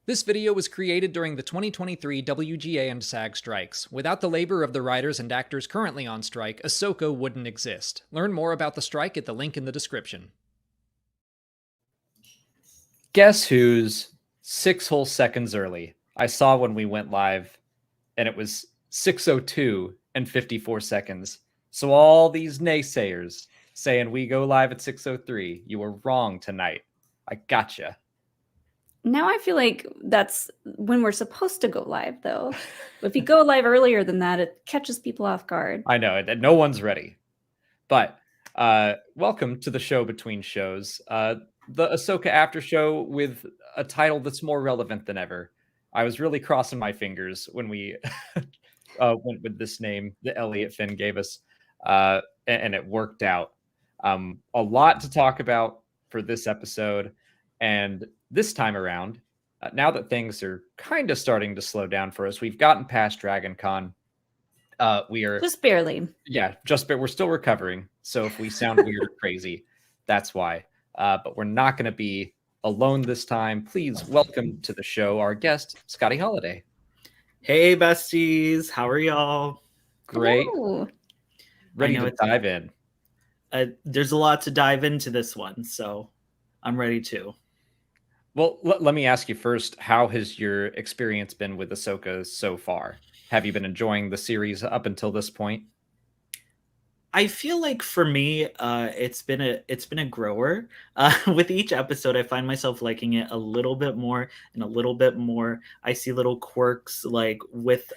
This video was created during the 2023 WGA and SAG strikes. Without the labor of the writers and actors currently on strike, Ahsoka wouldn't exist. Learn more about the strike at the link in the description. Guess who's 6 whole seconds early? I saw when we went live, and it was 6:02 and 54 seconds. So all these naysayers saying we go live at 6:03, you were wrong tonight. I gotcha. Now I feel like that's when we're supposed to go live, though. If you go live earlier than that, it catches people off guard. I know, and no one's ready. But welcome to the show between shows. The Ahsoka after show with a title that's more relevant than ever. I was really crossing my fingers when we went with this name that Elliot Finn gave us, and it worked out. A lot to talk about for this episode, and this time around, now that things are kind of starting to slow down for us, we've gotten past Dragon Con. We are just barely. Yeah, we're still recovering. So if we sound weird or crazy, that's why. But we're not going to be alone this time. Please welcome to the show our guest, Scotty Holiday. Hey, besties. How are y'all? Great. Hello. Ready to dive in. There's a lot to dive into this one, so I'm ready to. Well, let me ask you first, how has your experience been with Ahsoka so far? Have you been enjoying the series up until this point? I feel like for me, it's been a grower. With each episode, I find myself liking it a little bit more and a little bit more. I see little quirks like with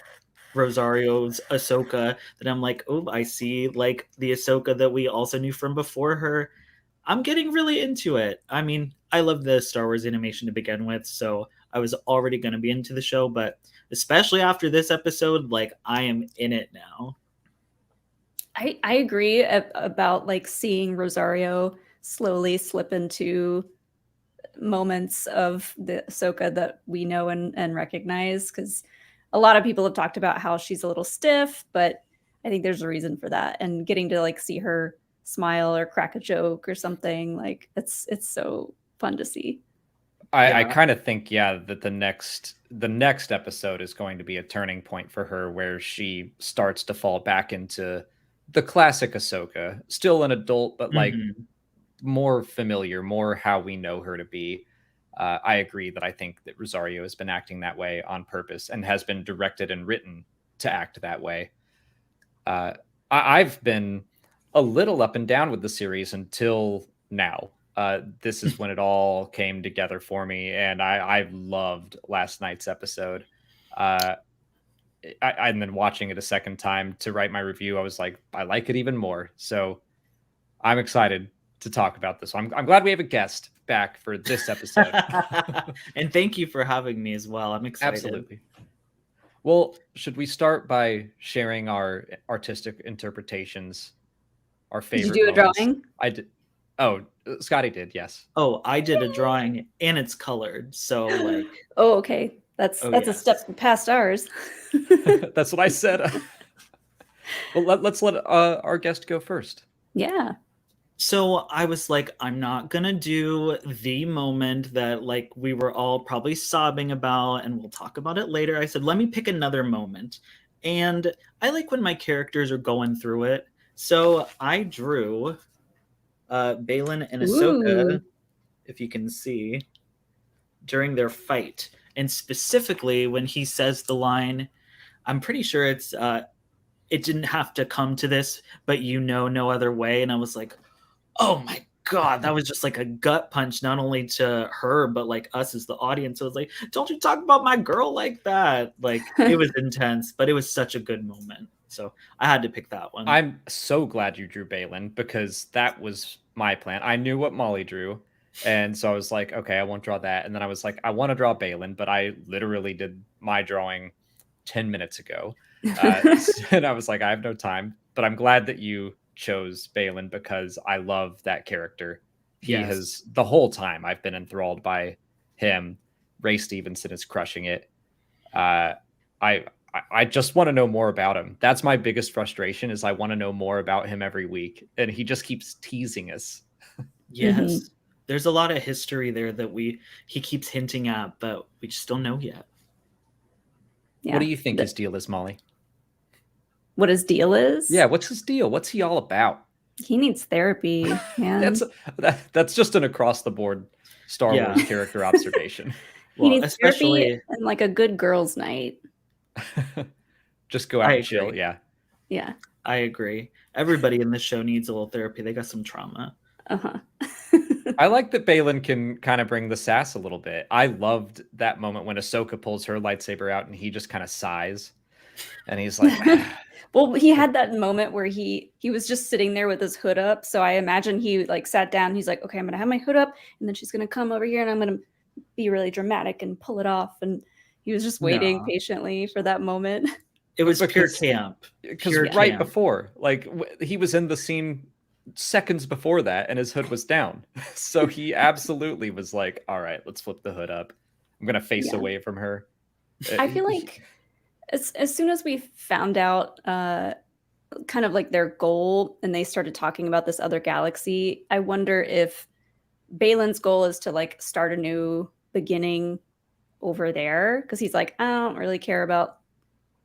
Rosario's Ahsoka that I'm like, oh, I see like the Ahsoka that we also knew from before her. I'm getting really into it. I mean, I love the Star Wars animation to begin with, so I was already going to be into the show, but especially after this episode, like I am in it now. I agree about like seeing Rosario slowly slip into moments of the Ahsoka that we know and recognize, because a lot of people have talked about how she's a little stiff, but I think there's a reason for that. And getting to like see her smile or crack a joke or something, like it's so fun to see. I kind of think, that the next episode is going to be a turning point for her, where she starts to fall back into the classic Ahsoka, still an adult, but like more familiar, more how we know her to be. I agree that I think that Rosario has been acting that way on purpose and has been directed and written to act that way. I've been a little up and down with the series until now. This is when it all came together for me, and I loved last night's episode. And then watching it a second time to write my review, I was like, I like it even more. So I'm excited to talk about this. I'm glad we have a guest back for this episode. And thank you for having me as well. I'm excited. Absolutely. Well, should we start by sharing our artistic interpretations, our favorite Did you do a moments? drawing? I did. Oh, Scotty did, yes. Oh, I did a drawing and it's colored. So like Oh, okay. That's a step past ours. That's what I said. Well, let's let our guest go first. Yeah. So I was like, I'm not gonna do the moment that like we were all probably sobbing about, and we'll talk about it later. I said, let me pick another moment. And I like when my characters are going through it. So I drew Baylan and Ahsoka, if you can see, during their fight. And specifically when he says the line, I'm pretty sure it's it didn't have to come to this, but no other way. And I was like, oh my God, that was just like a gut punch, not only to her, but like us as the audience. I was like, don't you talk about my girl like that. Like it was intense, but it was such a good moment. So I had to pick that one. I'm so glad you drew Baylan, because that was my plan. I knew what Mollie drew. And so I was like, okay, I won't draw that. And then I was like, I want to draw Baylan, but I literally did my drawing 10 minutes ago. And I was like, I have no time. But I'm glad that you chose Baylan, because I love that character. He has, the whole time I've been enthralled by him. Ray Stevenson is crushing it. I just want to know more about him. That's my biggest frustration, is I want to know more about him every week. And he just keeps teasing us. Yes. There's a lot of history there that he keeps hinting at, but we just don't know yet. Yeah. What do you think his deal is, Molly? What his deal is? Yeah, what's his deal? What's he all about? He needs therapy, man. That's just an across the board Star Wars character observation. He needs therapy and like a good girls' night. Just go out and chill. Yeah. Yeah. I agree. Everybody in this show needs a little therapy. They got some trauma. Uh-huh. I like that Baylan can kind of bring the sass a little bit. I loved that moment when Ahsoka pulls her lightsaber out and he just kind of sighs. And he's like... Well, he had that moment where he was just sitting there with his hood up. So I imagine he like sat down. He's like, okay, I'm going to have my hood up. And then she's going to come over here and I'm going to be really dramatic and pull it off. And he was just waiting patiently for that moment. It was pure camp. Because right before, like he was in the scene seconds before that and his hood was down. So he absolutely was like, all right, let's flip the hood up. I'm going to face away from her. I feel like as soon as we found out kind of like their goal and they started talking about this other galaxy, I wonder if Baylan's goal is to like start a new beginning over there. Because he's like, I don't really care about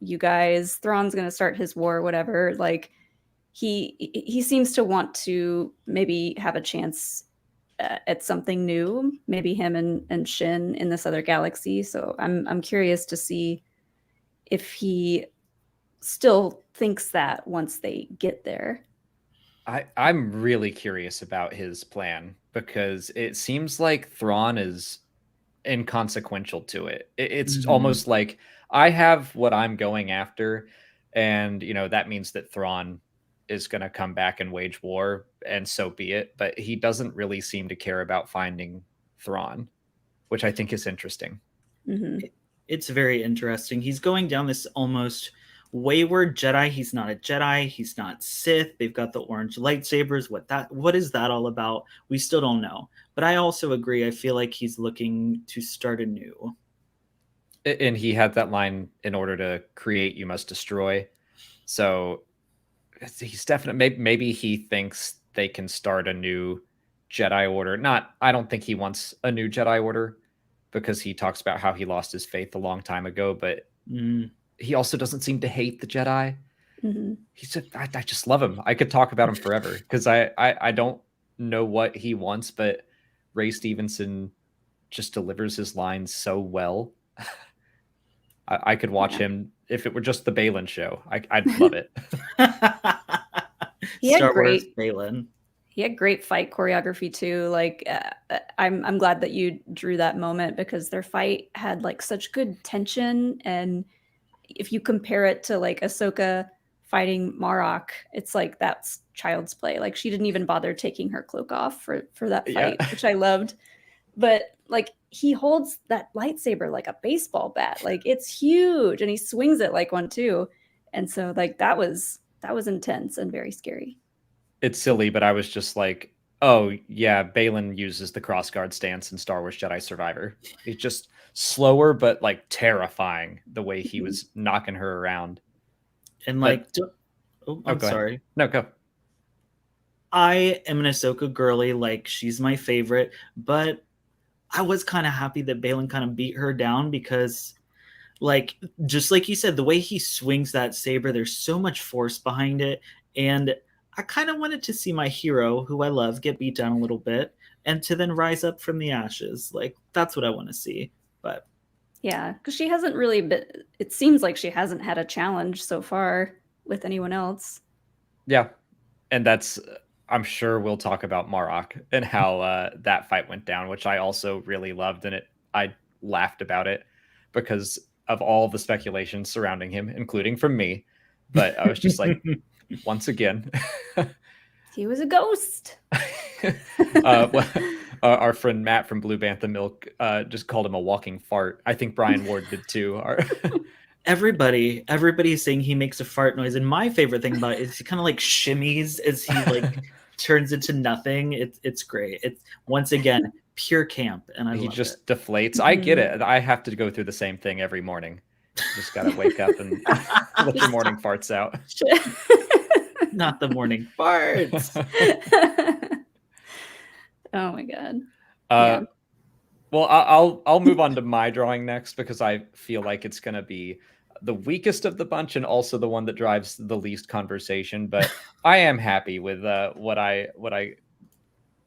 you guys. Thrawn's going to start his war, whatever. Like, he seems to want to maybe have a chance at something new, maybe him and Shin in this other galaxy. So I'm curious to see if he still thinks that once they get there. I'm really curious about his plan because it seems like Thrawn is inconsequential to it. It's almost like I have what I'm going after, and that means that Thrawn is going to come back and wage war, and so be it. But he doesn't really seem to care about finding Thrawn, which I think is interesting. It's very interesting. He's going down this almost wayward Jedi. He's not a Jedi. He's not Sith. They've got the orange lightsabers. What is that all about? We still don't know. But I also agree. I feel like he's looking to start anew. And he had that line, in order to create, you must destroy. So he's definitely, maybe he thinks they can start a new Jedi Order. I don't think he wants a new Jedi Order because he talks about how he lost his faith a long time ago, but he also doesn't seem to hate the Jedi. He's I just love him. I could talk about him forever because I don't know what he wants, but Ray Stevenson just delivers his lines so well. I could watch him if it were just the Baylan show. I'd love it. Star Wars Baylan. He had great fight choreography too. Like I'm glad that you drew that moment because their fight had like such good tension. And if you compare it to like Ahsoka fighting Marok, it's like that's child's play. Like she didn't even bother taking her cloak off for that fight, which I loved. But like he holds that lightsaber like a baseball bat. Like it's huge and he swings it like one too. And so like that was intense and very scary. It's silly, but I was just like, oh yeah, Baylan uses the crossguard stance in Star Wars Jedi Survivor. It's just slower, but like terrifying the way he was knocking her around. And like, I'm sorry. No, go. I am an Ahsoka girly. Like she's my favorite, but I was kind of happy that Baylan kind of beat her down because like, just like you said, the way he swings that saber, there's so much force behind it. And I kind of wanted to see my hero, who I love, get beat down a little bit and to then rise up from the ashes. Like, that's what I want to see. But yeah, because she hasn't really been, it seems like she hasn't had a challenge so far with anyone else. Yeah. And that's, I'm sure we'll talk about Marok and how that fight went down, which I also really loved. And I laughed about it because of all the speculation surrounding him, including from me. But I was just like, once again, he was a ghost. Our friend Matt from Blue Bantha Milk just called him a walking fart. I think Brian Ward did too. Everybody's saying he makes a fart noise, and my favorite thing about it is he kind of like shimmies as he like turns into nothing. It's great. It's once again pure camp, and he just deflates. I get it. I have to go through the same thing every morning. Just gotta wake up and let your morning farts out. Not the morning farts. Oh my god. Uh, well, I'll move on to my drawing next because I feel like it's going to be the weakest of the bunch and also the one that drives the least conversation. But I am happy with what I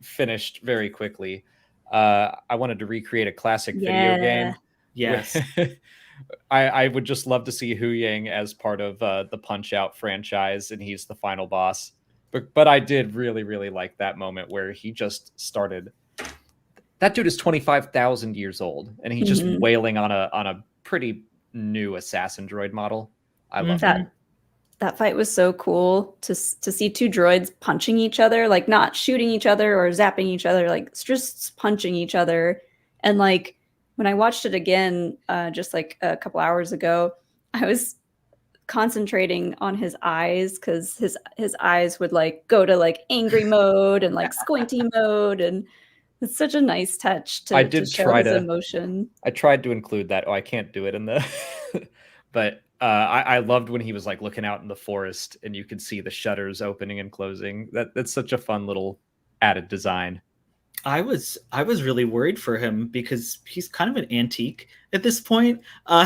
finished very quickly. I wanted to recreate a classic video game. Yes. I would just love to see Hu Yang as part of the Punch Out franchise, and he's the final boss. But I did really like that moment where he just started. That dude is 25,000 years old, and he's just wailing on a pretty new assassin droid model. I love that. That fight was so cool to see two droids punching each other, like not shooting each other or zapping each other, like just punching each other. And like when I watched it again, just like a couple hours ago, I was concentrating on his eyes because his eyes would like go to like angry mode and like squinty mode, and it's such a nice touch to, I did to show try his to- emotion. I tried to include that. Oh, I can't do it in the. But I loved when he was like looking out in the forest and you could see the shutters opening and closing. That's such a fun little added design. I was really worried for him because he's kind of an antique at this point.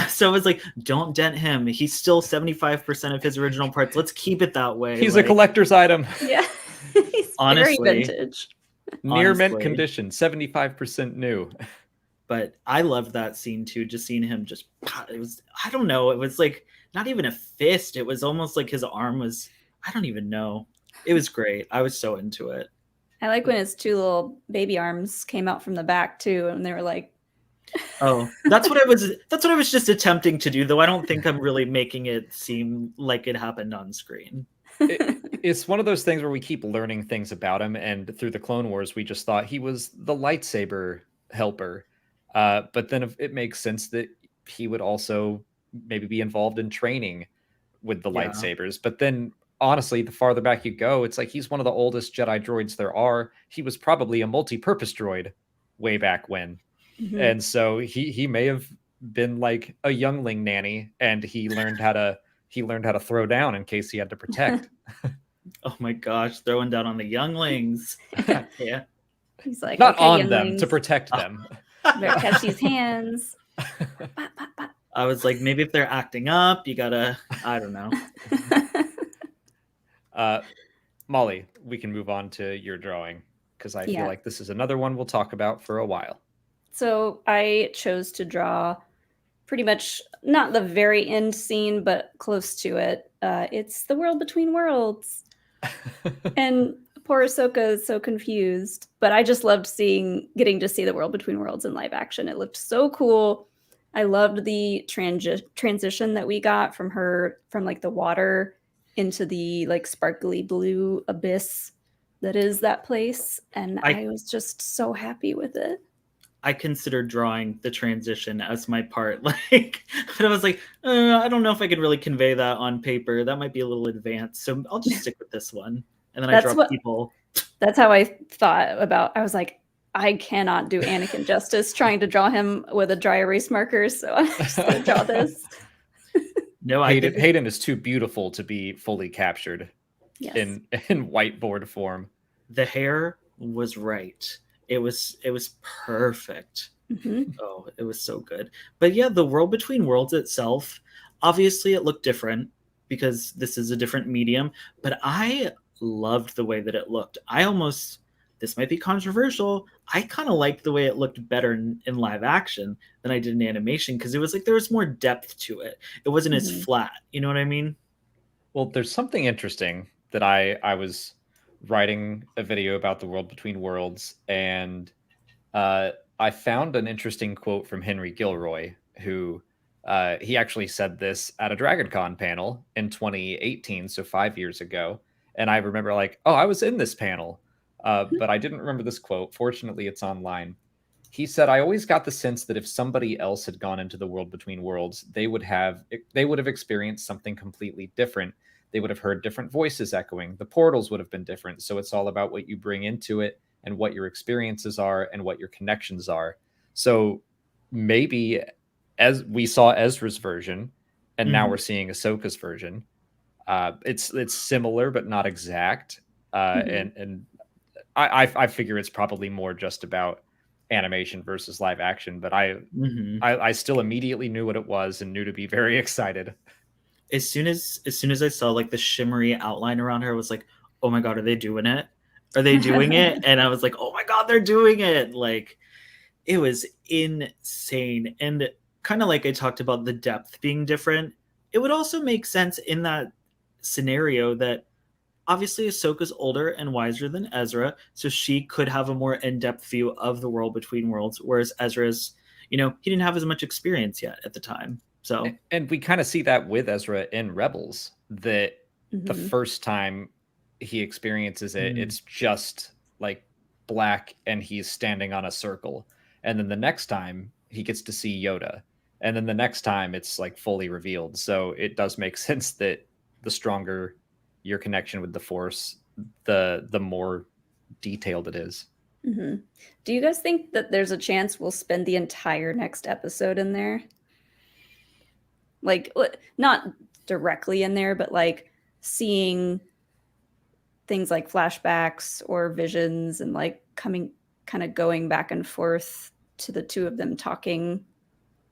So I was like, don't dent him. He's still 75% of his original parts. Let's keep it that way. He's a collector's item. Yeah, he's Honestly. very vintage. Near mint Honestly. condition, 75% new. But I loved that scene too. Just seeing him it was, I don't know. It was like not even a fist. It was almost like his arm was, I don't even know. It was great. I was so into it. I like when his two little baby arms came out from the back too, and they were like, Oh, that's what I was just attempting to do, though I don't think I'm really making it seem like it happened on screen. It's one of those things where we keep learning things about him, and through the Clone Wars, we just thought he was the lightsaber helper. But then it makes sense that he would also maybe be involved in training with the lightsabers. But then, honestly, the farther back you go, it's like he's one of the oldest Jedi droids there are. He was probably a multi-purpose droid way back when. And so he may have been like a youngling nanny, and he learned how to throw down in case he had to protect. Oh my gosh, throwing down on the younglings. Yeah. he's like, Not okay, on them, younglings, to protect them. better catch these hands. I was like, maybe if they're acting up, you gotta, I don't know. Mollie, we can move on to your drawing because I feel Yeah. like this is another one we'll talk about for a while. So I chose to draw pretty much not the very end scene, but close to it. It's the world between worlds. And poor Ahsoka is so confused, but I just loved getting to see the world between worlds in live action. It looked so cool. I loved the transition that we got from her, from like the water into the like sparkly blue abyss that is that place. And I was just so happy with it. I considered drawing the transition as my part, like, but I was like, I don't know if I could really convey that on paper. That might be a little advanced, so I'll just stick with this one. And then I draw people. That's how I thought about. I was like, I cannot do Anakin justice trying to draw him with a dry erase marker, so I'm just gonna draw this. No, Hayden is too beautiful to be fully captured Yes. in whiteboard form. The hair was right. It was perfect. Oh, it was so good. But yeah, the world between worlds itself, obviously it looked different because this is a different medium, but I loved the way that it looked. This might be controversial, I kind of liked the way it looked better in live action than I did in animation because it was like there was more depth to it. It wasn't as flat. You know what I mean? Well, there's something interesting that I was writing a video about the world between worlds, and I found an interesting quote from Henry Gilroy, who he actually said this at a DragonCon panel in 2018, so 5 years ago. And I remember like, oh, I was in this panel, but I didn't remember this quote. Fortunately, it's online. He said, I always got the sense that if somebody else had gone into the world between worlds, they would have experienced something completely different. They would have heard different voices echoing. The portals would have been different. So it's all about what you bring into it and what your experiences are and what your connections are. So maybe as we saw Ezra's version, and now we're seeing Ahsoka's version, it's similar but not exact. And I figure it's probably more just about animation versus live action, but I still immediately knew what it was and knew to be very excited. As soon as I saw like the shimmery outline around her, I was like, oh my god, are they doing it? Are they doing it? And I was like, oh my god, they're doing it. Like, it was insane. And kind of like I talked about the depth being different, it would also make sense in that scenario that obviously Ahsoka's older and wiser than Ezra, so she could have a more in-depth view of the world between worlds, whereas Ezra's, he didn't have as much experience yet at the time. So, and we kind of see that with Ezra in Rebels, that the first time he experiences it, it's just like black and he's standing on a circle. And then the next time he gets to see Yoda. And then the next time it's like fully revealed. So it does make sense that the stronger your connection with the Force, the more detailed it is. Do you guys think that there's a chance we'll spend the entire next episode in there? Like, not directly in there, but like seeing things like flashbacks or visions and like kind of going back and forth to the two of them talking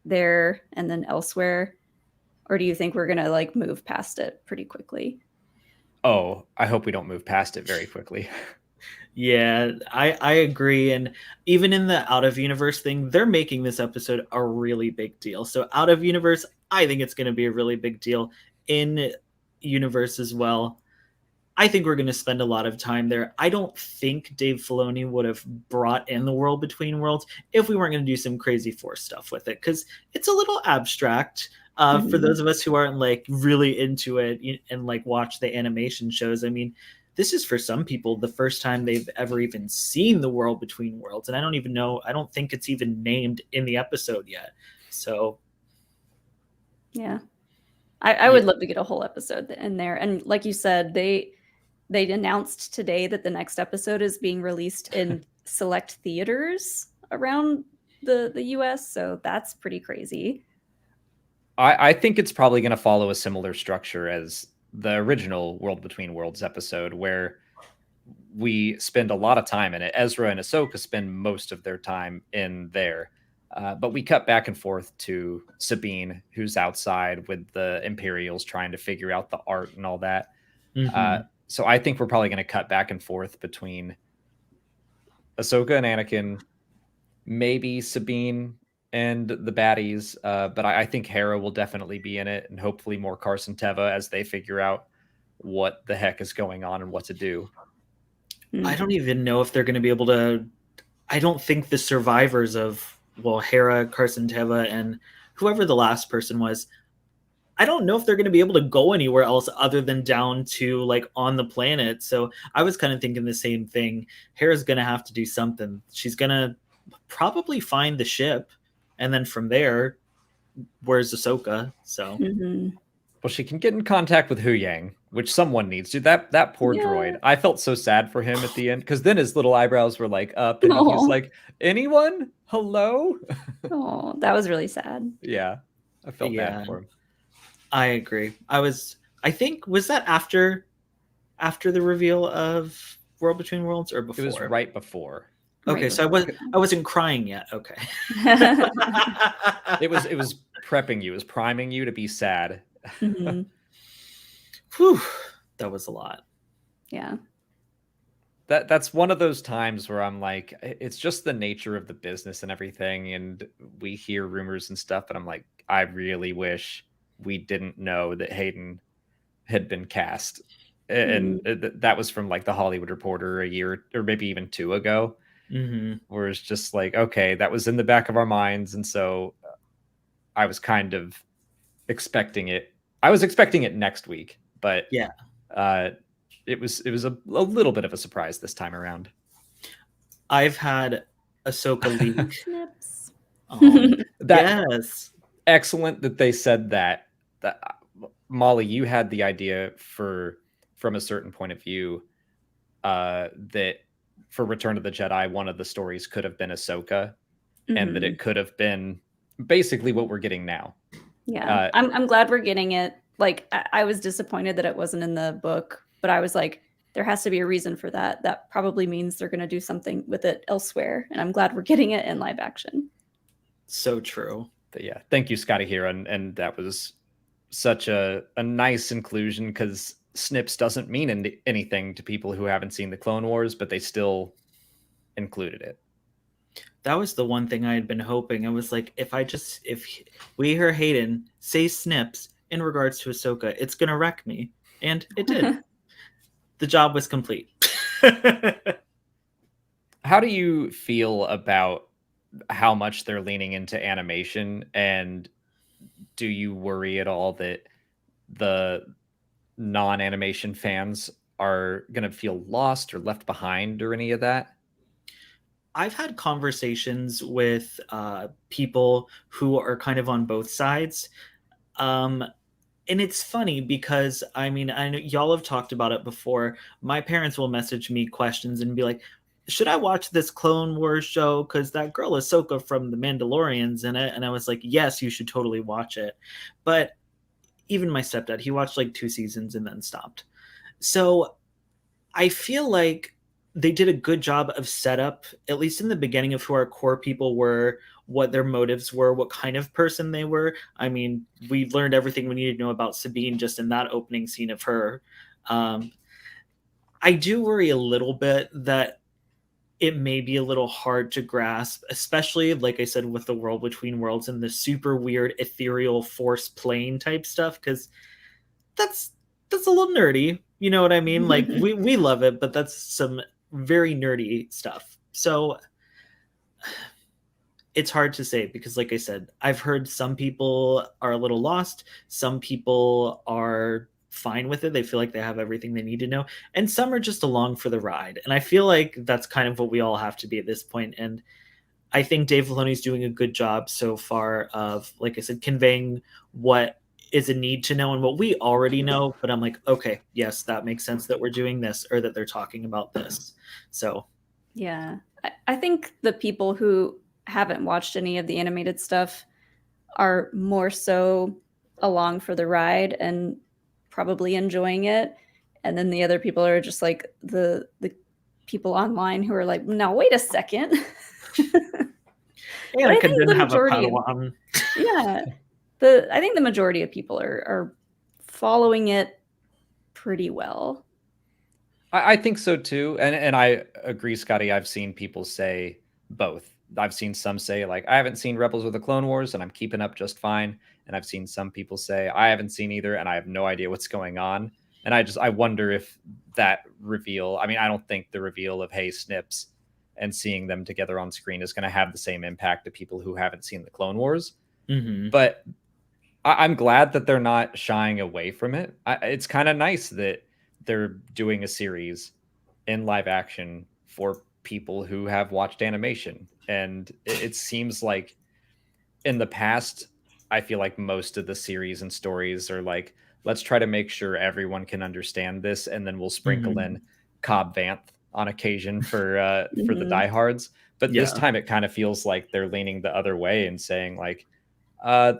there and then elsewhere? Or do you think we're gonna like move past it pretty quickly? Oh, I hope we don't move past it very quickly. Yeah, I agree. And even in the out of universe thing, they're making this episode a really big deal. So out of universe, I think it's going to be a really big deal. In universe as well, I think we're going to spend a lot of time there. I don't think Dave Filoni would have brought in the world between worlds if we weren't going to do some crazy Force stuff with it, because it's a little abstract. For those of us who aren't like really into it and like watch the animation shows, I mean, this is for some people the first time they've ever even seen the world between worlds. And I don't think it's even named in the episode yet. So yeah, I would love to get a whole episode in there. And like you said, they announced today that the next episode is being released in select theaters around the US. So that's pretty crazy. I think it's probably going to follow a similar structure as the original World Between Worlds episode, where we spend a lot of time in it. Ezra and Ahsoka spend most of their time in there. But we cut back and forth to Sabine, who's outside with the Imperials trying to figure out the art and all that. So I think we're probably going to cut back and forth between Ahsoka and Anakin, maybe Sabine and the baddies. But I think Hera will definitely be in it, and hopefully more Carson Teva as they figure out what the heck is going on and what to do. I don't even know if they're going to be able to. I don't think the survivors of, Hera, Carson Teva, and whoever the last person was, I don't know if they're going to be able to go anywhere else other than down to like on the planet. So I was kind of thinking the same thing. Hera's going to have to do something. She's going to probably find the ship. And then from there, where's Ahsoka? So, well, she can get in contact with Hu Yang, which someone needs to. That poor droid. I felt so sad for him at the end, because then his little eyebrows were like up, and he was like, "Anyone? Hello?" Oh, that was really sad. Yeah, I felt bad for him. I agree. I think was that after the reveal of World Between Worlds or before? It was right before. Okay, so I wasn't crying yet. Okay. It was prepping you, it was priming you to be sad. Whew, that was a lot. Yeah. That's one of those times where I'm like, it's just the nature of the business and everything, and we hear rumors and stuff, and I'm like, I really wish we didn't know that Hayden had been cast. And that was from like the Hollywood Reporter a year or maybe even 2 ago. Where it's just like, okay, that was in the back of our minds, and so I was kind of expecting it. I was expecting it next week, but yeah, it was a little bit of a surprise this time around. I've had Ahsoka leak. Snips. Yes, excellent that they said that. Mollie, you had the idea from a certain point of view that for Return of the Jedi, one of the stories could have been Ahsoka, and that it could have been basically what we're getting now. Yeah, I'm glad we're getting it. Like, I was disappointed that it wasn't in the book, but I was like, there has to be a reason for that. That probably means they're going to do something with it elsewhere, and I'm glad we're getting it in live action. So true. But yeah, thank you, Scotty, here, and that was such a nice inclusion, because Snips doesn't mean anything to people who haven't seen the Clone Wars, but they still included it. That was the one thing I had been hoping. I was like, if we hear Hayden say Snips in regards to Ahsoka, it's gonna wreck me, and it did. The job was complete. How do you feel about how much they're leaning into animation, and do you worry at all that the non-animation fans are going to feel lost or left behind or any of that? I've had conversations with people who are kind of on both sides. And it's funny because, I mean, I know y'all have talked about it before. My parents will message me questions and be like, should I watch this Clone Wars show? Because that girl Ahsoka from The Mandalorian's in it. And I was like, yes, you should totally watch it. But even my stepdad, he watched like 2 seasons and then stopped. So I feel like they did a good job of setup, at least in the beginning, of who our core people were, what their motives were, what kind of person they were. I mean, we learned everything we needed to know about Sabine just in that opening scene of her. I do worry a little bit that it may be a little hard to grasp, especially, like I said, with the World Between Worlds and the super weird ethereal force plane type stuff, because that's a little nerdy. You know what I mean? Like we love it, but that's some very nerdy stuff. So it's hard to say, because like I said, I've heard some people are a little lost. Some people are fine with it. They feel like they have everything they need to know. And some are just along for the ride. And I feel like that's kind of what we all have to be at this point. And I think Dave Filoni's doing a good job so far of, like I said, conveying what is a need to know and what we already know. But I'm like, okay, yes, that makes sense that we're doing this, or that they're talking about this. So yeah, I think the people who haven't watched any of the animated stuff are more so along for the ride and probably enjoying it. And then the other people are just like the people online who are like, now wait a second. yeah, I think the majority I think the majority of people are following it pretty well. I think so too, and I agree, Scotty. I've seen people say both. I've seen some say, like, I haven't seen Rebels or the Clone Wars and I'm keeping up just fine. And I've seen some people say, I haven't seen either and I have no idea what's going on. And I wonder if that reveal, I mean, I don't think the reveal of, hey, Snips, and seeing them together on screen is going to have the same impact to people who haven't seen the Clone Wars. Mm-hmm. But I'm glad that they're not shying away from it. It's kind of nice that they're doing a series in live action for people who have watched animation. And it seems like in the past, I feel like most of the series and stories are like, let's try to make sure everyone can understand this, and then we'll sprinkle in Cobb Vanth on occasion for the diehards. But this time it kind of feels like they're leaning the other way and saying, like,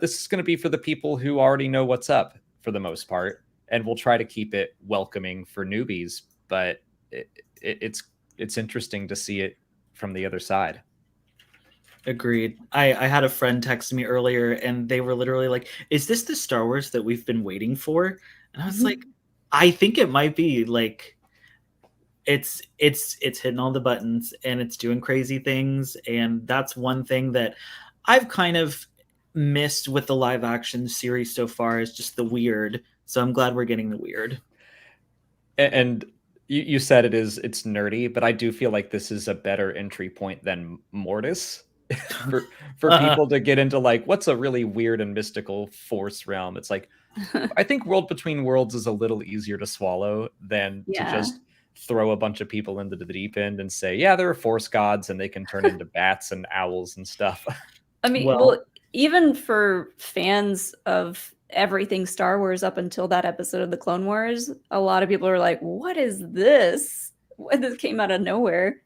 this is going to be for the people who already know what's up for the most part, and we'll try to keep it welcoming for newbies. But it's interesting to see it from the other side. Agreed. I had a friend text me earlier and they were literally like, is this the Star Wars that we've been waiting for? And I was like, I think it might be. Like, it's hitting all the buttons and it's doing crazy things. And that's one thing that I've kind of missed with the live action series so far, is just the weird. So I'm glad we're getting the weird. And you said it's nerdy, but I do feel like this is a better entry point than Mortis. for people to get into, like, what's a really weird and mystical force realm. It's like, I think World Between Worlds is a little easier to swallow than to just throw a bunch of people into the deep end and say, yeah, there are force gods and they can turn into bats and owls and stuff. I mean, well, even for fans of everything Star Wars up until that episode of the Clone Wars, a lot of people are like, what is this? This came out of nowhere.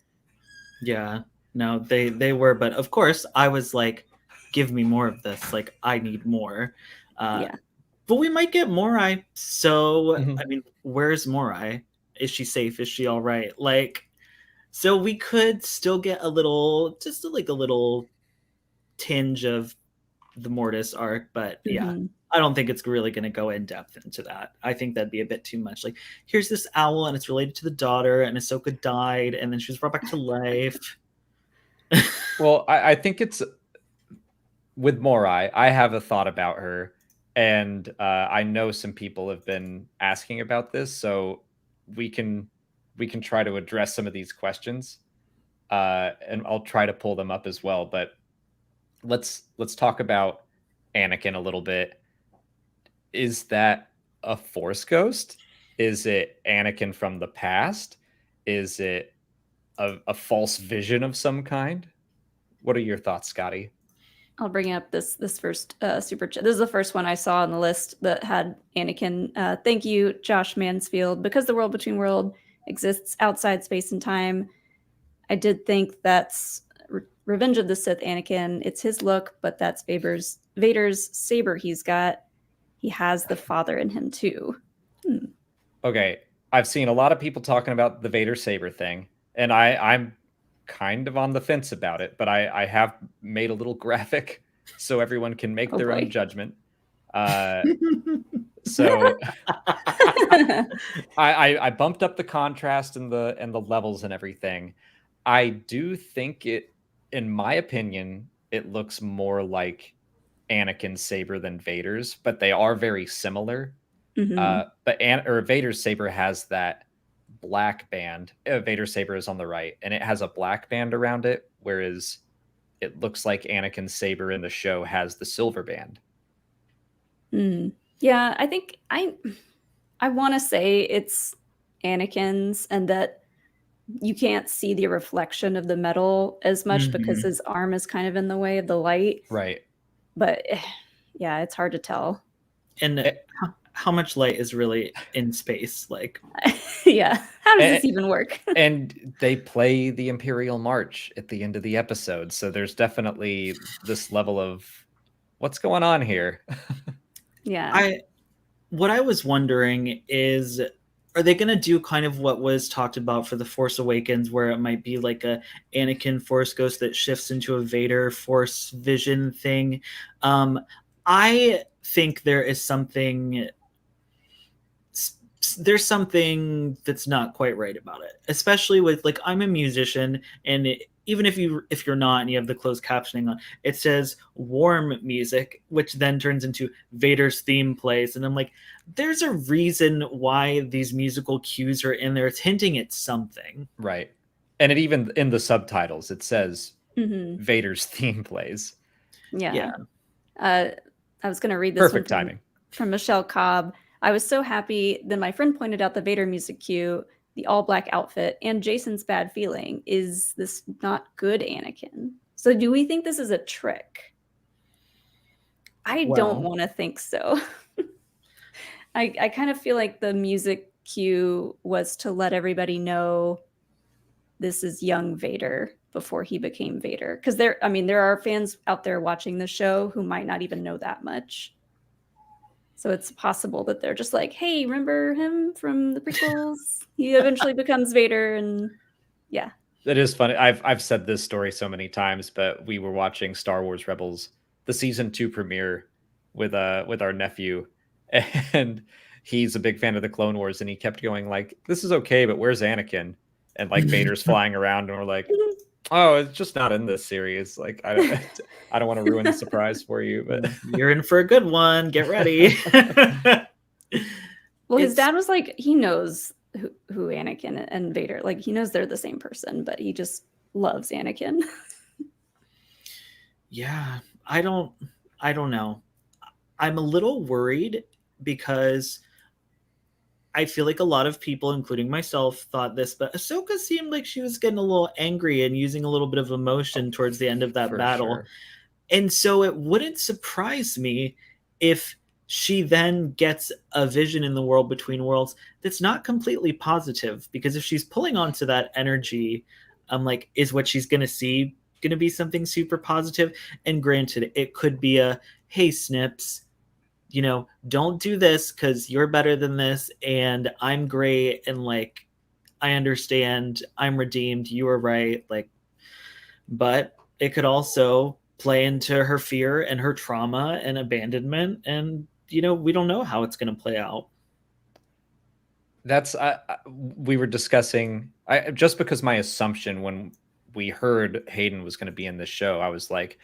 Yeah. No, they were, but of course I was like, give me more of this. Like, I need more. But we might get Morai. So I mean, where's Morai? Is she safe? Is she all right? Like, so we could still get a little, just like a little tinge of the Mortis arc, but yeah, I don't think it's really going to go in depth into that. I think that'd be a bit too much. Like, here's this owl, and it's related to the daughter, and Ahsoka died, and then she was brought back to life. Well, I think it's with Morai. I have a thought about her, and I know some people have been asking about this, so we can try to address some of these questions, and I'll try to pull them up as well. But let's talk about Anakin a little bit. Is that a Force ghost? Is it Anakin from the past? Is it a false vision of some kind? What are your thoughts, Scotty? I'll bring up this first super chat. This is the first one I saw on the list that had Anakin. Thank you, Josh Mansfield. Because the world between world exists outside space and time, I did think that's Revenge of the Sith Anakin. It's his look, but that's Vader's saber he's got. He has the father in him too. Okay, I've seen a lot of people talking about the Vader saber thing, and I'm kind of on the fence about it, but I have made a little graphic so everyone can make their own judgment. So I bumped up the contrast and the levels and everything. I do think it, in my opinion, it looks more like Anakin's saber than Vader's, but they are very similar. But Vader's saber has that black band. Vader's saber is on the right, and it has a black band around it, whereas it looks like Anakin's saber in the show has the silver band. Yeah, I think I want to say it's Anakin's, and that you can't see the reflection of the metal as much because his arm is kind of in the way of the light. Right. But yeah, it's hard to tell. And how much light is really in space? Like, yeah, how does this even work? And they play the Imperial March at the end of the episode, so there's definitely this level of what's going on here. Yeah. What I was wondering is, are they going to do kind of what was talked about for The Force Awakens, where it might be like a Anakin Force ghost that shifts into a Vader Force vision thing? I think there's something that's not quite right about it, especially with, like, I'm a musician, and even if you're not and you have the closed captioning on, it says warm music, which then turns into Vader's theme plays, and I'm like, there's a reason why these musical cues are in there. It's hinting at something, right? And it even in the subtitles it says Vader's theme plays. Yeah. I was going to read this perfect timing from Michelle Cobb. I was so happy. Then my friend pointed out the Vader music cue, the all black outfit, and Jason's bad feeling. Is this not good, Anakin? So do we think this is a trick? I don't want to think so. I kind of feel like the music cue was to let everybody know this is young Vader before he became Vader. Because there are fans out there watching the show who might not even know that much. So it's possible that they're just like, hey, remember him from the prequels? He eventually becomes Vader, and yeah. That is funny. I've said this story so many times, but we were watching Star Wars Rebels, the season 2 premiere with our nephew, and he's a big fan of the Clone Wars, and he kept going like, this is okay, but where's Anakin? And like Vader's flying around, and we're like, oh, it's just not in this series. Like, I don't want to ruin the surprise for you, but you're in for a good one. Get ready. Well, his dad was like, he knows who Anakin and Vader, like, he knows they're the same person, but he just loves Anakin. Yeah, I don't know. I'm a little worried because I feel like a lot of people, including myself, thought this, but Ahsoka seemed like she was getting a little angry and using a little bit of emotion towards the end of that battle. Sure. And so it wouldn't surprise me if she then gets a vision in the world between worlds that's not completely positive, because if she's pulling onto that energy, I'm like, is what she's going to see going to be something super positive? And granted, it could be a, hey, Snips, don't do this because you're better than this, and I'm great, and like I understand, I'm redeemed, you were right, like, but it could also play into her fear and her trauma and abandonment, and we don't know how it's going to play out. That's we were discussing. Just because my assumption when we heard Hayden was going to be in this show, I was like,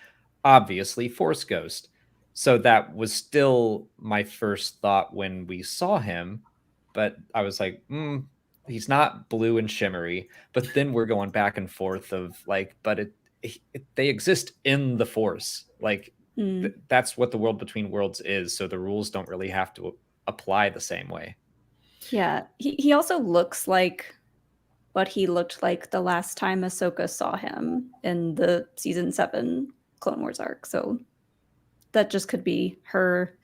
obviously Force Ghost. So that was still my first thought when we saw him, but I was like, he's not blue and shimmery. But then we're going back and forth of like, but they exist in the Force. Like that's what the world between worlds is. So the rules don't really have to apply the same way. Yeah, he also looks like what he looked like the last time Ahsoka saw him in the season 7 Clone Wars arc. So that just could be her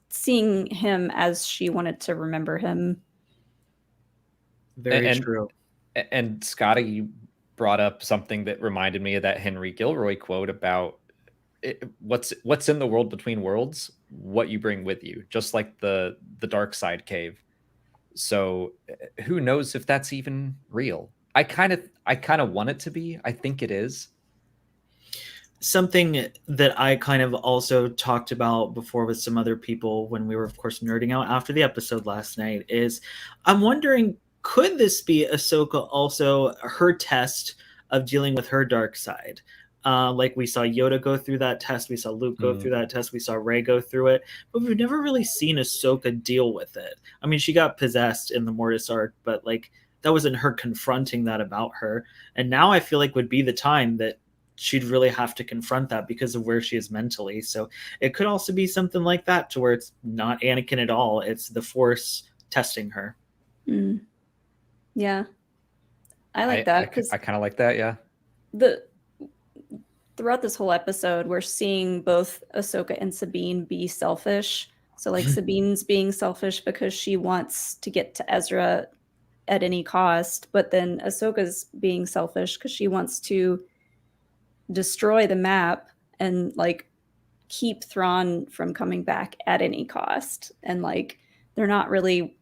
seeing him as she wanted to remember him. Very true. And Scotty, you brought up something that reminded me of that Henry Gilroy quote about what's in the world between worlds, what you bring with you, just like the dark side cave. So who knows if that's even real? I kind of want it to be. I think it is. Something that I kind of also talked about before with some other people when we were, of course, nerding out after the episode last night is I'm wondering, could this be Ahsoka also her test of dealing with her dark side? Like we saw Yoda go through that test, we saw Luke go through that test, we saw Rey go through it, but we've never really seen Ahsoka deal with it. I mean, she got possessed in the Mortis arc, but like that wasn't her confronting that about her. And now I feel like would be the time that she'd really have to confront that because of where she is mentally. So it could also be something like that to where it's not Anakin at all. It's the Force testing her. Yeah. I like that. I kind of like that. Yeah. Throughout this whole episode, we're seeing both Ahsoka and Sabine be selfish. So like Sabine's being selfish because she wants to get to Ezra at any cost, but then Ahsoka's being selfish because she wants to destroy the map and like keep Thrawn from coming back at any cost. And like they're not really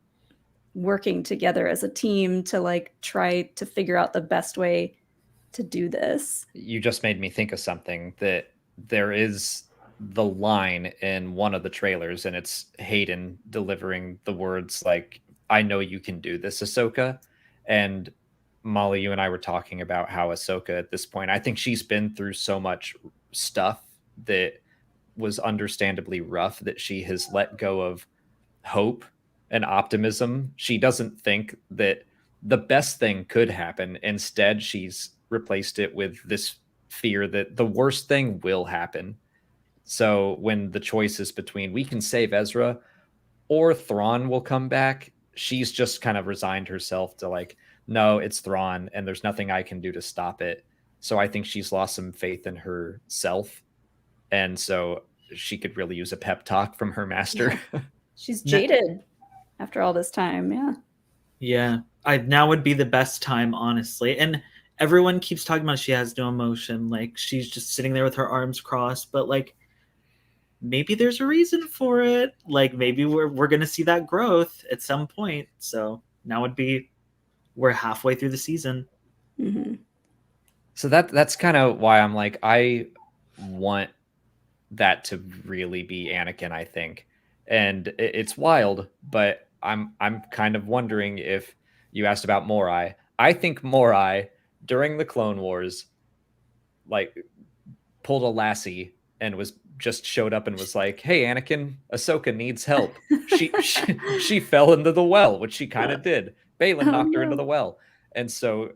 working together as a team to like try to figure out the best way to do this. You just made me think of something that there is the line in one of the trailers, and it's Hayden delivering the words like, "I know you can do this, Ahsoka." And Mollie, you and I were talking about how Ahsoka at this point, I think she's been through so much stuff that was understandably rough that she has let go of hope and optimism. She doesn't think that the best thing could happen. Instead, she's replaced it with this fear that the worst thing will happen. So when the choice is between we can save Ezra or Thrawn will come back, she's just kind of resigned herself to like, no, it's Thrawn and there's nothing I can do to stop it. So I think she's lost some faith in herself. And so she could really use a pep talk from her master. Yeah. She's jaded after all this time. Yeah. Yeah. Now would be the best time, honestly. And everyone keeps talking about she has no emotion. Like she's just sitting there with her arms crossed, but like maybe there's a reason for it. Like maybe we're going to see that growth at some point. So now would be, we're halfway through the season. Mm-hmm. So that's kind of why I'm like, I want that to really be Anakin, I think. And it's wild, but I'm kind of wondering if you asked about Morai. I think Morai during the Clone Wars, like pulled a Lassie and was just showed up and was like, "Hey, Anakin, Ahsoka needs help." She fell into the well, which she kind of did. Baylan knocked her into the well, and so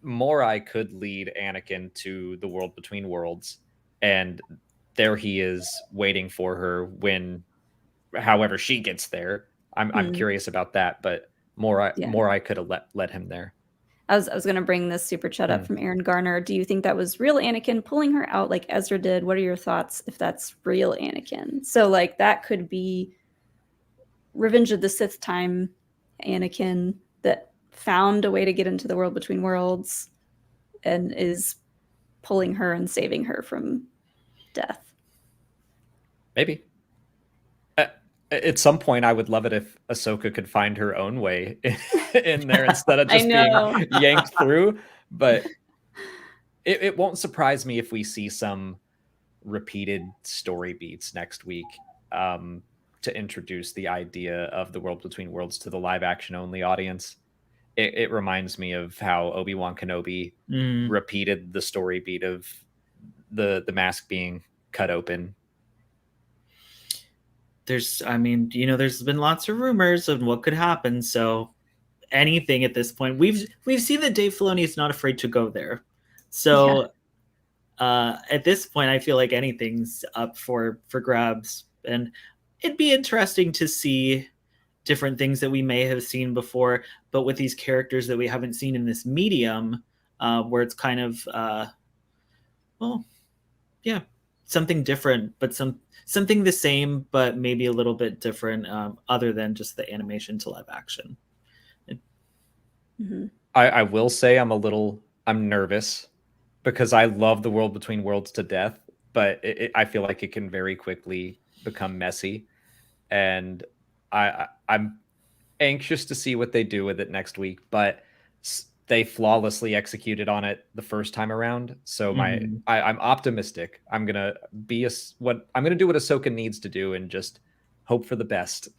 Morai could lead Anakin to the world between worlds, and there he is waiting for her when, however she gets there. I'm curious about that, but Morai could have led him there. I was going to bring this super chat up from Aaron Garner. Do you think that was real Anakin pulling her out like Ezra did? What are your thoughts if that's real Anakin? So like that could be Revenge of the Sith time Anakin that found a way to get into the world between worlds and is pulling her and saving her from death. Maybe. At some point, I would love it if Ahsoka could find her own way in there instead of I just know. being yanked through. But it won't surprise me if we see some repeated story beats next week to introduce the idea of the World Between Worlds to the live action only audience. It reminds me of how Obi-Wan Kenobi repeated the story beat of the mask being cut open. There's been lots of rumors of what could happen, so anything at this point. We've seen that Dave Filoni is not afraid to go there. So at this point, I feel like anything's up for grabs, and it'd be interesting to see different things that we may have seen before, but with these characters that we haven't seen in this medium, where it's kind of something different, but something the same, but maybe a little bit different, other than just the animation to live action. I will say I'm nervous because I love the World Between Worlds to death, but I feel like it can very quickly become messy, and I'm anxious to see what they do with it next week. But they flawlessly executed on it the first time around, so I'm optimistic. I'm gonna do what Ahsoka needs to do and just hope for the best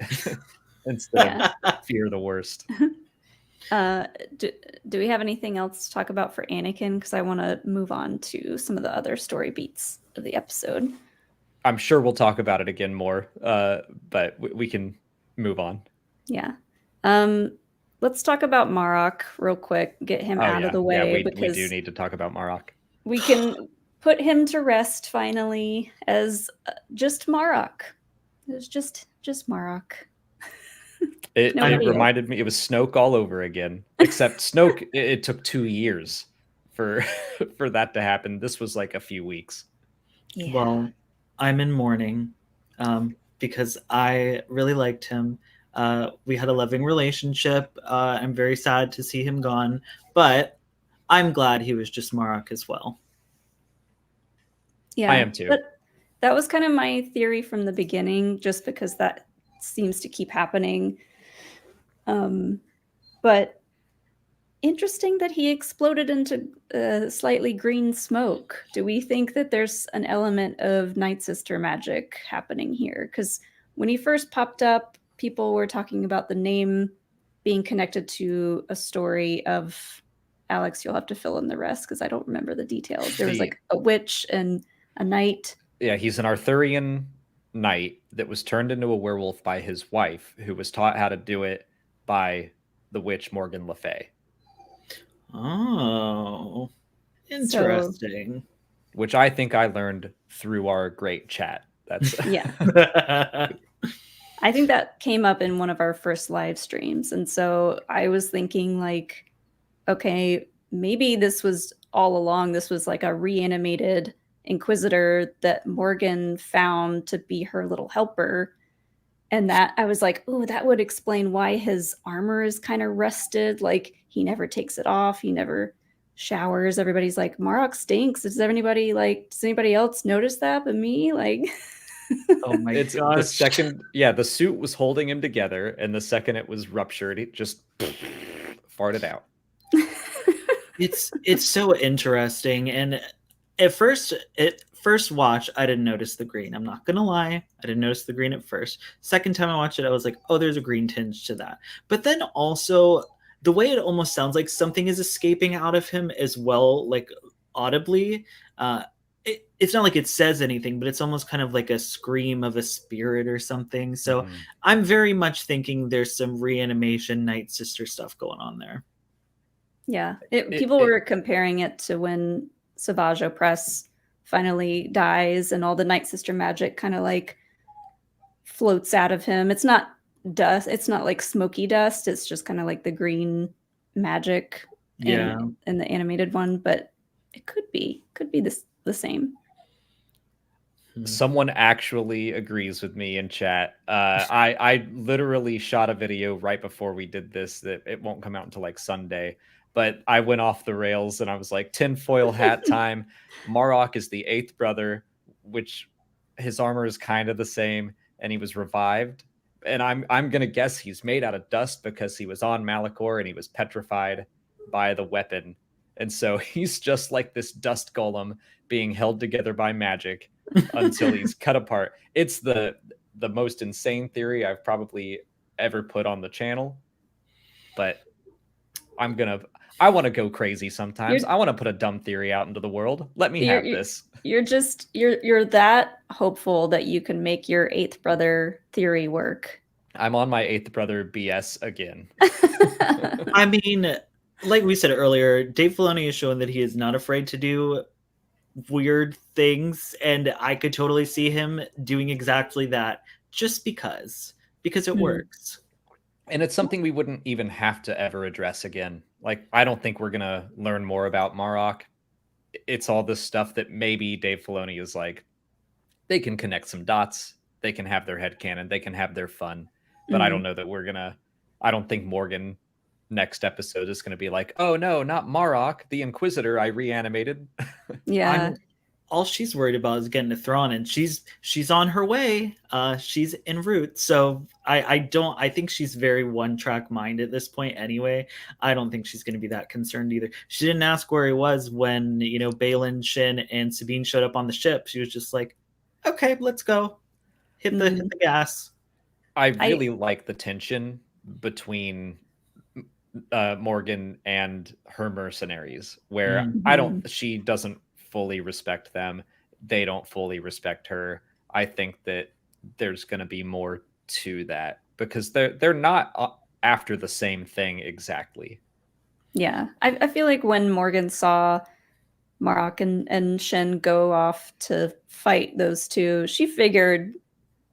instead of fear the worst. Do we have anything else to talk about for Anakin? Because I want to move on to some of the other story beats of the episode. I'm sure we'll talk about it again more, but we can move on. Yeah. Let's talk about Marok real quick. Get him out of the way. Yeah, we do need to talk about Marok. We can put him to rest finally as just Marok. It was just Marok. It reminded me, it was Snoke all over again. Except Snoke, it took 2 years for that to happen. This was like a few weeks. Yeah. Well, I'm in mourning because I really liked him. We had a loving relationship. I'm very sad to see him gone, but I'm glad he was just Marok as well. Yeah, I am too. But that was kind of my theory from the beginning, just because that seems to keep happening. But interesting that he exploded into slightly green smoke. Do we think that there's an element of Night Sister magic happening here? Because when he first popped up, people were talking about the name being connected to a story of Alex. You'll have to fill in the rest because I don't remember the details. There was like a witch and a knight. Yeah, he's an Arthurian knight that was turned into a werewolf by his wife, who was taught how to do it by the witch Morgan Le Fay. Oh, interesting. Which I think I learned through our great chat. That's yeah. I think that came up in one of our first live streams. And so I was thinking like, okay, maybe this was all along. This was like a reanimated Inquisitor that Morgan found to be her little helper. And that I was like, oh, that would explain why his armor is kind of rusted. Like he never takes it off. He never showers. Everybody's like, Marok stinks. Does anybody else notice that but me? Like, oh my god. The second, the suit was holding him together, and the second it was ruptured, it just farted out. It's so interesting. And at first watch, I didn't notice the green. I'm not gonna lie, I didn't notice the green at first. Second time I watched it, I was like, oh, there's a green tinge to that. But then also the way it almost sounds like something is escaping out of him as well, like audibly. It's not like it says anything, but it's almost kind of like a scream of a spirit or something. So I'm very much thinking there's some reanimation Night Sister stuff going on there. Yeah, people were comparing it to when Savage Opress finally dies and all the Night Sister magic kind of like floats out of him. It's not dust. It's not like smoky dust. It's just kind of like the green magic in the animated one. But it could be the same. Someone actually agrees with me in chat. I literally shot a video right before we did this that it won't come out until like Sunday. But I went off the rails and I was like, tinfoil hat time. Marok is the 8th brother, which his armor is kind of the same. And he was revived. and I'm gonna guess he's made out of dust because he was on Malachor and he was petrified by the weapon, and so he's just like this dust golem being held together by magic until he's cut apart. It's the most insane theory I've probably ever put on the channel, but I want to go crazy sometimes. I want to put a dumb theory out into the world. Let me have this. You're that hopeful that you can make your eighth brother theory work. I'm on my eighth brother BS again. I mean, like we said earlier, Dave Filoni has shown that he is not afraid to do weird things, and I could totally see him doing exactly that just because it works. And it's something we wouldn't even have to ever address again. Like, I don't think we're going to learn more about Marok. It's all this stuff that maybe Dave Filoni is like, they can connect some dots. They can have their headcanon. They can have their fun. But I don't know that I don't think Morgan next episode is going to be like, oh no, not Marok, the Inquisitor I reanimated. Yeah. All she's worried about is getting to Thrawn, and she's on her way. She's en route. So I think she's very one-track mind at this point anyway. I don't think she's going to be that concerned either. She didn't ask where he was when, Baylan, Shin, and Sabine showed up on the ship. She was just like, okay, let's go. Hit the gas. I really like the tension between Morgan and her mercenaries, where she doesn't fully respect them. They don't fully respect her. I think that there's going to be more to that because they're not after the same thing exactly. Yeah. I feel like when Morgan saw Marok and Shin go off to fight those two, she figured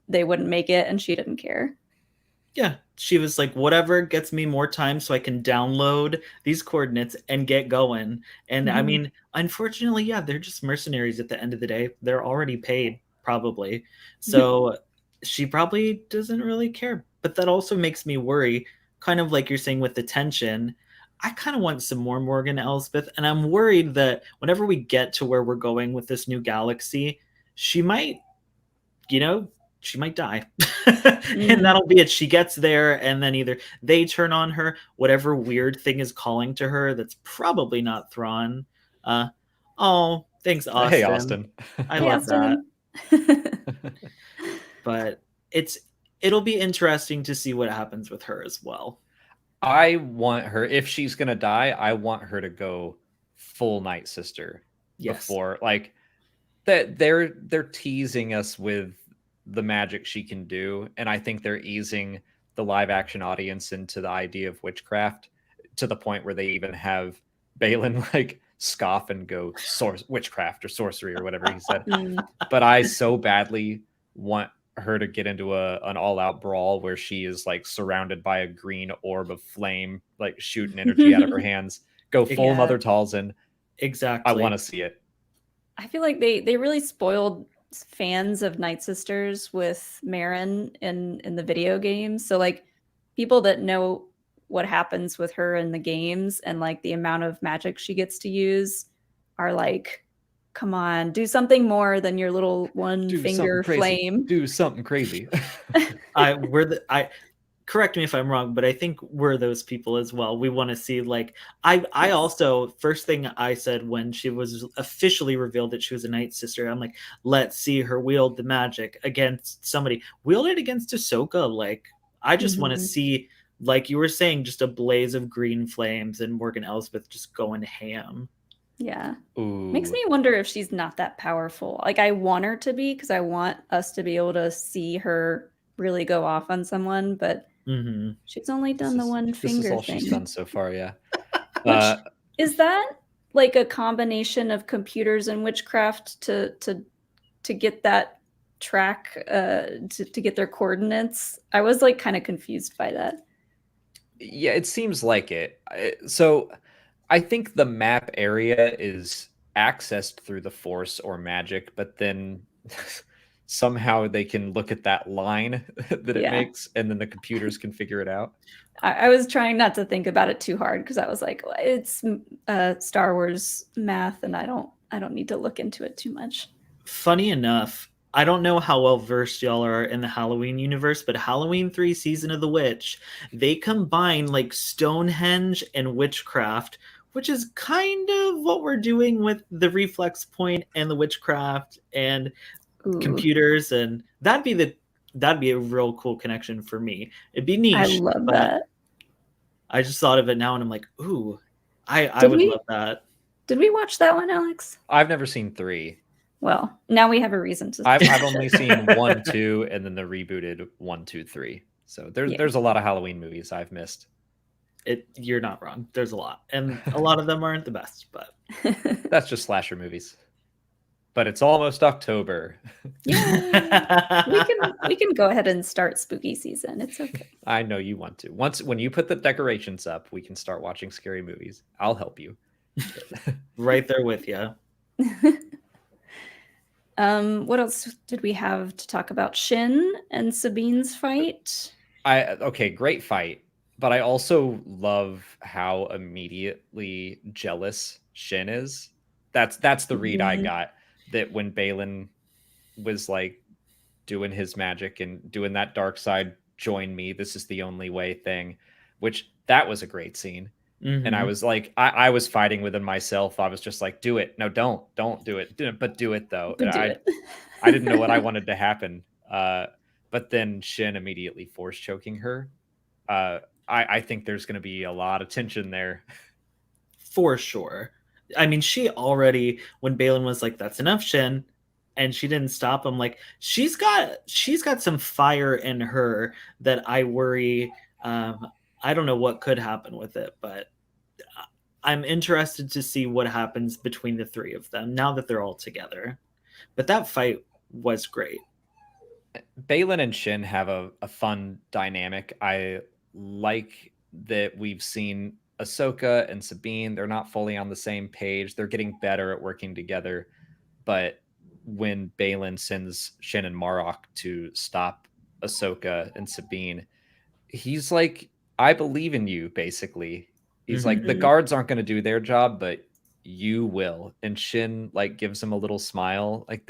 they wouldn't make it and she didn't care. Yeah, she was like, whatever gets me more time so I can download these coordinates and get going. And I mean, unfortunately, yeah, they're just mercenaries at the end of the day. They're already paid, probably. So she probably doesn't really care. But that also makes me worry, kind of like you're saying with the tension. I kind of want some more Morgan Elsbeth. And I'm worried that whenever we get to where we're going with this new galaxy, she might, she might die. And that'll be it. She gets there and then either they turn on her, whatever weird thing is calling to her that's probably not Thrawn. Oh, thanks, Austin. Hey, Austin. I love that. But it'll be interesting to see what happens with her as well. I want her, if she's gonna die, I want her to go full Night Sister. Yes. Before, like, that they're teasing us with the magic she can do, and I think they're easing the live action audience into the idea of witchcraft to the point where they even have Baylan like scoff and go witchcraft or sorcery or whatever he said. But I so badly want her to get into an all-out brawl where she is like surrounded by a green orb of flame, like shooting energy out of her hands. Go full Mother Talzin. Exactly. I want to see it. I feel like they really spoiled fans of Night Sisters with Marin in the video games. So like people that know what happens with her in the games and like the amount of magic she gets to use are like, come on, do something more than your little one finger flame. Do something crazy. Correct me if I'm wrong, but I think we're those people as well. We want to see, like, I also, first thing I said when she was officially revealed that she was a Night Sister, I'm like, let's see her wield the magic against somebody. Wield it against Ahsoka. Like, I just want to see, like you were saying, just a blaze of green flames and Morgan Elsbeth just going ham. Yeah. Ooh. Makes me wonder if she's not that powerful. Like, I want her to be because I want us to be able to see her really go off on someone, but she's only done the one finger This is all thing. she's done so far, yeah. Is that like a combination of computers and witchcraft to get that track to get their coordinates? I was like kind of confused by that. Yeah, it seems like it. So I think the map area is accessed through the Force or magic, but then somehow they can look at that line that it makes, and then the computers can figure it out. I was trying not to think about it too hard because I was like, well, it's Star Wars math, and I don't need to look into it too much. Funny enough, I don't know how well versed y'all are in the Halloween universe, but Halloween 3 Season of the Witch, they combine like Stonehenge and witchcraft, which is kind of what we're doing with the reflex point and the witchcraft and Ooh, computers, and that'd be a real cool connection for me. It'd be I niche, love but that. I just thought of it now and I'm like, ooh, I Did would we- love that. Did we watch that one, Alex? I've never seen 3. Well, now we have a reason to. I've only seen 1, 2, and then the rebooted 1, 2, 3. So Yeah. there's a lot of Halloween movies I've missed. You're not wrong. There's a lot, and a lot of them aren't the best, but That's just slasher movies. But it's almost October. Yeah. we can go ahead and start spooky season. It's okay. I know you want to. When you put the decorations up, we can start watching scary movies. I'll help you. right there with you. What else did we have to talk about? Shin and Sabine's fight. Okay, great fight. But I also love how immediately jealous Shin is. That's the read I got. That when Balin was like doing his magic and doing that dark side, join me, this is the only way thing, which that was a great scene. And I was like, I was fighting within myself. I was just like, do it. No, don't do it. But do it though. But do I it. I didn't know what I wanted to happen. But then Shin immediately force choking her. I think there's going to be a lot of tension there. For sure. I mean, she already, when Balin was like, that's enough, Shin, and she didn't stop him, like, she's got some fire in her that I worry. I don't know what could happen with it, but I'm interested to see what happens between the three of them now that they're all together. But that fight was great. Balin and Shin have a fun dynamic. I like that we've seen Ahsoka and Sabine. They're not fully on the same page. They're getting better at working together. But when Balin sends Shin and Marok to stop Ahsoka and Sabine, he's like, I believe in you, basically. He's like, the guards aren't going to do their job, but you will. And Shin like gives him a little smile. Like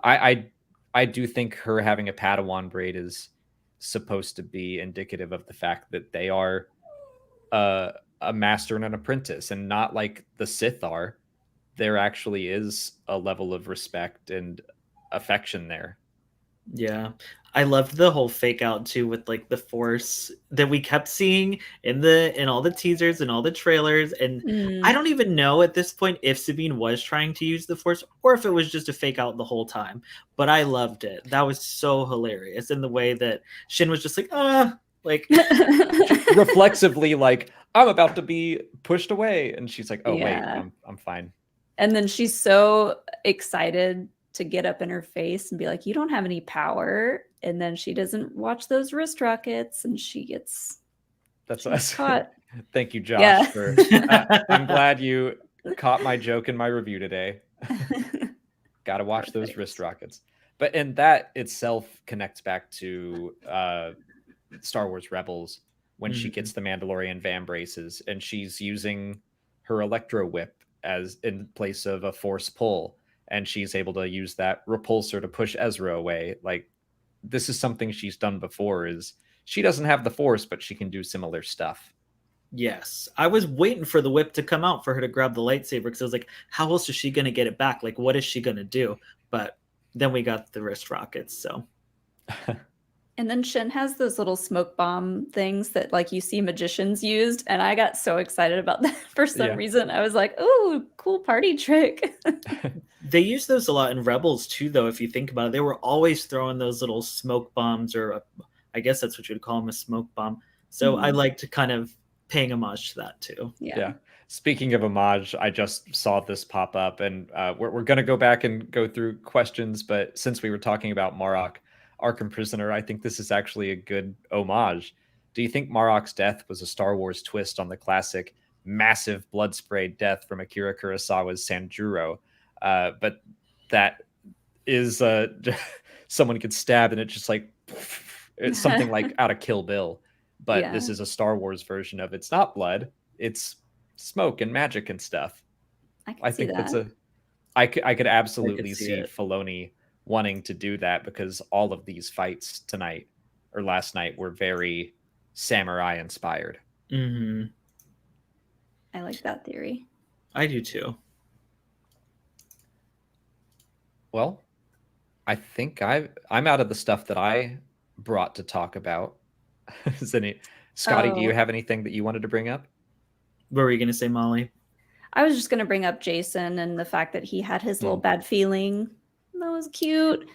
I do think her having a Padawan braid is supposed to be indicative of the fact that they are a master and an apprentice, and not like the Sith are. There actually is a level of respect and affection there. Yeah. I loved the whole fake out too with like the force that we kept seeing in all the teasers and all the trailers. And I don't even know at this point if Sabine was trying to use the force or if it was just a fake out the whole time. But I loved it. That was so hilarious in the way that Shin was just like, like reflexively like, I'm about to be pushed away. And she's like, oh wait, I'm fine. And then she's so excited to get up in her face and be like, you don't have any power. And then she doesn't watch those wrist rockets and she gets caught. Thank you, Josh. Yeah. For I'm glad you caught my joke in my review today. Gotta watch those wrist rockets. But and that itself connects back to Star Wars Rebels when she gets the Mandalorian van braces and she's using her electro whip as in place of a force pull. And she's able to use that repulsor to push Ezra away. Like, this is something she's done before, is she doesn't have the force, but she can do similar stuff. Yes. I was waiting for the whip to come out for her to grab the lightsaber because I was like, how else is she going to get it back? Like, what is she going to do? But then we got the wrist rockets, so. And then Shin has those little smoke bomb things that like you see magicians used. And I got so excited about that for some reason. I was like, ooh, cool party trick. They use those a lot in Rebels too, though, if you think about it. They were always throwing those little smoke bombs, or I guess that's what you would call them, a smoke bomb. So I like to kind of paying homage to that too. Yeah. Speaking of homage, I just saw this pop up, and we're going to go back and go through questions. But since we were talking about Marok, Arkham Prisoner, I think this is actually a good homage. Do you think Marok's death was a Star Wars twist on the classic massive blood sprayed death from Akira Kurosawa's Sanjuro? But that is someone gets stabbed and it's just like it's something like out of Kill Bill. But this is a Star Wars version of it's not blood, it's smoke and magic and stuff. I think that's I could absolutely see Filoni wanting to do that because all of these fights tonight or last night were very samurai inspired. Mm-hmm. I like that theory. I do too. Well, I think I'm out of the stuff that I brought to talk about. Scotty, do you Oh. have anything that you wanted to bring up? What were you gonna say, Molly? I was just going to bring up Jason and the fact that he had his little bad feeling. That was cute.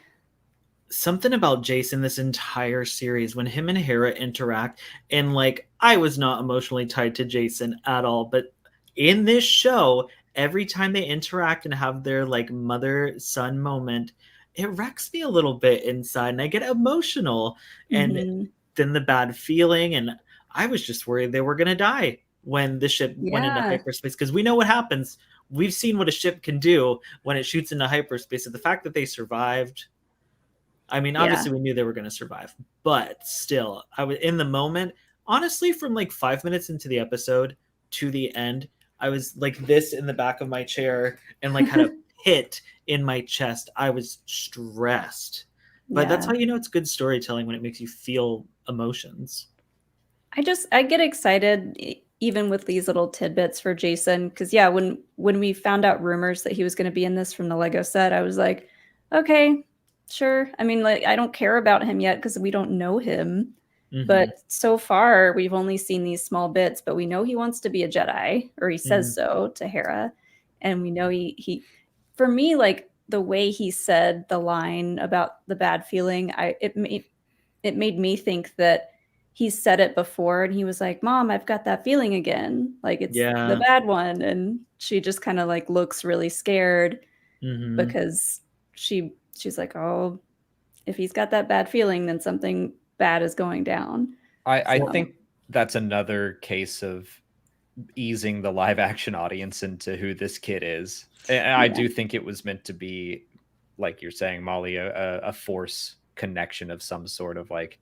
Something about Jason this entire series, when him and Hera interact, and like I was not emotionally tied to Jason at all, but in this show, every time they interact and have their like mother-son moment, it wrecks me a little bit inside and I get emotional. And then the bad feeling, and I was just worried they were gonna die when the ship went into hyperspace, because we know what happens. We've seen what a ship can do when it shoots into hyperspace. And the fact that they survived, I mean, obviously we knew they were going to survive, but still, I was in the moment, honestly, from like 5 minutes into the episode to the end, I was like this in the back of my chair and like had a pit in my chest. I was stressed, but that's how you know it's good storytelling, when it makes you feel emotions. I get excited even with these little tidbits for Jason, because when we found out rumors that he was going to be in this from the Lego set, I was like, okay, sure. I mean, like, I don't care about him yet because we don't know him. But so far, we've only seen these small bits, but we know he wants to be a Jedi, or he says so to Hera. And we know he for me, like the way he said the line about the bad feeling, it made me think that he said it before and he was like, Mom, I've got that feeling again. Like it's the bad one. And she just kind of like looks really scared because she's like, oh, if he's got that bad feeling, then something bad is going down. I think that's another case of easing the live action audience into who this kid is. And I do think it was meant to be, like you're saying, Molly, a force connection of some sort of like,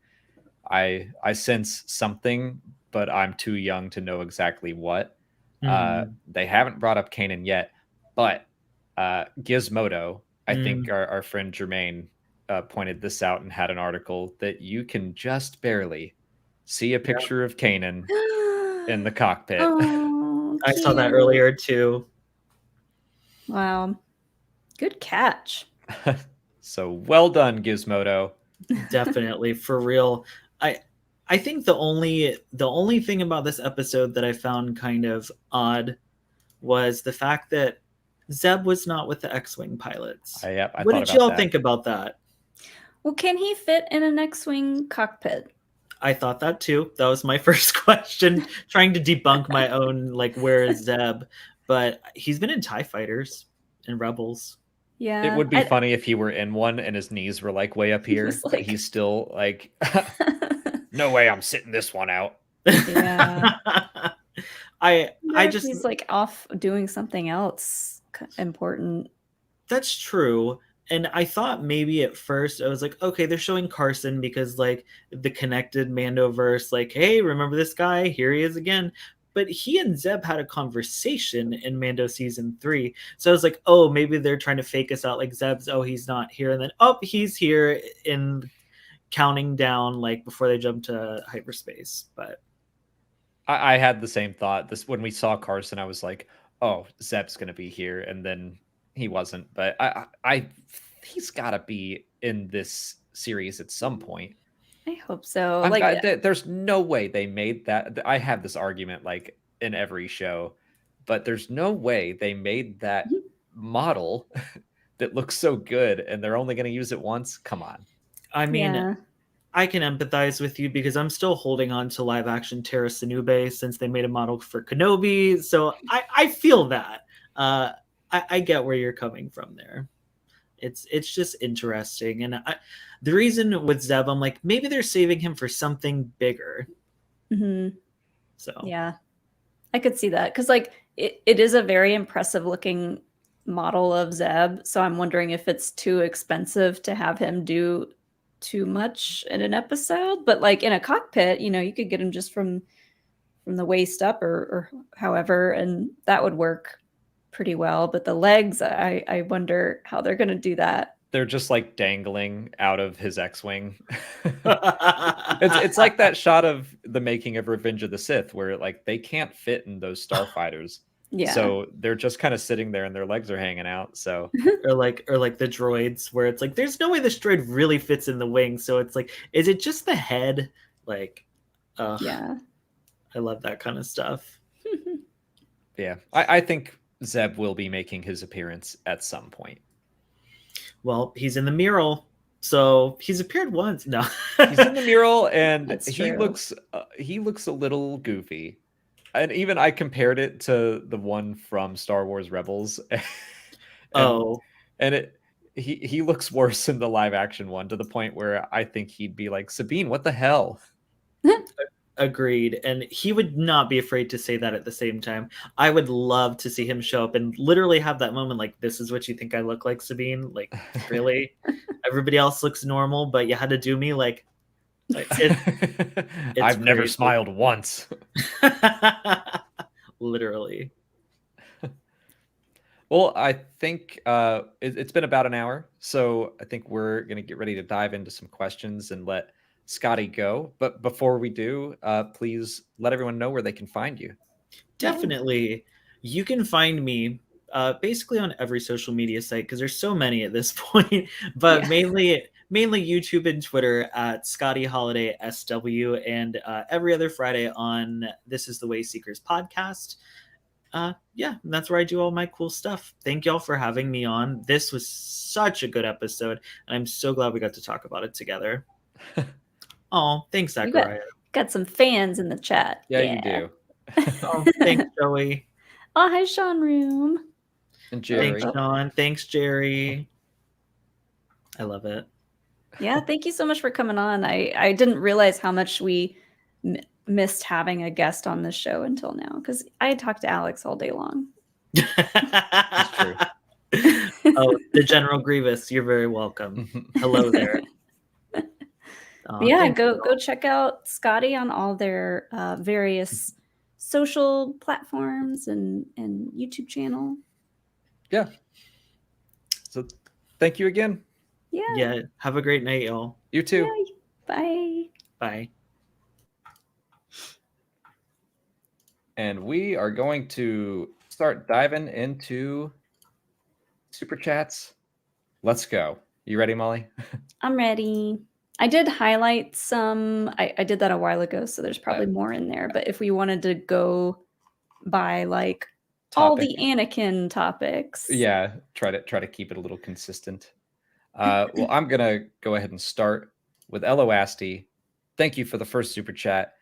I sense something, but I'm too young to know exactly what. They haven't brought up Kanan yet, but Gizmodo, I think our friend Jermaine pointed this out and had an article that you can just barely see a picture of Kanan in the cockpit. Oh, I saw that earlier too. Wow. Good catch. So well done, Gizmodo. Definitely, for real. I think the only thing about this episode that I found kind of odd was the fact that Zeb was not with the X-Wing pilots. What did y'all think about that? Well, can he fit in an X-Wing cockpit? I thought that too. That was my first question, trying to debunk my own, like, where is Zeb? But he's been in TIE fighters and Rebels. Yeah. It would be funny if he were in one and his knees were like way up here. But he's still like, no way I'm sitting this one out. Yeah. I just, he's like off doing something else important. That's true. And I thought maybe at first I was like, okay, they're showing Carson because like the connected Mandoverse, like, hey, remember this guy? Here he is again. But he and Zeb had a conversation in Mando season 3. So I was like, oh, maybe they're trying to fake us out. Like Zeb's, oh, he's not here. And then, oh, he's here in counting down, like before they jump to hyperspace. But I had the same thought. When we saw Carson, I was like, oh, Zeb's going to be here. And then he wasn't. But he's got to be in this series at some point. I hope so. There's no way they made that. I have this argument like in every show, but there's no way they made that model that looks so good and they're only going to use it once. Come on. I mean, I can empathize with you because I'm still holding on to live action Terra Sinube since they made a model for Kenobi. So I feel that. I get where you're coming from there. It's just interesting. And the reason with Zeb, I'm like, maybe they're saving him for something bigger. So yeah, I could see that. Because like it is a very impressive looking model of Zeb. So I'm wondering if it's too expensive to have him do too much in an episode. But like in a cockpit, you could get him just from the waist up or however, and that would work pretty well. But the legs, I wonder how they're going to do that. they're just like dangling out of his X-wing. It's like that shot of the making of Revenge of the Sith where like they can't fit in those starfighters. Yeah. So they're just kind of sitting there and their legs are hanging out. So or like the droids where it's like there's no way this droid really fits in the wing. So it's like, is it just the head? Like, Yeah. I love that kind of stuff. yeah, I think Zeb will be making his appearance at some point. Well, he's in the mural, so he's appeared once. No, He's in the mural, and That's he true. looks a little goofy. And even I compared it to the one from Star Wars Rebels. And he looks worse in the live action one, to the point where I think he'd be like, Sabine, what the hell? agreed. And he would not be afraid to say that at the same time. I would love to see him show up and literally have that moment like, this is what you think I look like, Sabine? Like, really? Everybody else looks normal, but you had to do me like I've never crazy. smiled once. Literally. Well, I think it's been about an hour, so I think we're going to get ready to dive into some questions and let Scotty go. But before we do, please let everyone know where they can find you. Definitely. You can find me basically on every social media site because there's so many at this point, but Yeah. mainly YouTube and Twitter at Scotty Holiday SW, and every other Friday on This Is the Way Seekers podcast. Yeah, that's where I do all my cool stuff. Thank y'all for having me on. This was such a good episode, and I'm so glad we got to talk about it together. Oh, thanks, You Zachariah. got some fans in the chat. Yeah, you do. Oh, thanks, Joey. Oh, hi, Sean Room. And Jerry. Thanks, Sean. Thanks, Jerry. I love it. Yeah, thank you so much for coming on. I didn't realize how much we missed having a guest on this show until now, because I talked to Alex all day long. That's true. Oh, the General Grievous, you're very welcome. Hello there. Yeah, thanks, go Bill. check out Scotty on all their various social platforms and YouTube channel. Yeah. So thank you again. Yeah, have a great night, y'all. You too. Yeah. Bye. Bye. And we are going to start diving into super chats. Let's go. You ready, Molly? I'm ready. I did highlight some. I did that a while ago, so there's probably more in there. But if we wanted to go by like all the Anakin topics, Yeah, try to keep it a little consistent. Well, I'm gonna go ahead and start with Elo Asti. Thank you for the first super chat.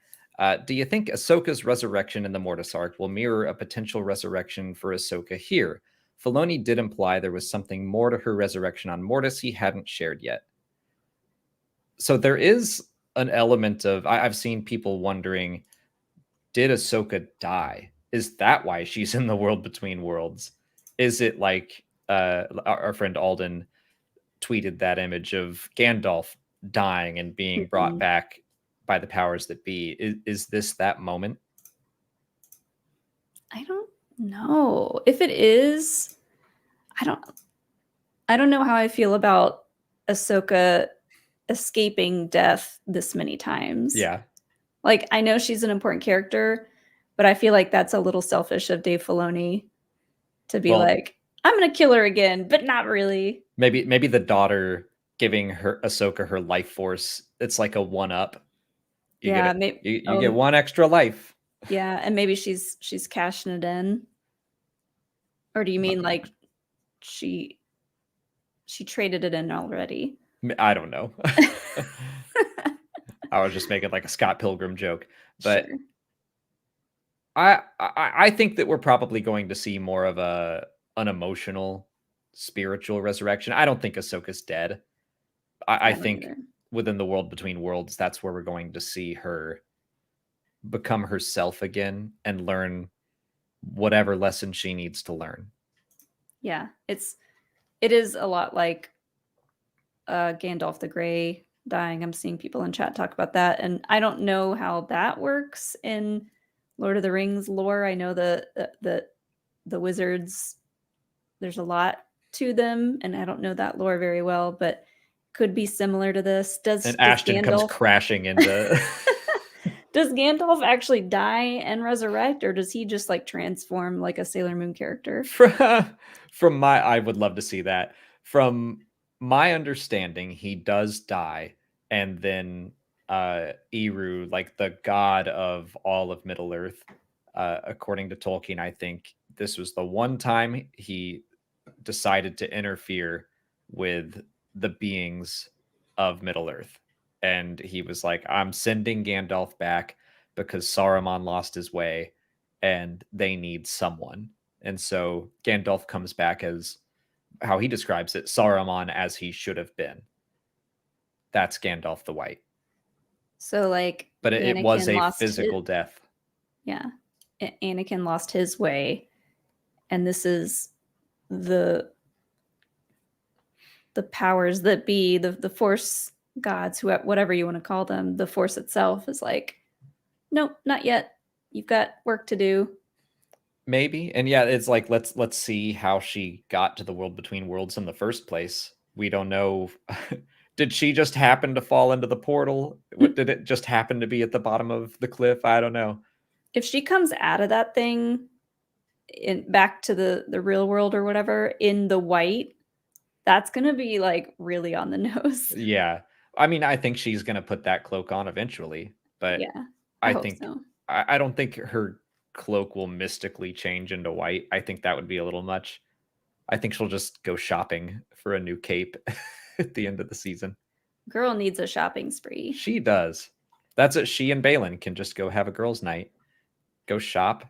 Do you think Ahsoka's resurrection in the Mortis arc will mirror a potential resurrection for Ahsoka here? Filoni did imply there was something more to her resurrection on Mortis he hadn't shared yet. So there is an element of, I've seen people wondering, did Ahsoka die? Is that why she's in the world between worlds? Is it like our friend Alden tweeted that image of Gandalf dying and being brought back by the powers that be? Is this that moment? I don't know. If it is, I don't know how I feel about Ahsoka escaping death this many times. Yeah. Like, I know she's an important character, but I feel like that's a little selfish of Dave Filoni to be like, I'm gonna kill her again, but not really. Maybe the daughter giving her Ahsoka her life force, it's like a one-up. You get one extra life. Yeah, and maybe she's cashing it in. Or do you mean like she traded it in already? I don't know. I was just making like a Scott Pilgrim joke, but sure. I think that we're probably going to see more of an emotional, spiritual resurrection. I don't think Ahsoka's dead. I think within the world between worlds, that's where we're going to see her become herself again and learn whatever lesson she needs to learn. Yeah, it is a lot like Gandalf the Grey dying. I'm seeing people in chat talk about that, and I don't know how that works in Lord of the Rings lore. I know the wizards, there's a lot to them, and I don't know that lore very well, but could be similar to this. And Ashton comes crashing into. Does Gandalf actually die and resurrect, or does he just like transform like a Sailor Moon character? I would love to see that. From my understanding, he does die, and then Eru, like the god of all of Middle Earth, according to Tolkien, I think this was the one time he decided to interfere with the beings of Middle Earth. And he was like, I'm sending Gandalf back because Saruman lost his way and they need someone. And so Gandalf comes back as how he describes it, Saruman as he should have been. That's Gandalf the White. So like, but it was a physical death. Yeah. Anakin lost his way. And this is the powers that be, the Force gods, who, whatever you want to call them, the Force itself is like, nope, not yet. You've got work to do. Maybe. And yeah, it's like, let's see how she got to the world between worlds in the first place. We don't know. Did she just happen to fall into the portal? Did it just happen to be at the bottom of the cliff? I don't know. If she comes out of that thing back to the real world or whatever in the white, that's going to be like really on the nose. Yeah. I mean, I think she's going to put that cloak on eventually, but yeah, I think so. I don't think her cloak will mystically change into white. I think that would be a little much. I think she'll just go shopping for a new cape at the end of the season. Girl needs a shopping spree. She does. That's it. She and Balin can just go have a girls' night, go shop.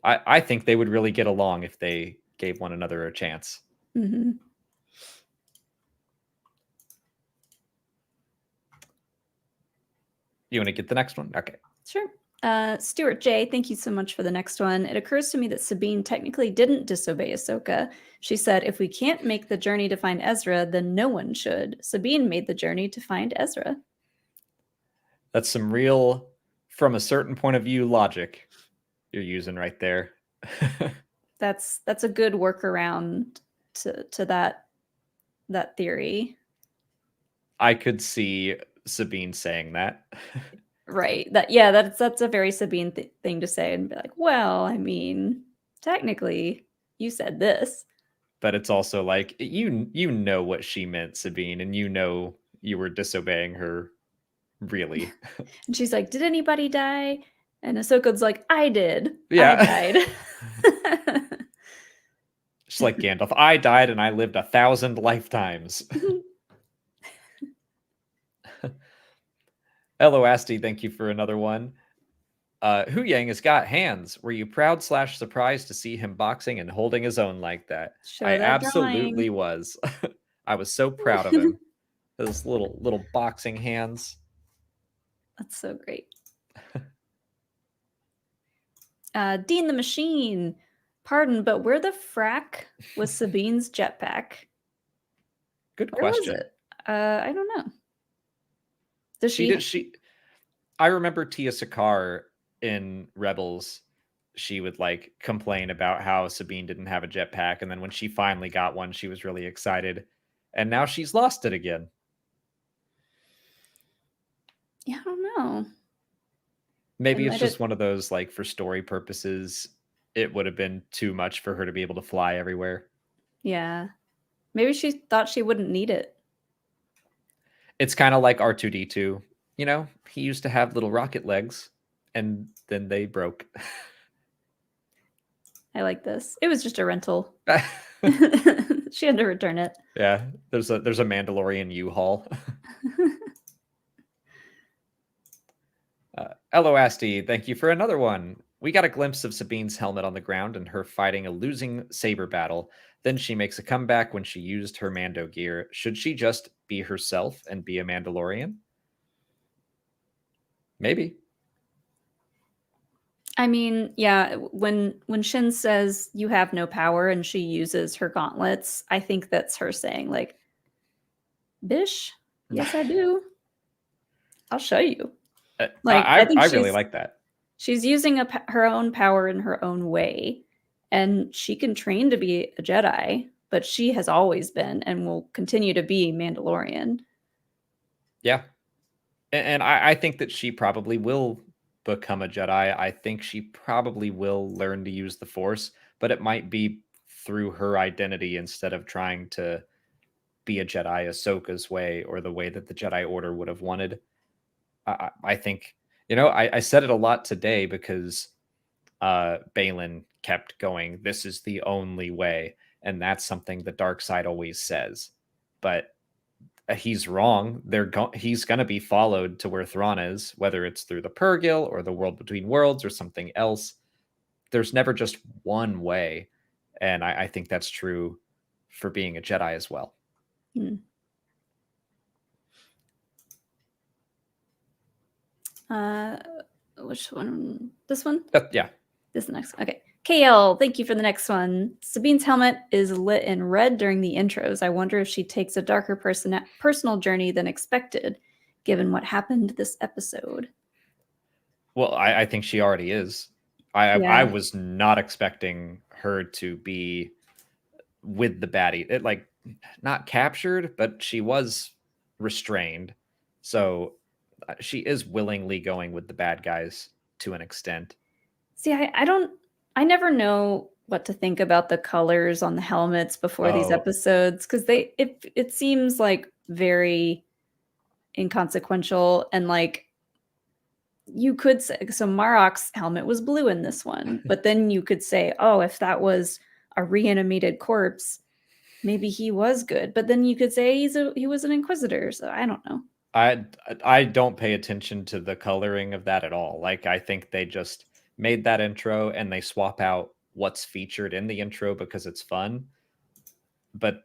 I think they would really get along if they gave one another a chance. Mm-hmm. You want to get the next one? Okay. Sure. Stuart J, thank you so much for the next one. It occurs to me that Sabine technically didn't disobey Ahsoka. She said, if we can't make the journey to find Ezra, then no one should. Sabine made the journey to find Ezra. That's some real, from a certain point of view, logic you're using right there. That's a good workaround to that theory. I could see Sabine saying that. Right. That's a very Sabine thing to say, and be like, well, I mean, technically you said this. But it's also like, you know what she meant, Sabine, and you know you were disobeying her, really. And she's like, did anybody die? And Ahsoka's like, I did. Yeah. I died. Just like Gandalf, I died and I lived 1,000 lifetimes. Eloasti, thank you for another one. Hu Yang has got hands. Were you proud / surprised to see him boxing and holding his own like that? I absolutely was. I was so proud of him. Those little boxing hands. That's so great. Dean the Machine. Pardon, but where the frack was Sabine's jetpack? Good question. Was it? I don't know. Does she? I remember Tia Sakar in Rebels. She would like complain about how Sabine didn't have a jetpack, and then when she finally got one, she was really excited. And now she's lost it again. Yeah, I don't know. Maybe it's just one of those, like, for story purposes, it would have been too much for her to be able to fly everywhere. Yeah. Maybe she thought she wouldn't need it. It's kind of like R2-D2. You know, he used to have little rocket legs, and then they broke. I like this. It was just a rental. She had to return it. Yeah, there's a Mandalorian U-Haul. Eloasti, thank you for another one. We got a glimpse of Sabine's helmet on the ground and her fighting a losing saber battle. Then she makes a comeback when she used her Mando gear. Should she just be herself and be a Mandalorian? Maybe. I mean, yeah, when Shin says you have no power and she uses her gauntlets, I think that's her saying, like, bish, yes, I do. I'll show you. Like, I really like that. She's using her own power in her own way, and she can train to be a Jedi. but she has always been and will continue to be Mandalorian. Yeah. And I think that she probably will become a Jedi. I think she probably will learn to use the Force, but it might be through her identity instead of trying to be a Jedi Ahsoka's way or the way that the Jedi Order would have wanted. I think, I said it a lot today because Balin kept going, this is the only way. And that's something the dark side always says. But he's wrong. He's going to be followed to where Thrawn is, whether it's through the Purgil or the World Between Worlds or something else. There's never just one way. And I think that's true for being a Jedi as well. Which one? This one? Yeah. This next. Okay. KL, thank you for the next one. Sabine's helmet is lit in red during the intros. I wonder if she takes a darker personal journey than expected, given what happened this episode. Well, I think she already is. I was not expecting her to be with the baddie. Not captured, but she was restrained. So she is willingly going with the bad guys to an extent. See, I never know what to think about the colors on the helmets before these episodes, because it seems like very inconsequential, and like you could say, so Marok's helmet was blue in this one, but then you could say, oh, if that was a reanimated corpse, maybe he was good. But then you could say he was an Inquisitor, so I don't know. I don't pay attention to the coloring of that at all. I think they just made that intro and they swap out what's featured in the intro because it's fun. But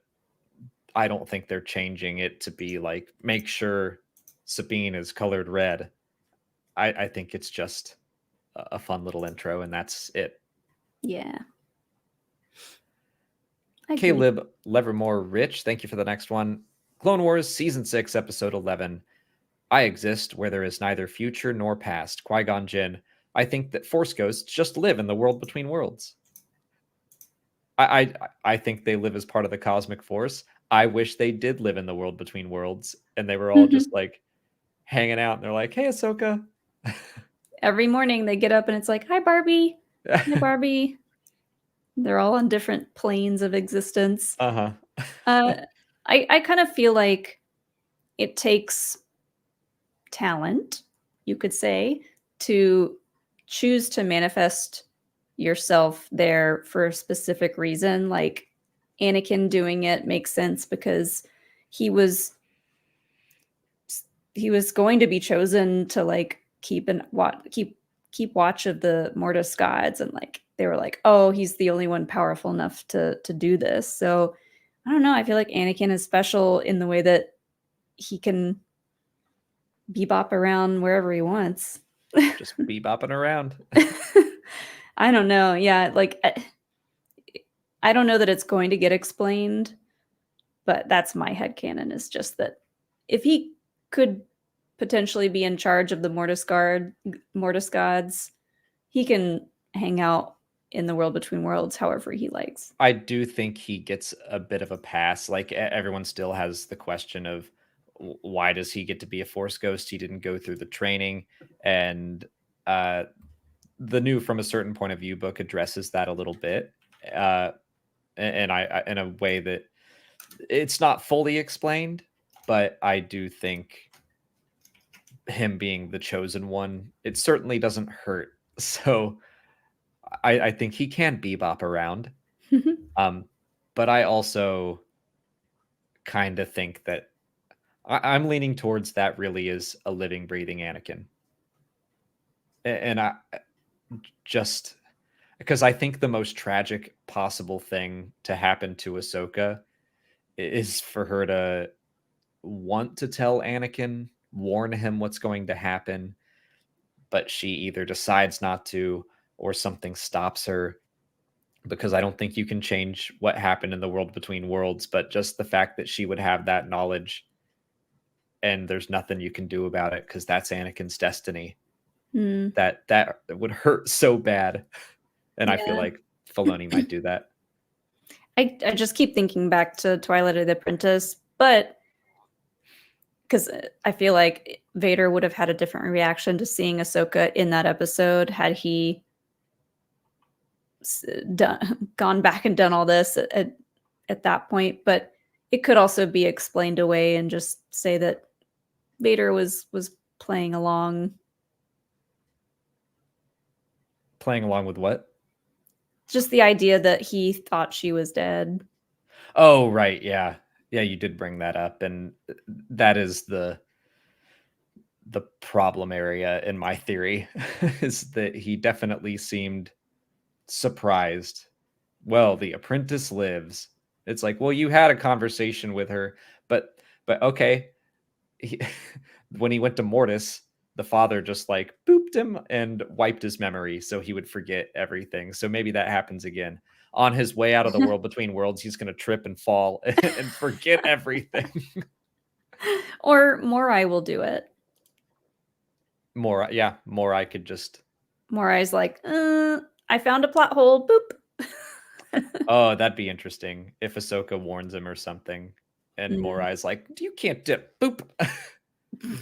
I don't think they're changing it to be make sure Sabine is colored red. I think it's just a fun little intro and that's it. Yeah. Caleb Levermore Rich, thank you for the next one. Clone Wars Season 6, Episode 11. I exist where there is neither future nor past. Qui-Gon Jinn. I think that Force ghosts just live in the world between worlds. I think they live as part of the cosmic force. I wish they did live in the world between worlds and they were all just hanging out and they're like, hey, Ahsoka. Every morning they get up and it's like, hi, Barbie. Hi, Barbie. They're all on different planes of existence. Uh-huh. I kind of feel like it takes talent, you could say, to choose to manifest yourself there for a specific reason. Like Anakin doing it makes sense because he was going to be chosen to keep watch of the Mortis gods, and they were like, oh, he's the only one powerful enough to do this. So I don't know. I feel like Anakin is special in the way that he can bebop around wherever he wants. Just bebopping around. I don't know. Yeah, I don't know that it's going to get explained, but that's my headcanon, is just that if he could potentially be in charge of the Mortis gods, he can hang out in the world between worlds however he likes. I do think he gets a bit of a pass. Everyone still has the question of why does he get to be a Force ghost? He didn't go through the training, and the new From a Certain Point of View book addresses that a little bit, and I in a way that it's not fully explained, but I do think him being the chosen one, it certainly doesn't hurt. So I think he can bebop around. But I also kind of think that I'm leaning towards that really is a living, breathing Anakin. And I just because I think the most tragic possible thing to happen to Ahsoka is for her to want to tell Anakin, warn him what's going to happen, but she either decides not to or something stops her, because I don't think you can change what happened in the world between worlds, but just the fact that she would have that knowledge and there's nothing you can do about it because that's Anakin's destiny. That would hurt so bad. And I feel like Filoni might do that. I just keep thinking back to Twilight of the Apprentice, but because I feel like Vader would have had a different reaction to seeing Ahsoka in that episode had he gone back and done all this at that point. But it could also be explained away and just say that Vader was playing along. Playing along with what? Just the idea that he thought she was dead. Oh, right. Yeah. Yeah, you did bring that up. And that is the problem area in my theory is that he definitely seemed surprised. Well, the apprentice lives. It's like, well, you had a conversation with her, but okay. When he went to Mortis, the father just like booped him and wiped his memory so he would forget everything. So maybe that happens again. On his way out of the world between worlds, he's going to trip and fall and forget everything. Or Morai will do it. Morai could just... Morai's like, I found a plot hole. Boop. Oh, that'd be interesting if Ahsoka warns him or something. And Morai's like, you can't dip. Boop.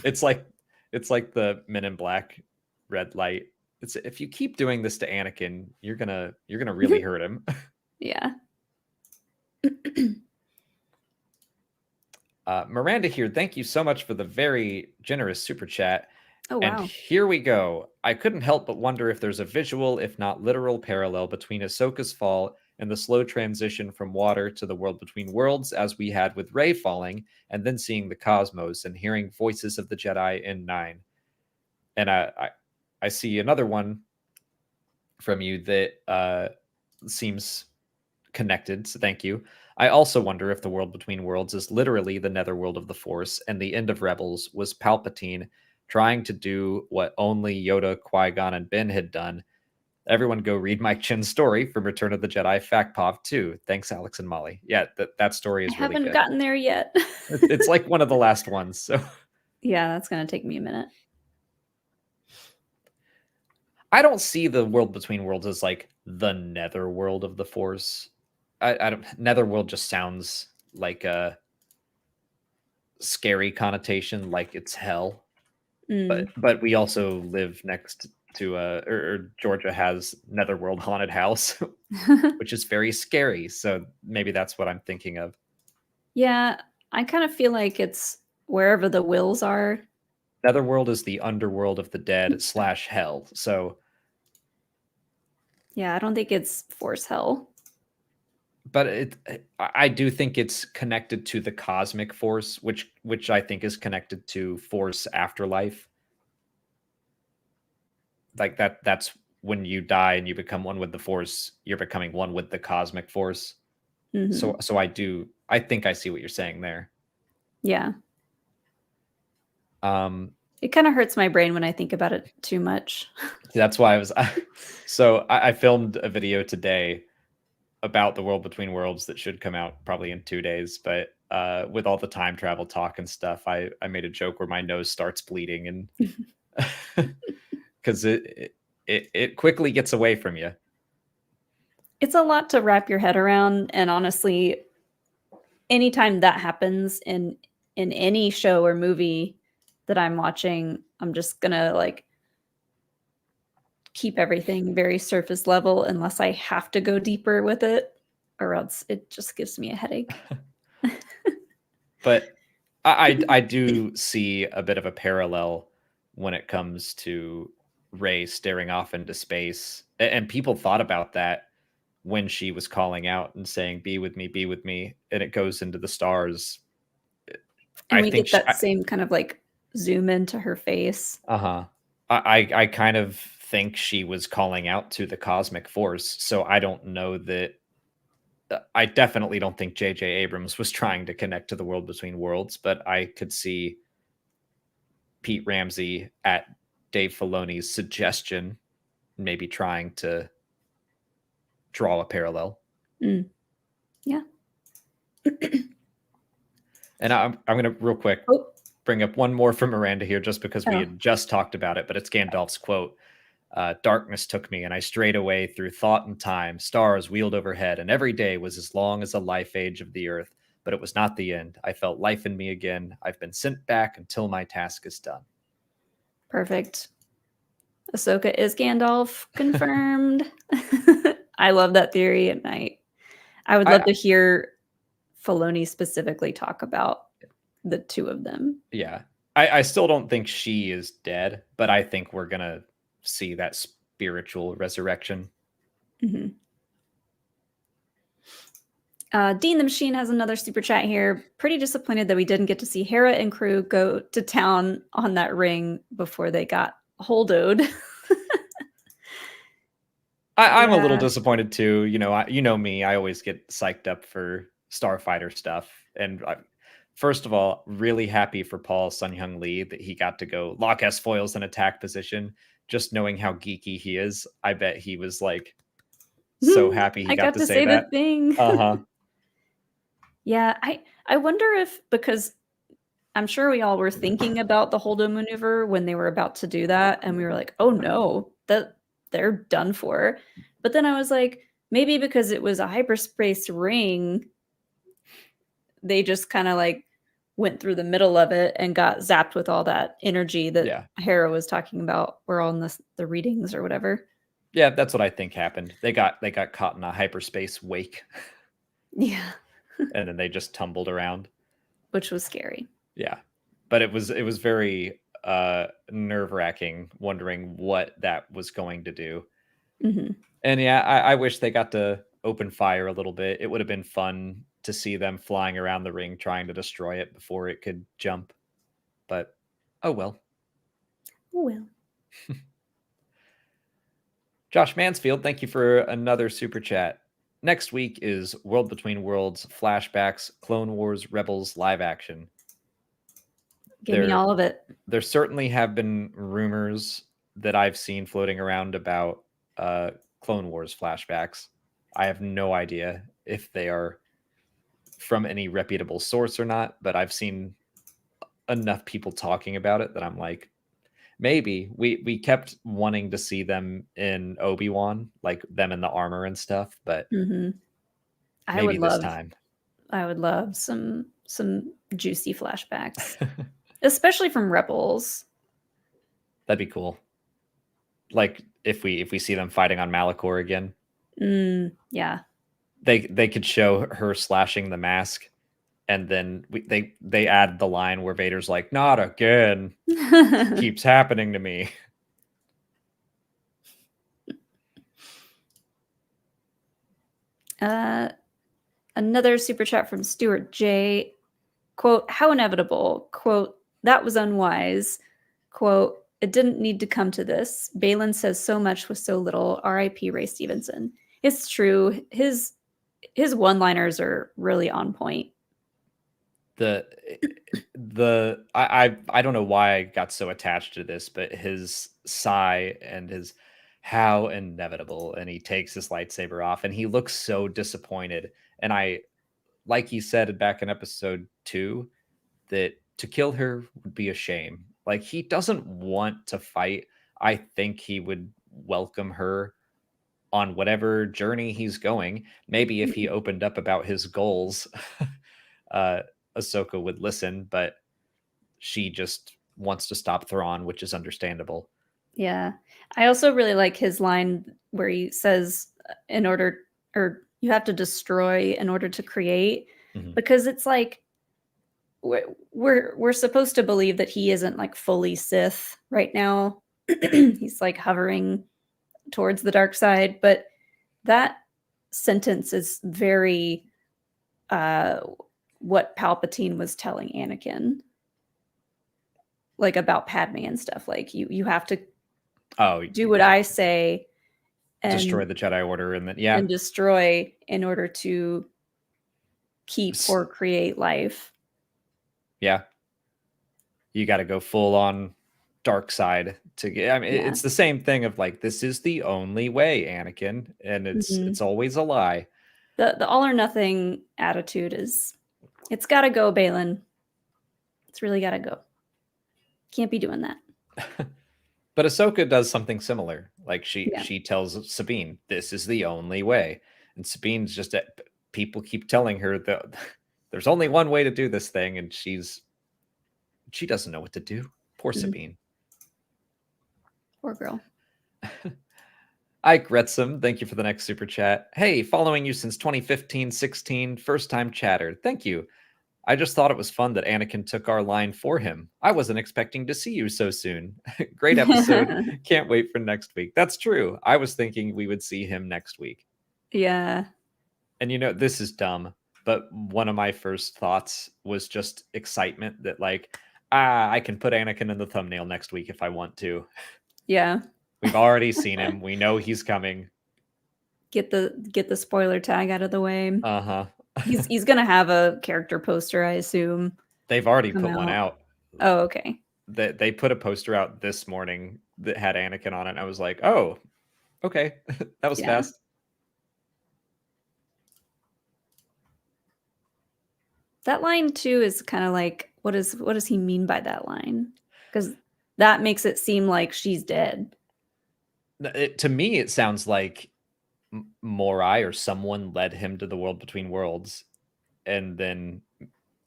It's like the Men in Black red light. It's if you keep doing this to Anakin, you're gonna really hurt him. Yeah. Miranda here, thank you so much for the very generous super chat. Oh, wow. And here we go. I couldn't help but wonder if there's a visual, if not literal, parallel between Ahsoka's fall and the slow transition from water to the world between worlds, as we had with Rey falling, and then seeing the cosmos and hearing voices of the Jedi in 9. And I see another one from you that seems connected, so thank you. I also wonder if the world between worlds is literally the netherworld of the Force, and the end of Rebels was Palpatine trying to do what only Yoda, Qui-Gon, and Ben had done. Everyone go read Mike Chin's story from Return of the Jedi FactPov 2. Thanks, Alex and Mollie. Yeah, that story is I really haven't good. gotten there yet. It's like one of the last ones. So yeah, that's going to take me a minute. I don't see the world between worlds as like the netherworld of the Force. I don't. Netherworld just sounds like a scary connotation, like it's hell. But we also live next to or Georgia has Netherworld haunted house, which is very scary. So maybe that's what I'm thinking of. Yeah, I kind of feel like it's wherever the wills are. Netherworld is the underworld of the dead / hell. So yeah, I don't think it's Force hell. But I do think it's connected to the cosmic force, which I think is connected to Force afterlife. Like that's when you die and you become one with the Force, you're becoming one with the cosmic force. So I think I see what you're saying there. Yeah. It kind of hurts my brain when I think about it too much. That's why I filmed a video today about the world between worlds that should come out probably in 2 days, but with all the time travel talk and stuff, I made a joke where my nose starts bleeding, and because it quickly gets away from you. It's a lot to wrap your head around, and honestly, anytime that happens in any show or movie that I'm watching, I'm just gonna like keep everything very surface level unless I have to go deeper with it, or else it just gives me a headache. But I do see a bit of a parallel when it comes to Rey staring off into space, and people thought about that when she was calling out and saying be with me, and it goes into the stars. And we get that same kind of like zoom into her face. I kind of think she was calling out to the cosmic force, so I don't know that. I definitely don't think J.J. Abrams was trying to connect to the world between worlds, but I could see Pete Ramsey at Dave Filoni's suggestion maybe trying to draw a parallel. Yeah. And I'm going to real quick bring up one more from Miranda here, just because we had just talked about it, but it's Gandalf's quote. Darkness took me, and I strayed away through thought and time. Stars wheeled overhead, and every day was as long as the life age of the earth. But it was not the end. I felt life in me again. I've been sent back until my task is done. Perfect. Ahsoka is Gandalf, confirmed. I love that theory, and I would love to hear Filoni specifically talk about the two of them. Yeah. I still don't think she is dead, but I think we're going to see that spiritual resurrection. Mm-hmm. Dean the Machine has another super chat here. Pretty disappointed that we didn't get to see Hera and crew go to town on that ring before they got holdoed. I'm a little disappointed too. You know me. I always get psyched up for Starfighter stuff. And first of all, really happy for Paul Sun-Hyung Lee that he got to go lock S-foils in attack position. Just knowing how geeky he is, I bet he was like so happy he got to say that. The thing. Uh-huh. Yeah, I wonder if, because I'm sure we all were thinking about the Holdo maneuver when they were about to do that, and we were like, oh no, that they're done for. But then I was like, maybe because it was a hyperspace ring, they just kind of like went through the middle of it and got zapped with all that energy that Hera was talking about. We're all in the readings or whatever. Yeah, that's what I think happened. They got caught in a hyperspace wake. Yeah. And then they just tumbled around. Which was scary. Yeah. But it was very nerve-wracking, wondering what that was going to do. Mm-hmm. And yeah, I wish they got to open fire a little bit. It would have been fun to see them flying around the ring trying to destroy it before it could jump. But oh well. Oh well. Josh Mansfield, thank you for another super chat. Next week is World Between Worlds, flashbacks, Clone Wars, Rebels, live action. Give me all of it. There certainly have been rumors that I've seen floating around about Clone Wars flashbacks. I have no idea if they are from any reputable source or not, but I've seen enough people talking about it that I'm like, maybe. We kept wanting to see them in Obi-Wan, like them in the armor and stuff, but maybe this time. I would love some juicy flashbacks. Especially from Rebels. That'd be cool. Like if we see them fighting on Malachor again. Yeah. They could show her slashing the mask, and then they add the line where Vader's like, "Not again." Keeps happening to me. Another super chat from Stuart J. Quote, how inevitable. Quote, that was unwise. Quote, it didn't need to come to this. Balin says so much with so little. R.I.P. Ray Stevenson. It's true. His one-liners are really on point. I don't know why I got so attached to this, but his sigh and his how inevitable, and he takes his lightsaber off and he looks so disappointed. And like he said back in episode 2, that to kill her would be a shame. Like, he doesn't want to fight. I think he would welcome her on whatever journey he's going. Maybe if he opened up about his goals, Ahsoka would listen, but she just wants to stop Thrawn, which is understandable. Yeah. I also really like his line where he says, you have to destroy in order to create, because it's like, we're supposed to believe that he isn't like fully Sith right now. He's like hovering towards the dark side, but that sentence is very what Palpatine was telling Anakin, like about Padme and stuff. Like you have to do what I say and destroy the Jedi Order, and then and destroy in order to keep or create life. Yeah, you got to go full on dark side to get. I mean, it's the same thing of like, this is the only way, Anakin, and it's always a lie. The all or nothing attitude is, it's got to go, Balin. It's really got to go. Can't be doing that. But Ahsoka does something similar. Like Yeah. she tells Sabine, "This is the only way," and Sabine's just people keep telling her that there's only one way to do this thing, and she doesn't know what to do. Poor Sabine. Poor girl. Ike Retzum, thank you for the next super chat. Hey, following you since 2015-16, first time chatter. Thank you. I just thought it was fun that Anakin took our line for him. I wasn't expecting to see you so soon. Great episode. Can't wait for next week. That's true. I was thinking we would see him next week. Yeah. And this is dumb, but one of my first thoughts was just excitement that I can put Anakin in the thumbnail next week if I want to. Yeah. We've already seen him. We know he's coming. Get the spoiler tag out of the way. Uh-huh. He's gonna have a character poster, I assume. They've already put one out. Oh, okay. They put a poster out this morning that had Anakin on it. And I was like, oh, okay. That was fast. That line too is kind of like, what does he mean by that line? Because that makes it seem like she's dead. To me, it sounds like Morai or someone led him to the world between worlds, and then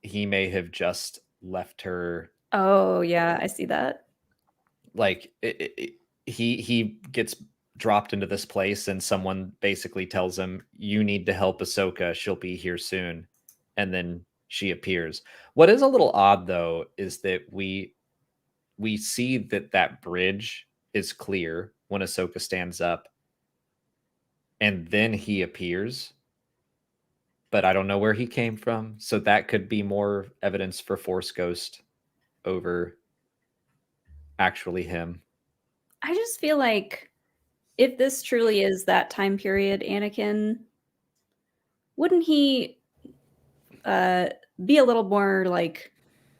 he may have just left her. Oh yeah, I see that. Like he gets dropped into this place, and someone basically tells him, "You need to help Ahsoka. She'll be here soon," and then she appears. What is a little odd though is that we see that bridge is clear when Ahsoka stands up, and then he appears, but I don't know where he came from. So that could be more evidence for Force Ghost over actually him. I just feel like if this truly is that time period, Anakin, wouldn't he be a little more like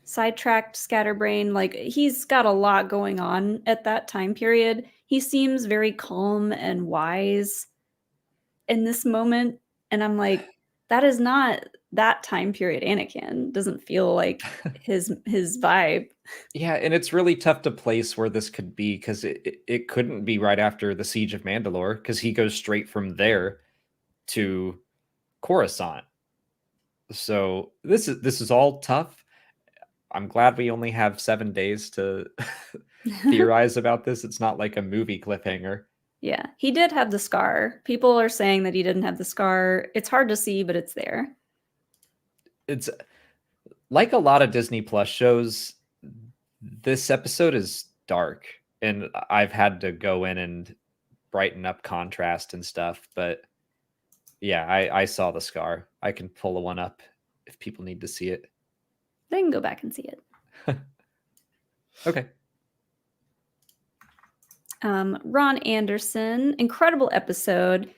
sidetracked, scatterbrained? Like he's got a lot going on at that time period. He seems very calm and wise in this moment, and I'm like, that is not that time period Anakin. Doesn't feel like his vibe. Yeah, and it's really tough to place where this could be, because it couldn't be right after the Siege of Mandalore, because he goes straight from there to Coruscant. So this is all tough. I'm glad we only have 7 days to theorize about this. It's not like a movie cliffhanger. Yeah, he did have the scar. People are saying that he didn't have the scar. It's hard to see, but it's there. It's like a lot of Disney Plus shows. This episode is dark, and I've had to go in and brighten up contrast and stuff. But yeah, I saw the scar. I can pull one up if people need to see it. They can go back and see it. Okay. Ron Anderson, incredible episode.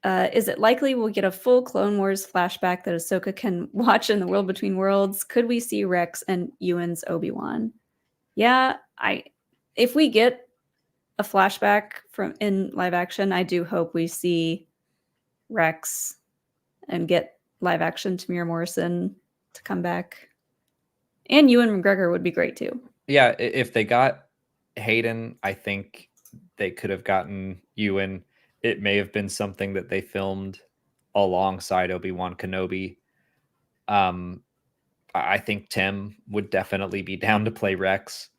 Is it likely we'll get a full Clone Wars flashback that Ahsoka can watch in the World Between Worlds? Could we see Rex and Ewan's Obi-Wan? Yeah, if we get a flashback from in live action, I do hope we see Rex and get live action Tamir Morrison to come back. And Ewan McGregor would be great too. Yeah, if they got Hayden, I think they could have gotten Ewan. It may have been something that they filmed alongside Obi-Wan Kenobi. I think Tim would definitely be down to play Rex.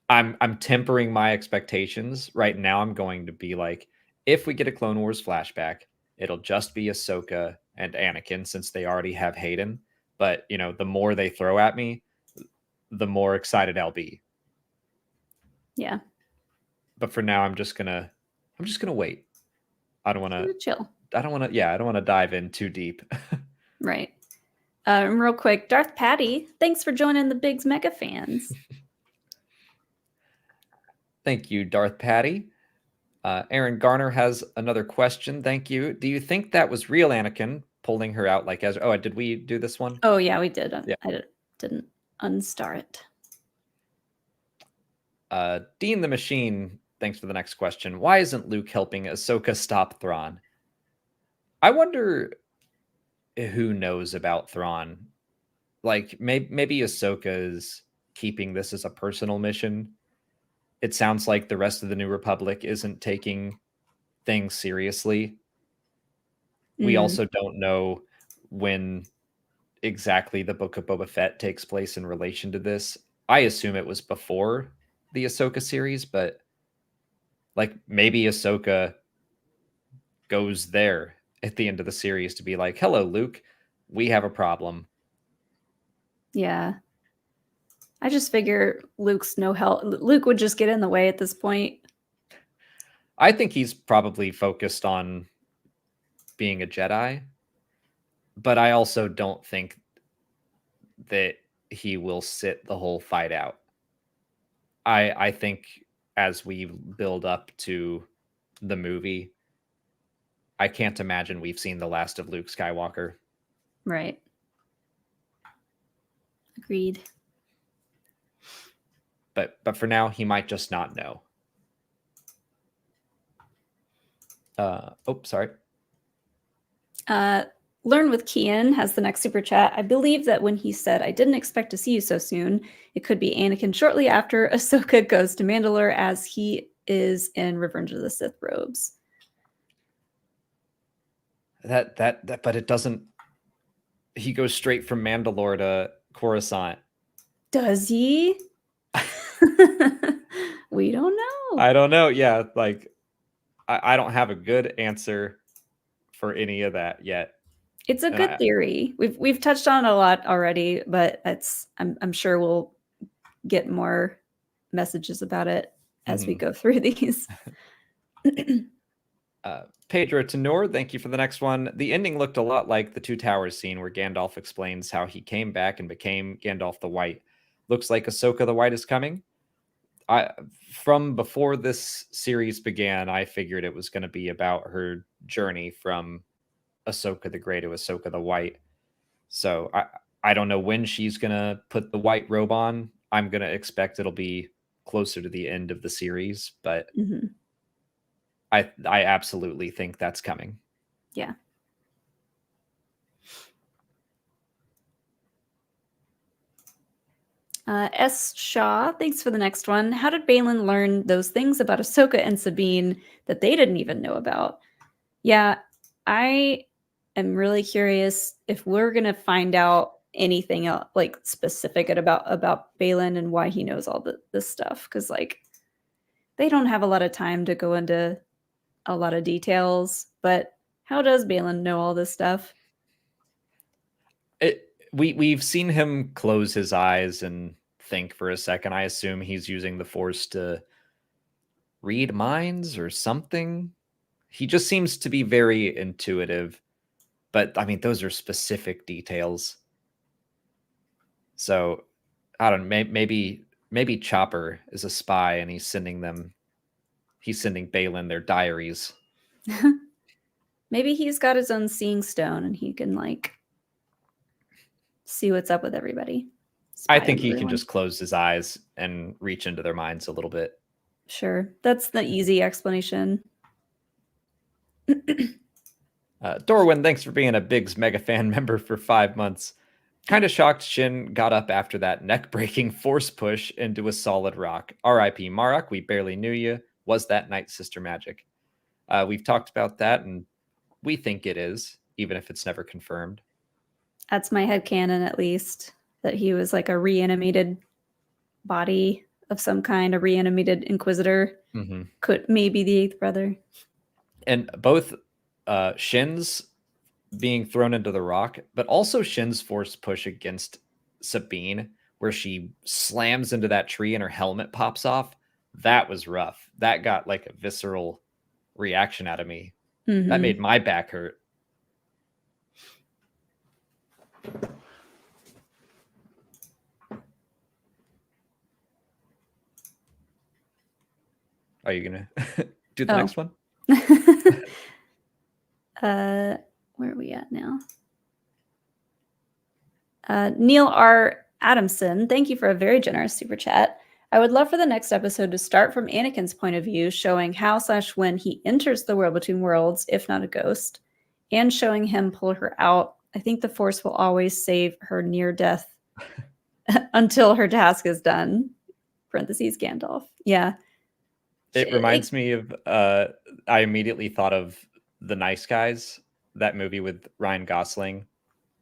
I'm tempering my expectations. Right now, I'm going to be like, if we get a Clone Wars flashback, it'll just be Ahsoka and Anakin, since they already have Hayden. But, the more they throw at me, the more excited I'll be. Yeah. But for now, I'm just gonna wait. I don't want to chill. I don't want to dive in too deep. Right. Real quick, Darth Patty, thanks for joining the Biggs Mega Fans. Thank you, Darth Patty. Aaron Garner has another question. Thank you. Do you think that was real Anakin pulling her out like Ezra? Oh, did we do this one? Oh yeah, we did. Yeah. I didn't unstar it. Dean the Machine, thanks for the next question. Why isn't Luke helping Ahsoka stop Thrawn? I wonder who knows about Thrawn. Like maybe Ahsoka is keeping this as a personal mission, it sounds like the rest of the New Republic isn't taking things seriously. We also don't know when exactly the Book of Boba Fett takes place in relation to this. I assume it was before the Ahsoka series, but like maybe Ahsoka goes there at the end of the series to be like, hello, Luke, we have a problem. Yeah. I just figure Luke's no help. Luke would just get in the way at this point. I think he's probably focused on being a Jedi, but I also don't think that he will sit the whole fight out. I think as we build up to the movie, I can't imagine we've seen the last of Luke Skywalker. Right. Agreed. But for now, he might just not know. Sorry. Learn with Kian has the next super chat. I believe that when he said, I didn't expect to see you so soon, it could be Anakin shortly after Ahsoka goes to Mandalore as he is in Revenge of the Sith robes. But it doesn't. He goes straight from Mandalore to Coruscant. Does he? We don't know. I don't know. Yeah, like I don't have a good answer for any of that yet. It's a good theory. We've touched on it a lot already, but I'm sure we'll get more messages about it as we go through these. Pedro Tenor, thank you for the next one. The ending looked a lot like the Two Towers scene where Gandalf explains how he came back and became Gandalf the White. Looks like Ahsoka the White is coming. From before this series began, I figured it was going to be about her journey from Ahsoka the Grey to Ahsoka the White. So I don't know when she's going to put the white robe on. I'm going to expect it'll be closer to the end of the series, but I absolutely think that's coming. Yeah. S. Shaw, thanks for the next one. How did Balin learn those things about Ahsoka and Sabine that they didn't even know about? Yeah, I am really curious if we're going to find out anything else, like specific about Balin and why he knows all this stuff. Because like they don't have a lot of time to go into a lot of details. But how does Balin know all this stuff? We've seen him close his eyes and think for a second. I assume he's using the Force to read minds or something. He just seems to be very intuitive, but I mean, those are specific details. So I don't know, maybe Chopper is a spy and he's sending Balin their diaries. Maybe he's got his own seeing stone and he can like see what's up with everybody. I think he can just close his eyes and reach into their minds a little bit. Sure. That's the easy explanation. Dorwin, thanks for being a Biggs Mega Fan member for 5 months. Kind of shocked Shin got up after that neck-breaking force push into a solid rock. R.I.P. Marok, we barely knew you. Was that Night Sister magic? We've talked about that, and we think it is, even if it's never confirmed. That's my headcanon, at least, that he was like a reanimated body of some kind, a reanimated Inquisitor. Could maybe the Eighth Brother. And both Shin's being thrown into the rock, but also Shin's force push against Sabine, where she slams into that tree and her helmet pops off. That was rough. That got like a visceral reaction out of me. That made my back hurt. Are you gonna do the next one? Where are we at now? Neil R. Adamson, thank you for a very generous super chat. I would love for the next episode to start from Anakin's point of view, showing how/when he enters the world between worlds, if not a ghost, and showing him pull her out. I think the Force will always save her near death until her task is done. Parentheses Gandalf. Yeah. It reminds me of I immediately thought of The Nice Guys, that movie with Ryan Gosling,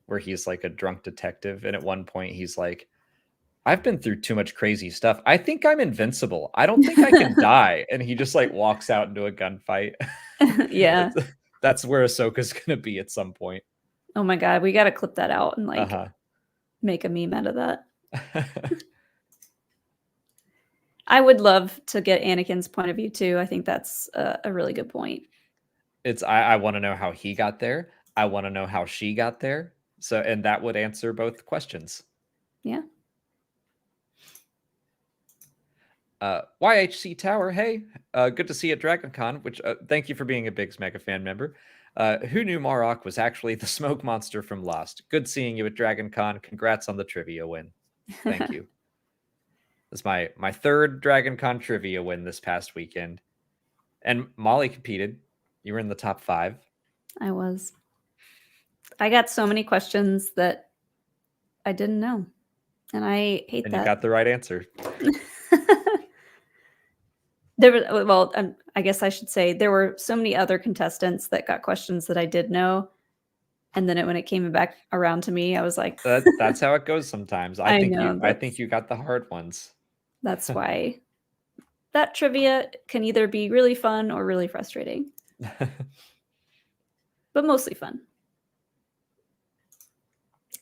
where he's like a drunk detective, and at one point he's like, I've been through too much crazy stuff. I think I'm invincible. I don't think I can die. And he just like walks out into a gunfight. Yeah. That's where Ahsoka's gonna be at some point. Oh my god, we gotta clip that out and like make a meme out of that. I would love to get Anakin's point of view too. I think that's a really good point. I want to know how he got there. I want to know how she got there. So, and that would answer both questions. Yeah. YHC Tower, hey, good to see you at DragonCon, which thank you for being a Biggs Mega fan member. Who knew Marok was actually the smoke monster from Lost? Good seeing you at DragonCon. Congrats on the trivia win. Thank you. That's my third DragonCon trivia win this past weekend. And Mollie competed. You were in the top 5. I was. I got so many questions that I didn't know. And I hate and that. You got the right answer. I guess I should say there were so many other contestants that got questions that I did know. And then when it came back around to me, I was like, that's how it goes sometimes. I think you got the hard ones. That's why that trivia can either be really fun or really frustrating. But mostly fun.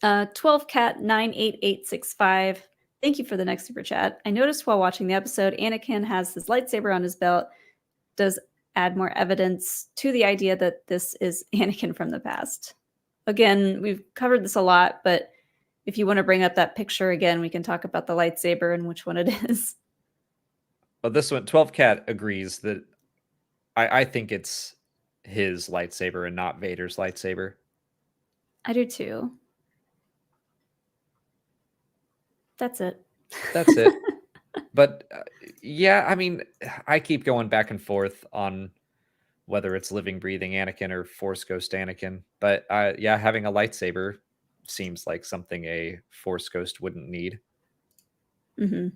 12cat98865. Thank you for the next super chat. I noticed while watching the episode, Anakin has his lightsaber on his belt. Does add more evidence to the idea that this is Anakin from the past. Again, we've covered this a lot, but if you want to bring up that picture again, we can talk about the lightsaber and which one it is. Well, this one, 12cat agrees that I think it's his lightsaber and not Vader's lightsaber. I do too. That's it. That's it. But yeah, I mean, I keep going back and forth on whether it's living, breathing Anakin or Force Ghost Anakin. But yeah, having a lightsaber seems like something a Force Ghost wouldn't need. Mm-hmm.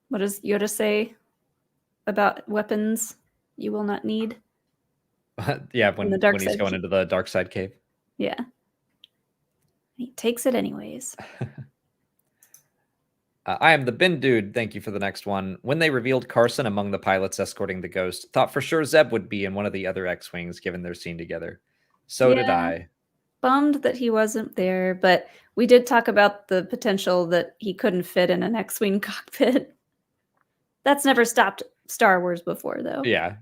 What does Yoda say about weapons you will not need? Yeah, when he's going into the dark side cave. Yeah. He takes it anyways. I am the bin dude. Thank you for the next one. When they revealed Carson among the pilots escorting the Ghost, thought for sure Zeb would be in one of the other X-Wings given their scene together. So did I. Bummed that he wasn't there, but we did talk about the potential that he couldn't fit in an X-Wing cockpit. That's never stopped Star Wars before, though. Yeah.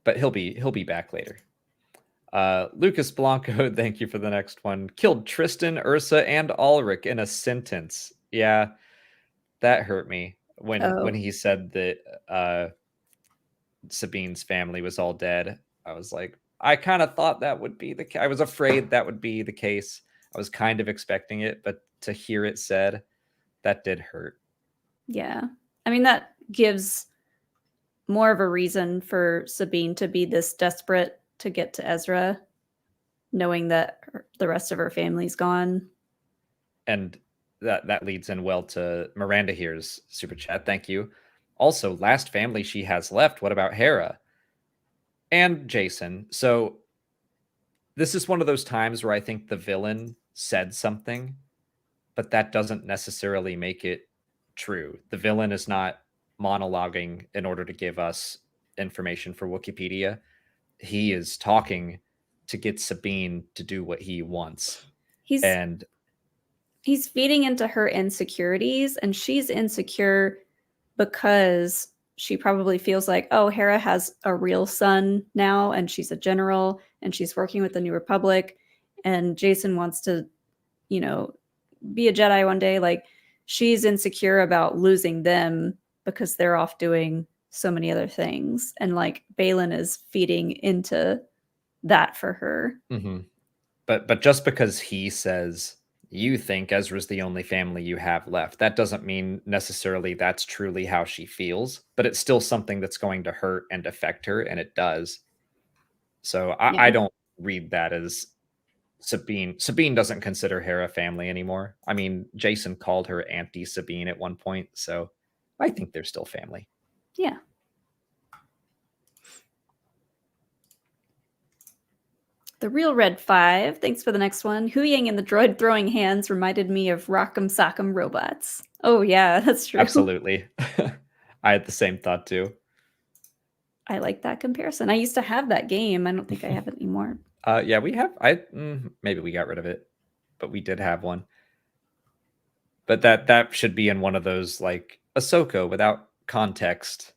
But he'll be back later. Lucas Blanco, thank you for the next one. Killed Tristan, Ursa, and Ulrich in a sentence. Yeah, that hurt me when he said that Sabine's family was all dead. I was like, I kind of thought that would be the case. I was afraid that would be the case. I was kind of expecting it, but to hear it said, that did hurt. Yeah. I mean, that gives more of a reason for Sabine to be this desperate to get to Ezra, knowing that the rest of her family's gone. And that leads in well to Miranda here's super chat. Thank you. Also, last family she has left. What about Hera? And Jason. So this is one of those times where I think the villain said something, but that doesn't necessarily make it true. The villain is not monologuing in order to give us information for Wikipedia. He is talking to get Sabine to do what he wants. He's feeding into her insecurities, and she's insecure because she probably feels like, oh, Hera has a real son now, and she's a general, and she's working with the New Republic, and Jason wants to, be a Jedi one day. Like, she's insecure about losing them because they're off doing so many other things. And like Baylan is feeding into that for her. Mm-hmm. But just because he says you think Ezra's the only family you have left, that doesn't mean necessarily that's truly how she feels, but it's still something that's going to hurt and affect her, and it does. So I don't read that as Sabine. Sabine doesn't consider Hera family anymore. I mean, Jason called her Auntie Sabine at one point, so I think they're still family. Yeah. The Real Red 5, thanks for the next one. Huyang and the droid throwing hands reminded me of Rock'em Sock'em Robots. Oh, yeah, that's true. Absolutely. I had the same thought too. I like that comparison. I used to have that game. I don't think I have it anymore. Yeah, we have. Maybe we got rid of it, but we did have one. But that should be in one of those like Ahsoka without context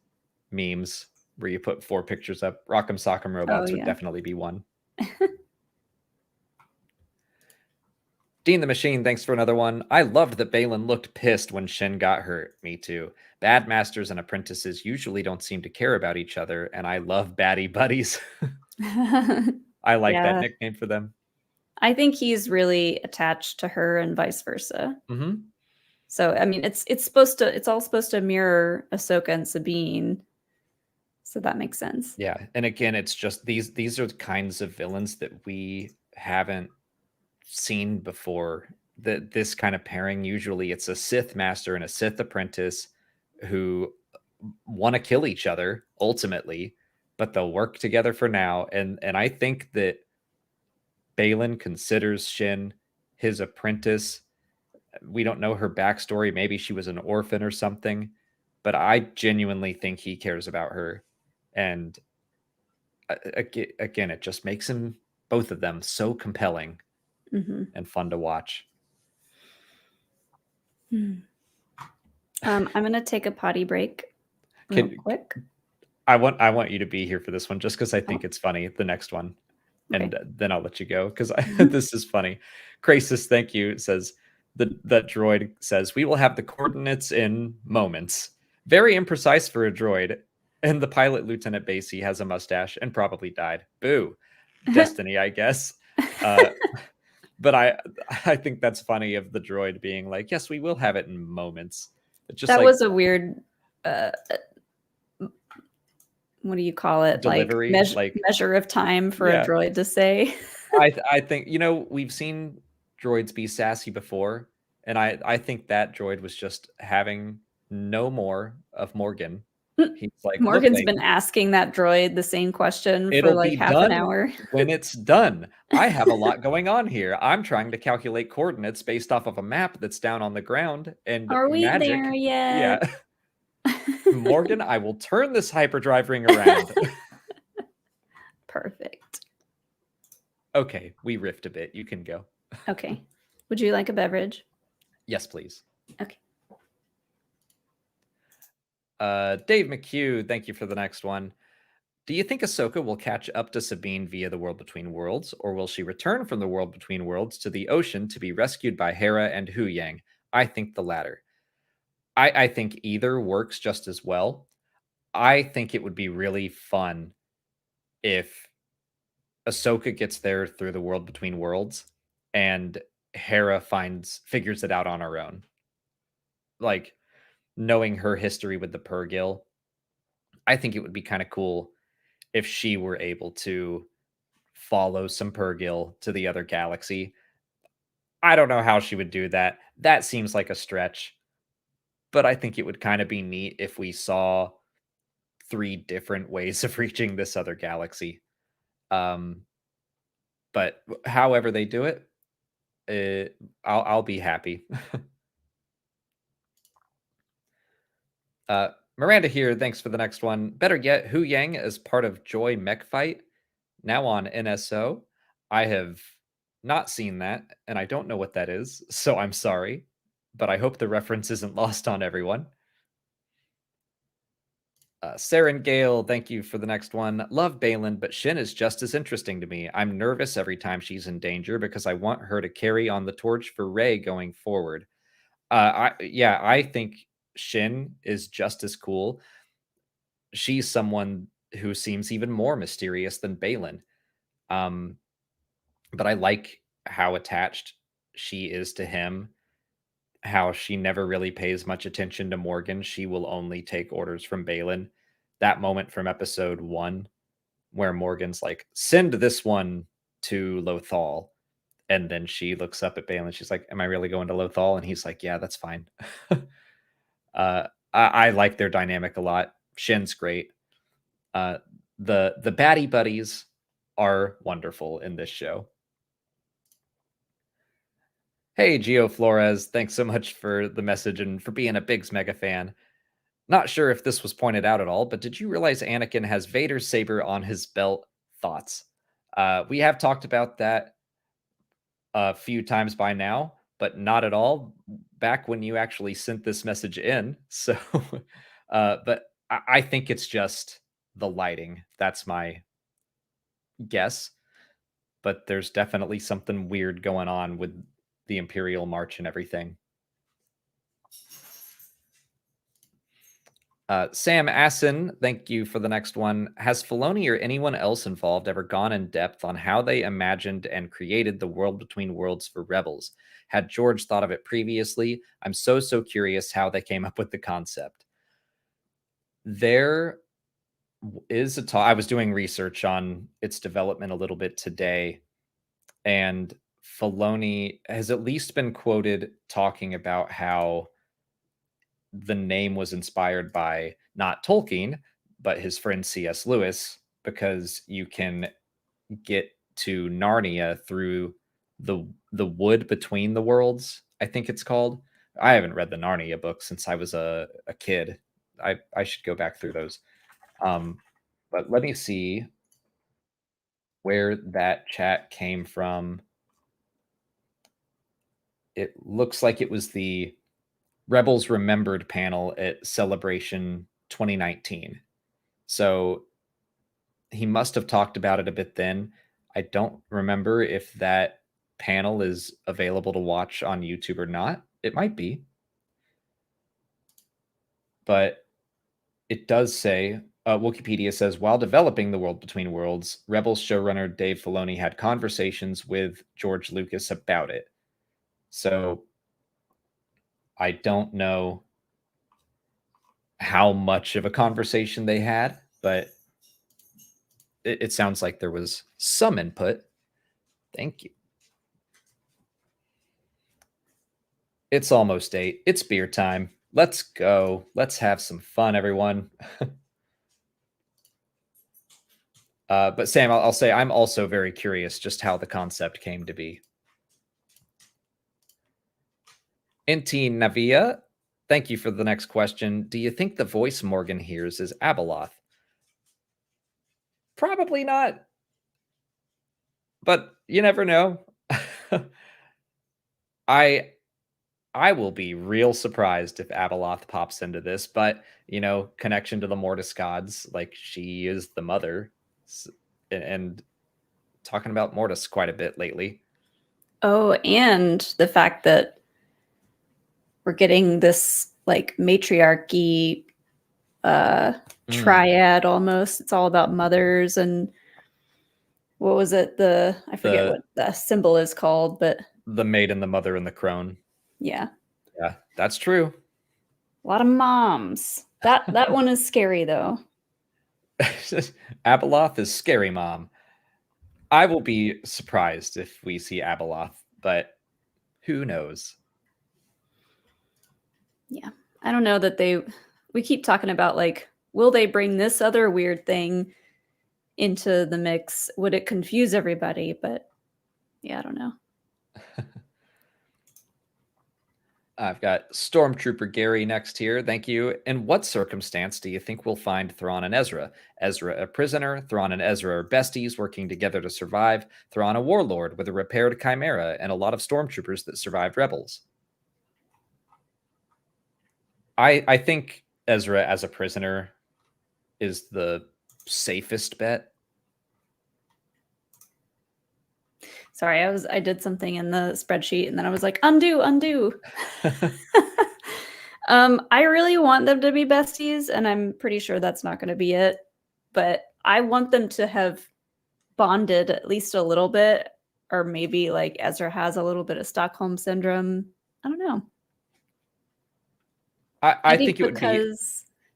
memes where you put 4 pictures up. Rock'em Sock'em Robots would definitely be one. Dean the Machine, thanks for another one. I loved that Balin looked pissed when Shin got hurt. Me too. Bad masters and apprentices usually don't seem to care about each other, and I love baddie buddies. I like that nickname for them. I think he's really attached to her and vice versa. Mm-hmm. So I mean, it's all supposed to mirror Ahsoka and Sabine. So that makes sense. Yeah, and again, it's just these are the kinds of villains that we haven't seen before. This kind of pairing, usually it's a Sith master and a Sith apprentice who want to kill each other ultimately, but they'll work together for now. And I think that Balin considers Shin his apprentice. We don't know her backstory. Maybe she was an orphan or something, but I genuinely think he cares about her. And again, it just makes both of them so compelling and fun to watch. I'm gonna take a potty break real quick. I want you to be here for this one just because I think it's funny. The next one, and then I'll let you go because this is funny. Krasis, thank you. Says that droid says we will have the coordinates in moments. Very imprecise for a droid. And the pilot, Lieutenant Basie, has a mustache and probably died. Boo. Destiny, I guess. But I think that's funny of the droid being like, yes, we will have it in moments. It's just that was a weird, what do you call it? Delivery, measure of time for a droid to say. I think, we've seen droids be sassy before. And I think that droid was just having no more of Morgan. He's like, Morgan's been asking that droid the same question for like half an hour. When it's done, I have a lot going on here. I'm trying to calculate coordinates based off of a map that's down on the ground. And are we there yet? Yeah. Morgan, I will turn this hyperdrive ring around. Perfect. Okay, we riffed a bit. You can go. Okay. Would you like a beverage? Yes, please. Okay. Dave McHugh, thank you for the next one. Do you think Ahsoka will catch up to Sabine via the World Between Worlds, or will she return from the World Between Worlds to the ocean to be rescued by Hera and Huyang? I think the latter. I think either works just as well. I think it would be really fun if Ahsoka gets there through the World Between Worlds and Hera figures it out on her own. Like, knowing her history with the Purrgil, I think it would be kind of cool if she were able to follow some Purrgil to the other galaxy. I don't know how she would do that. That seems like a stretch, but I think it would kind of be neat if we saw 3 different ways of reaching this other galaxy. But however they do it, I'll be happy. Miranda here, thanks for the next one. Better yet, Huyang as part of Joy Mech Fight, now on NSO. I have not seen that, and I don't know what that is, so I'm sorry, but I hope the reference isn't lost on everyone. Saren Gale, thank you for the next one. Love Balin, but Shin is just as interesting to me. I'm nervous every time she's in danger because I want her to carry on the torch for Rey going forward. I think Shin is just as cool. She's someone who seems even more mysterious than Balin. But I like how attached she is to him, how she never really pays much attention to Morgan. She will only take orders from Balin. That moment from episode 1 where Morgan's like, send this one to Lothal. And then she looks up at Balin. She's like, am I really going to Lothal? And he's like, yeah, that's fine. I like their dynamic a lot. Shin's great. The baddie buddies are wonderful in this show. Hey, Gio Flores, thanks so much for the message and for being a Biggs mega fan. Not sure if this was pointed out at all, but did you realize Anakin has Vader's saber on his belt? Thoughts? We have talked about that a few times by now, but not at all back when you actually sent this message in. So, but I think it's just the lighting. That's my guess. But there's definitely something weird going on with the Imperial March and everything. Sam Assen, thank you for the next one. Has Filoni or anyone else involved ever gone in depth on how they imagined and created the world between worlds for Rebels? Had George thought of it previously? I'm so curious how they came up with the concept. There is a talk. I was doing research on its development a little bit today, and Filoni has at least been quoted talking about how the name was inspired by not Tolkien, but his friend C.S. Lewis, because you can get to Narnia through the wood between the worlds, I think it's called. I haven't read the Narnia book since I was a kid. I should go back through those. But let me see where that chat came from. It looks like it was the Rebels Remembered panel at Celebration 2019. So he must have talked about it a bit then. I don't remember if that panel is available to watch on YouTube or not. It might be. But it does say, Wikipedia says, while developing the world between worlds, Rebels showrunner Dave Filoni had conversations with George Lucas about it. So I don't know how much of a conversation they had, but it sounds like there was some input. Thank you. It's almost 8. It's beer time. Let's go. Let's have some fun, everyone. But Sam, I'll say I'm also very curious just how the concept came to be. Inti Navia, thank you for the next question. Do you think the voice Morgan hears is Abeloth? Probably not. But you never know. I will be real surprised if Abeloth pops into this, but connection to the Mortis gods, like she is the mother, and talking about Mortis quite a bit lately. Oh, and the fact that we're getting this like matriarchy triad almost. It's all about mothers and what was it? I forget what the symbol is called, but the maiden, the mother, and the crone. Yeah. Yeah, that's true. A lot of moms. That one is scary though. Abeloth is scary mom. I will be surprised if we see Abeloth, but who knows? Yeah. I don't know that we keep talking about like, will they bring this other weird thing into the mix? Would it confuse everybody? But yeah, I don't know. I've got Stormtrooper Gary next here. Thank you. In what circumstance do you think we'll find Thrawn and Ezra? Ezra a prisoner, Thrawn and Ezra are besties working together to survive, Thrawn a warlord with a repaired chimera and a lot of stormtroopers that survived rebels. I think Ezra as a prisoner is the safest bet. Sorry, I did something in the spreadsheet and then I was like, undo. I really want them to be besties, and I'm pretty sure that's not going to be it. But I want them to have bonded at least a little bit, or maybe like Ezra has a little bit of Stockholm syndrome. I don't know. I think it would be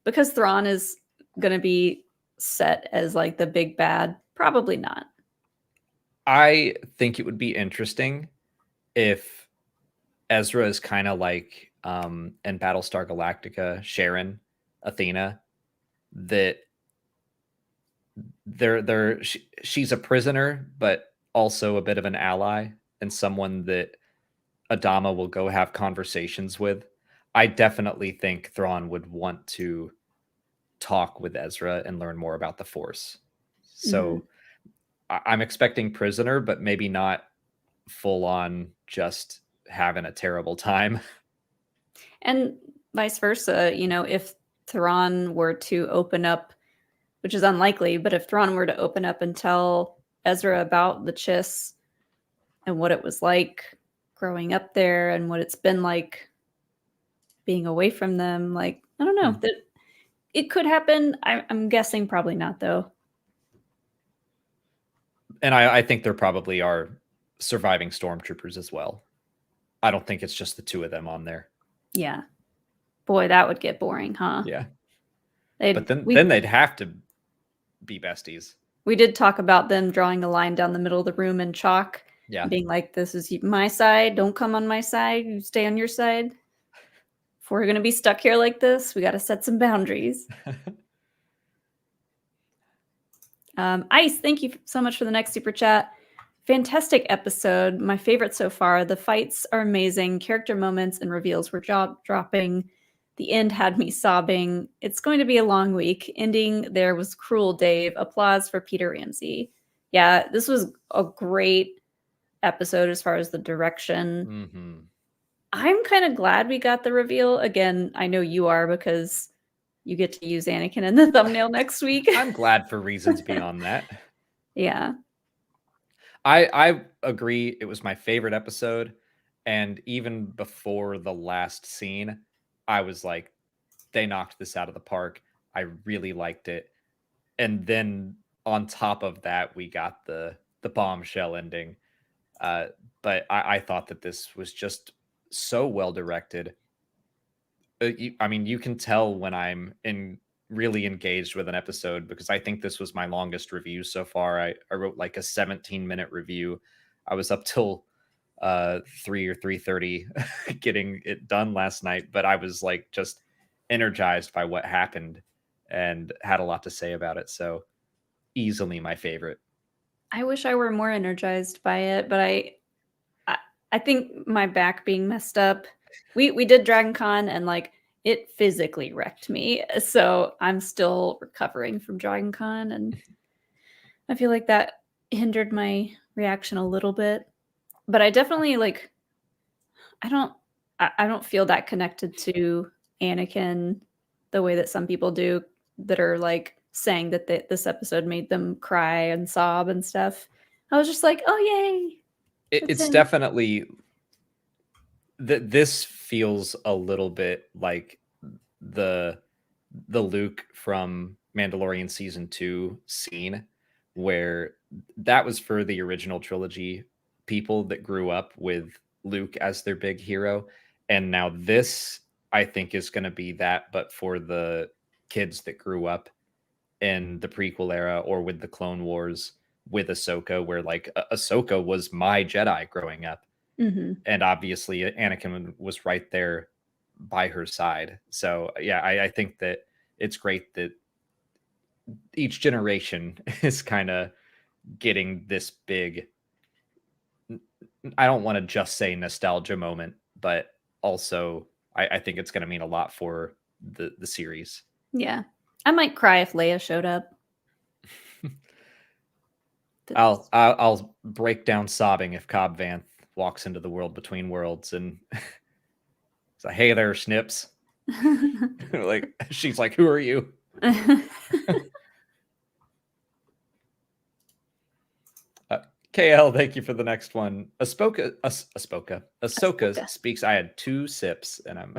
because Thrawn is going to be set as like the big bad. Probably not. I think it would be interesting if Ezra is kind of like and Battlestar Galactica, Sharon, Athena, that she's a prisoner, but also a bit of an ally and someone that Adama will go have conversations with. I definitely think Thrawn would want to talk with Ezra and learn more about the Force. So I'm expecting prisoner, but maybe not full on just having a terrible time. And vice versa, if Thrawn were to open up, which is unlikely, but if Thrawn were to open up and tell Ezra about the Chiss and what it was like growing up there and what it's been like being away from them, like, I don't know, that it could happen. I'm guessing probably not, though. And I think there probably are surviving stormtroopers as well. I don't think it's just the two of them on there. Yeah. Boy, that would get boring, huh? Yeah. They'd, But then they'd have to be besties. We did talk about them drawing a line down the middle of the room in chalk. Yeah. Being like, this is my side. Don't come on my side. You stay on your side. If we're going to be stuck here like this, we got to set some boundaries. Ice, thank you so much for the next super chat. Fantastic episode. My favorite so far. The fights are amazing. Character moments and reveals were jaw-dropping. The end had me sobbing. It's going to be a long week. Ending there was cruel, Dave. Applause for Peter Ramsey. Yeah, this was a great episode as far as the direction. Mm-hmm. I'm kind of glad we got the reveal. Again, I know you are because you get to use Anakin in the thumbnail next week. I'm glad for reasons beyond that. Yeah. I agree. It was my favorite episode. And even before the last scene, I was like, they knocked this out of the park. I really liked it. And then on top of that, we got the bombshell ending. But I thought that this was just so well directed. You can tell when I'm really engaged with an episode, because I think this was my longest review so far. I wrote like a 17-minute review. I was up till 3 or 3:30 getting it done last night, but I was like just energized by what happened and had a lot to say about it. So easily my favorite. I wish I were more energized by it, but I think my back being messed up. We did Dragon Con and like it physically wrecked me. So I'm still recovering from Dragon Con, and I feel like that hindered my reaction a little bit. But I definitely I don't feel that connected to Anakin the way that some people do that are like saying that this episode made them cry and sob and stuff. I was just like, oh yay. It's definitely this feels a little bit like the Luke from Mandalorian season 2 scene, where that was for the original trilogy people that grew up with Luke as their big hero. And now this, I think, is going to be that, but for the kids that grew up in the prequel era or with the Clone Wars with Ahsoka, where like Ahsoka was my Jedi growing up. Mm-hmm. And obviously Anakin was right there by her side. So yeah, I think that it's great that each generation is kind of getting this big, I don't want to just say nostalgia moment, but also I think it's going to mean a lot for the series. Yeah. I might cry if Leia showed up. I'll break down sobbing if Cobb Vanth walks into the world between worlds and it's like, hey there, Snips. Like she's like, who are you? KL, thank you for the next one. Ahsoka speaks. I had 2 sips and I'm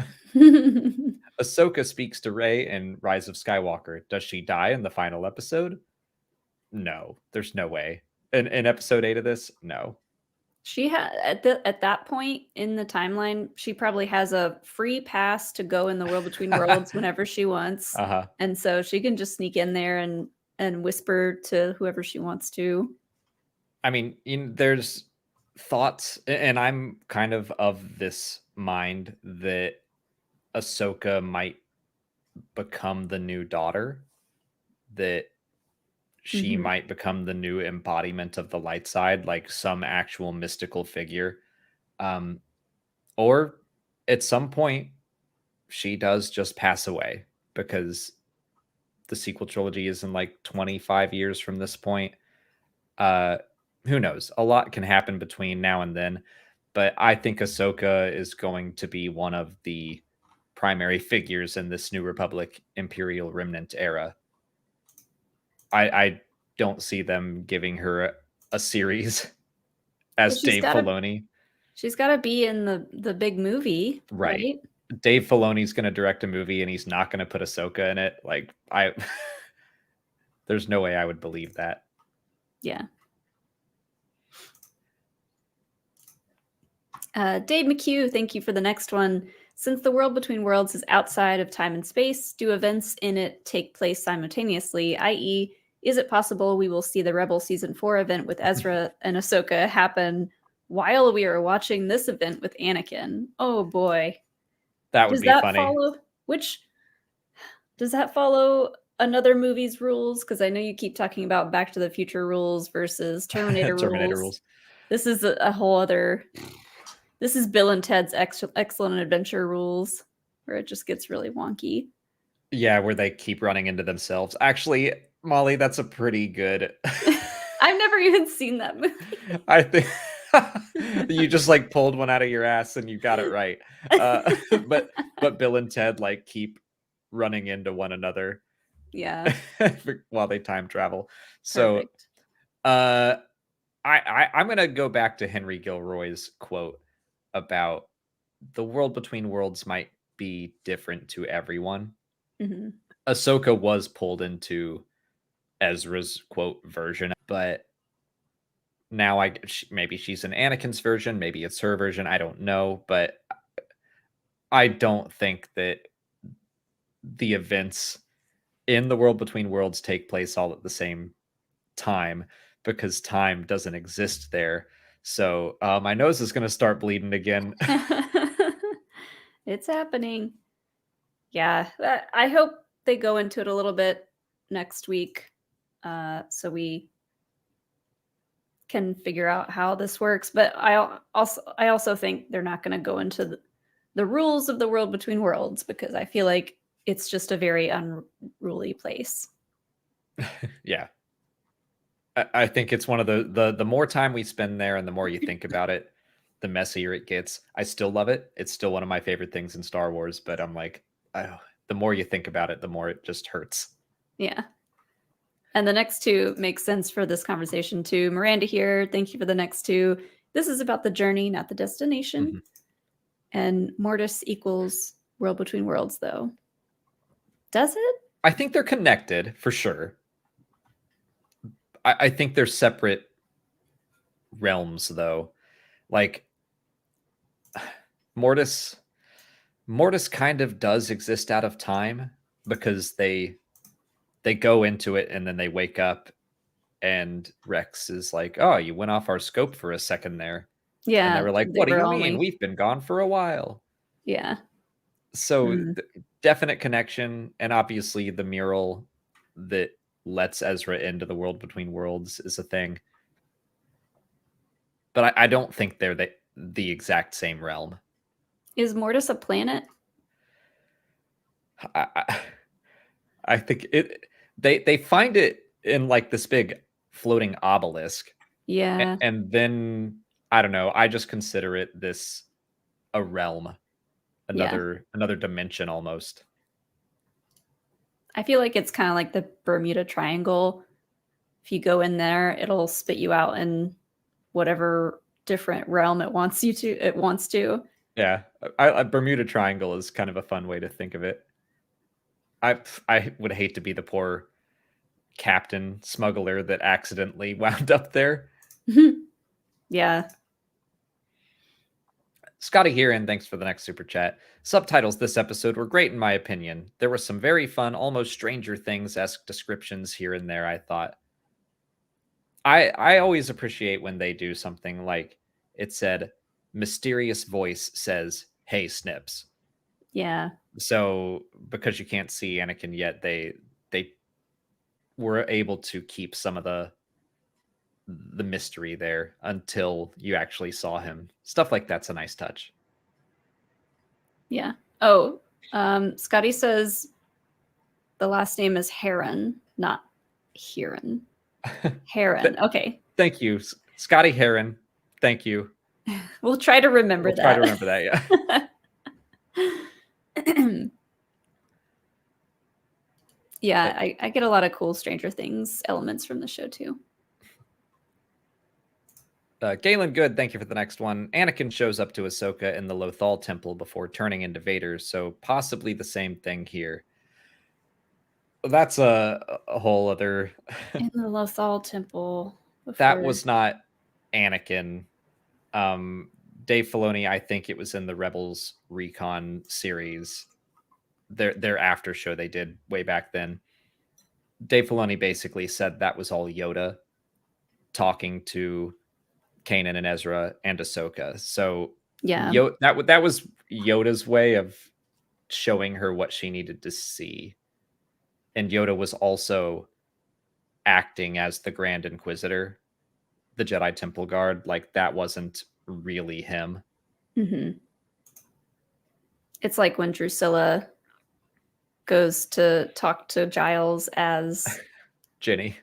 Ahsoka speaks to Rey in Rise of Skywalker. Does she die in the final episode? No, there's no way. In episode 8 of this, no. She had at that point in the timeline, she probably has a free pass to go in the world between worlds whenever she wants. Uh-huh. And so she can just sneak in there and whisper to whoever she wants to. I mean, there's thoughts, and I'm kind of this mind that Ahsoka might become the new daughter, that she Mhm. might become the new embodiment of the light side, like some actual mystical figure. Um, or at some point, she does just pass away, because the sequel trilogy is in like 25 years from this point. Uh, who knows? A lot can happen between now and then, but I think Ahsoka is going to be one of the primary figures in this New Republic Imperial Remnant era. I don't see them giving her a series Well, as Dave Filoni. she's gotta be in the big movie, Right. right? Dave Filoni's going to direct a movie and he's not going to put Ahsoka in it. Like, there's no way I would believe that. Yeah. Dave McHugh, thank you for the next one. Since the world between worlds is outside of time and space, do events in it take place simultaneously? I.e., is it possible we will see the Rebel Season 4 event with Ezra and Ahsoka happen while we are watching this event with Anakin? Oh boy. That would Does be that funny. follow does that follow another movie's rules? Because I know you keep talking about Back to the Future rules versus Terminator Terminator rules. rules. This is a whole other. This is Bill and Ted's Excellent Adventure rules, where it just gets really wonky. Yeah, where they keep running into themselves. Actually, Molly, that's a pretty good. I've never even seen that movie. I think you just like pulled one out of your ass and you got it right. But Bill and Ted like keep running into one another. Yeah. While they time travel. So Perfect. I'm gonna go back to Henry Gilroy's quote about the world between worlds might be different to everyone. Mm-hmm. Ahsoka was pulled into Ezra's quote version, but now maybe she's in Anakin's version, maybe it's her version, I don't know, but I don't think that the events in the world between worlds take place all at the same time, because time doesn't exist there. So my nose is going to start bleeding again. It's happening. Yeah. I hope they go into it a little bit next week, so we can figure out how this works. But I also think they're not going to go into the rules of the world between worlds, because I feel like it's just a very unruly place. Yeah. I think it's one of the more time we spend there and the more you think about it, the messier it gets. I still love it. It's still one of my favorite things in Star Wars, but I'm like, oh, the more you think about it, the more it just hurts. Yeah. And the next two make sense for this conversation too. Miranda here, thank you for the next two. This is about the journey, not the destination. Mm-hmm. And Mortis equals world between worlds, though. Does it? I think they're connected for sure. I think they're separate realms, though. Like, Mortis kind of does exist out of time, because they go into it and then they wake up and Rex is like, oh, you went off our scope for a second there. Yeah. And they were like, what do you mean? We've been gone for a while. Yeah. So definite connection. And obviously the mural that lets Ezra into the world between worlds is a thing. But I don't think they're the exact same realm. Is Mortis a planet? I think they find it in like this big floating obelisk. Yeah. And then I don't know, I just consider it a realm. Another dimension almost. I feel like it's kind of like the Bermuda Triangle. If you go in there, it'll spit you out in whatever different realm it wants to. Yeah, Bermuda Triangle is kind of a fun way to think of it. I would hate to be the poor captain smuggler that accidentally wound up there. Yeah. Scotty here, and thanks for the next super chat. Subtitles this episode were great in my opinion. There were some very fun, almost Stranger Things-esque descriptions here and there, I thought. I always appreciate when they do something like it said, mysterious voice says, hey, Snips. Yeah. So because you can't see Anakin yet, they were able to keep some of the mystery there until you actually saw him. Stuff like that's a nice touch. Yeah. Oh, Scotty says the last name is Heron, not Heron. Heron. Okay. Thank you, Scotty Heron. Thank you. We'll try to remember We'll that. try to remember that, yeah. Yeah, I get a lot of cool Stranger Things elements from the show too. Galen Good, thank you for the next one. Anakin shows up to Ahsoka in the Lothal Temple before turning into Vader, so possibly the same thing here. That's a whole other... In the Lothal Temple. That was not Anakin. Dave Filoni, I think it was in the Rebels Recon series, their after show they did way back then. Dave Filoni basically said that was all Yoda talking to Kanan and Ezra and Ahsoka. So yeah, that was Yoda's way of showing her what she needed to see. And Yoda was also acting as the Grand Inquisitor, the Jedi Temple Guard. Like, that wasn't really him. Mm-hmm. It's like when Drusilla goes to talk to Giles as Jenny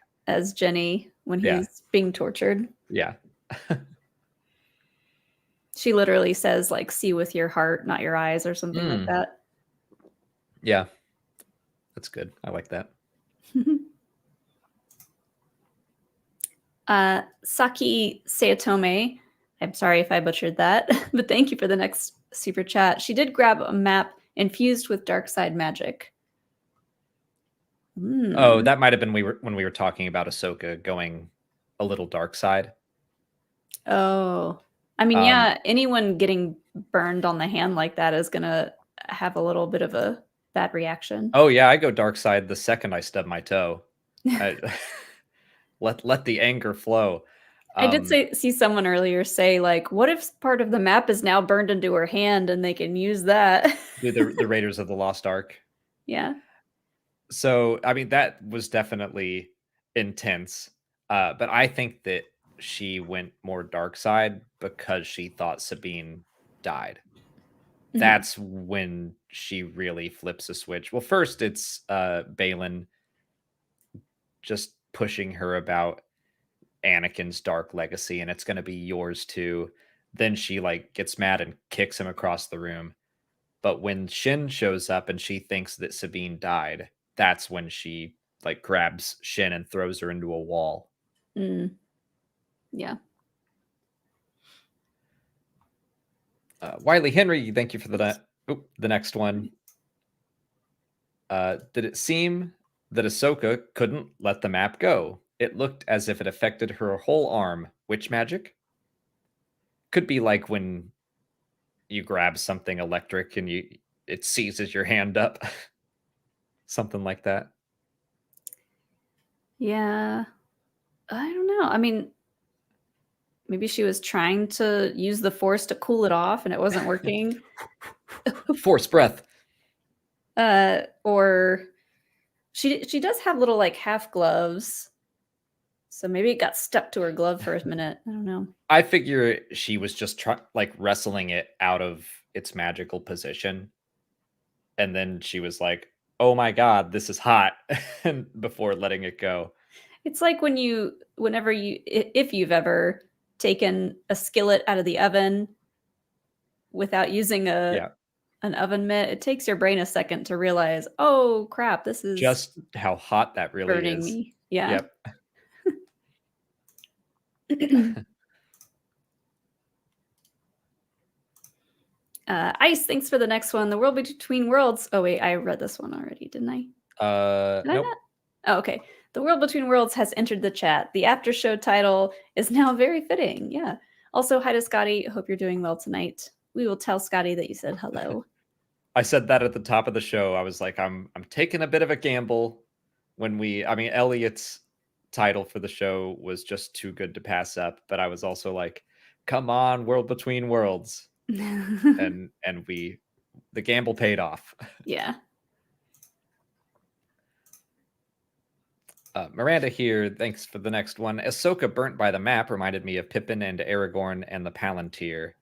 when he's being tortured. Yeah. She literally says, like, see with your heart, not your eyes, or something like that. Yeah. That's good. I like that. Saki Sayatome, I'm sorry if I butchered that, but thank you for the next super chat. She did grab a map infused with dark side magic. Oh, that might have been when we were talking about Ahsoka going a little dark side. Oh, I mean, yeah, anyone getting burned on the hand like that is gonna have a little bit of a bad reaction. Oh yeah, I go dark side the second I stub my toe. Let the anger flow. I did see someone earlier say, like, what if part of the map is now burned into her hand and they can use that? the Raiders of the Lost Ark. Yeah. So, I mean, that was definitely intense. But I think that she went more dark side because she thought Sabine died. Mm-hmm. That's when she really flips a switch. Well, first it's Baylan just pushing her about Anakin's dark legacy, and it's going to be yours too. Then she like gets mad and kicks him across the room. But when Shin shows up and she thinks that Sabine died, that's when she like grabs Shin and throws her into a wall. Yeah. Wiley Henry, thank you for the next one. Did it seem that Ahsoka couldn't let the map go? It looked as if it affected her whole arm. Witch magic? Could be like when you grab something electric and it seizes your hand up. Something like that. Yeah. I don't know. I mean, maybe she was trying to use the Force to cool it off and it wasn't working. Force breath. Or she does have little like half gloves. So maybe it got stuck to her glove for a minute. I don't know. I figure she was just like wrestling it out of its magical position. And then she was like, oh my God, this is hot. And before letting it go. It's like if you've ever taken a skillet out of the oven without using an oven mitt, it takes your brain a second to realize, oh crap, this is just how hot that really burning is. Me. Yeah. Yep. Ice, thanks for the next one. The World Between Worlds. Oh wait, I read this one already, didn't I? Nope. Oh, okay. The World Between Worlds has entered the chat. The after show title is now very fitting. Yeah. Also, hi to Scotty. Hope you're doing well tonight. We will tell Scotty that you said hello. I said that at the top of the show. I was like, I'm taking a bit of a gamble Elliot's title for the show was just too good to pass up, but I was also like, come on, World Between Worlds. and we The gamble paid off. Yeah. Miranda here, thanks for the next one. Ahsoka burnt by the map reminded me of Pippin and Aragorn and the Palantir.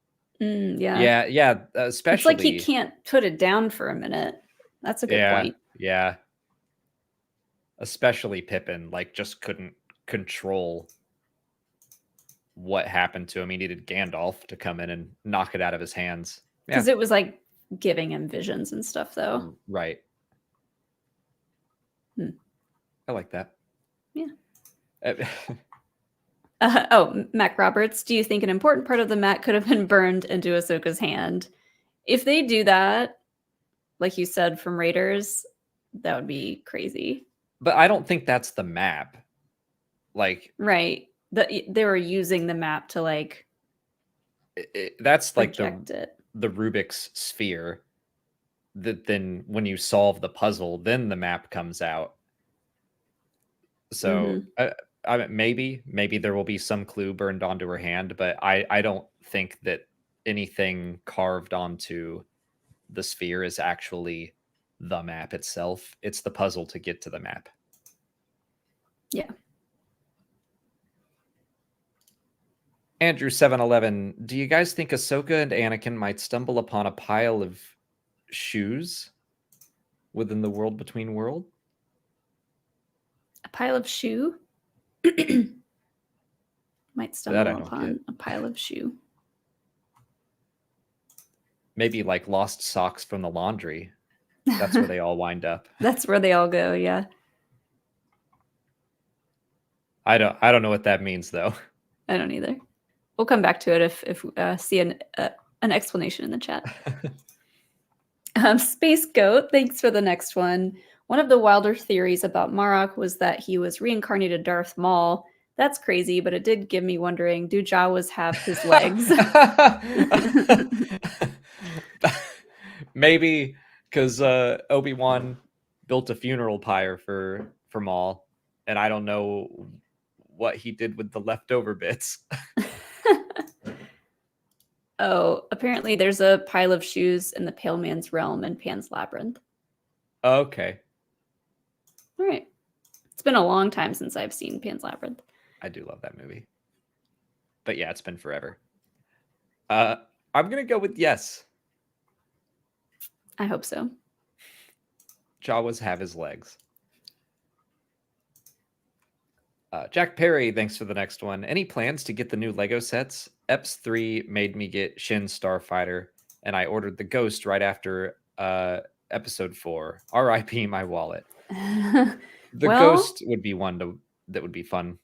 Yeah. Yeah, especially. It's like he can't put it down for a minute. That's a good point. Yeah. Especially Pippin, like, just couldn't control what happened to him. He needed Gandalf to come in and knock it out of his hands. Because it was like giving him visions and stuff, though. Right. I like that. Yeah. Mac Roberts, do you think an important part of the mat could have been burned into Ahsoka's hand? If they do that, like you said, from Raiders, that would be crazy. But I don't think that's the map. Like, right. They were using the map to like that's like the Rubik's sphere. That then when you solve the puzzle, then the map comes out. So maybe there will be some clue burned onto her hand, but I don't think that anything carved onto the sphere is actually the map itself. It's the puzzle to get to the map. Yeah. Andrew 711, do you guys think Ahsoka and Anakin might stumble upon a pile of shoes within the world between world? A pile of shoe? Might stumble upon a pile of shoe. Maybe like lost socks from the laundry. That's where they all wind up. That's where they all go, yeah. I don't know what that means, though. I don't either. We'll come back to it if we see an explanation in the chat. Space Goat, thanks for the next one. One of the wilder theories about Marok was that he was reincarnated Darth Maul. That's crazy, but it did give me wondering, do Jawas have his legs? Maybe because Obi-Wan built a funeral pyre for Maul, and I don't know what he did with the leftover bits. Oh, apparently there's a pile of shoes in the Pale Man's realm in Pan's Labyrinth. Okay. All right. It's been a long time since I've seen Pan's Labyrinth. I do love that movie. But yeah, it's been forever. I'm going to go with yes. I hope so. Jawas have his legs. Jack Perry, thanks for the next one. Any plans to get the new Lego sets? Eps 3 made me get Shin Starfighter, and I ordered the Ghost right after episode 4. R.I.P. my wallet. Ghost would be one that would be fun.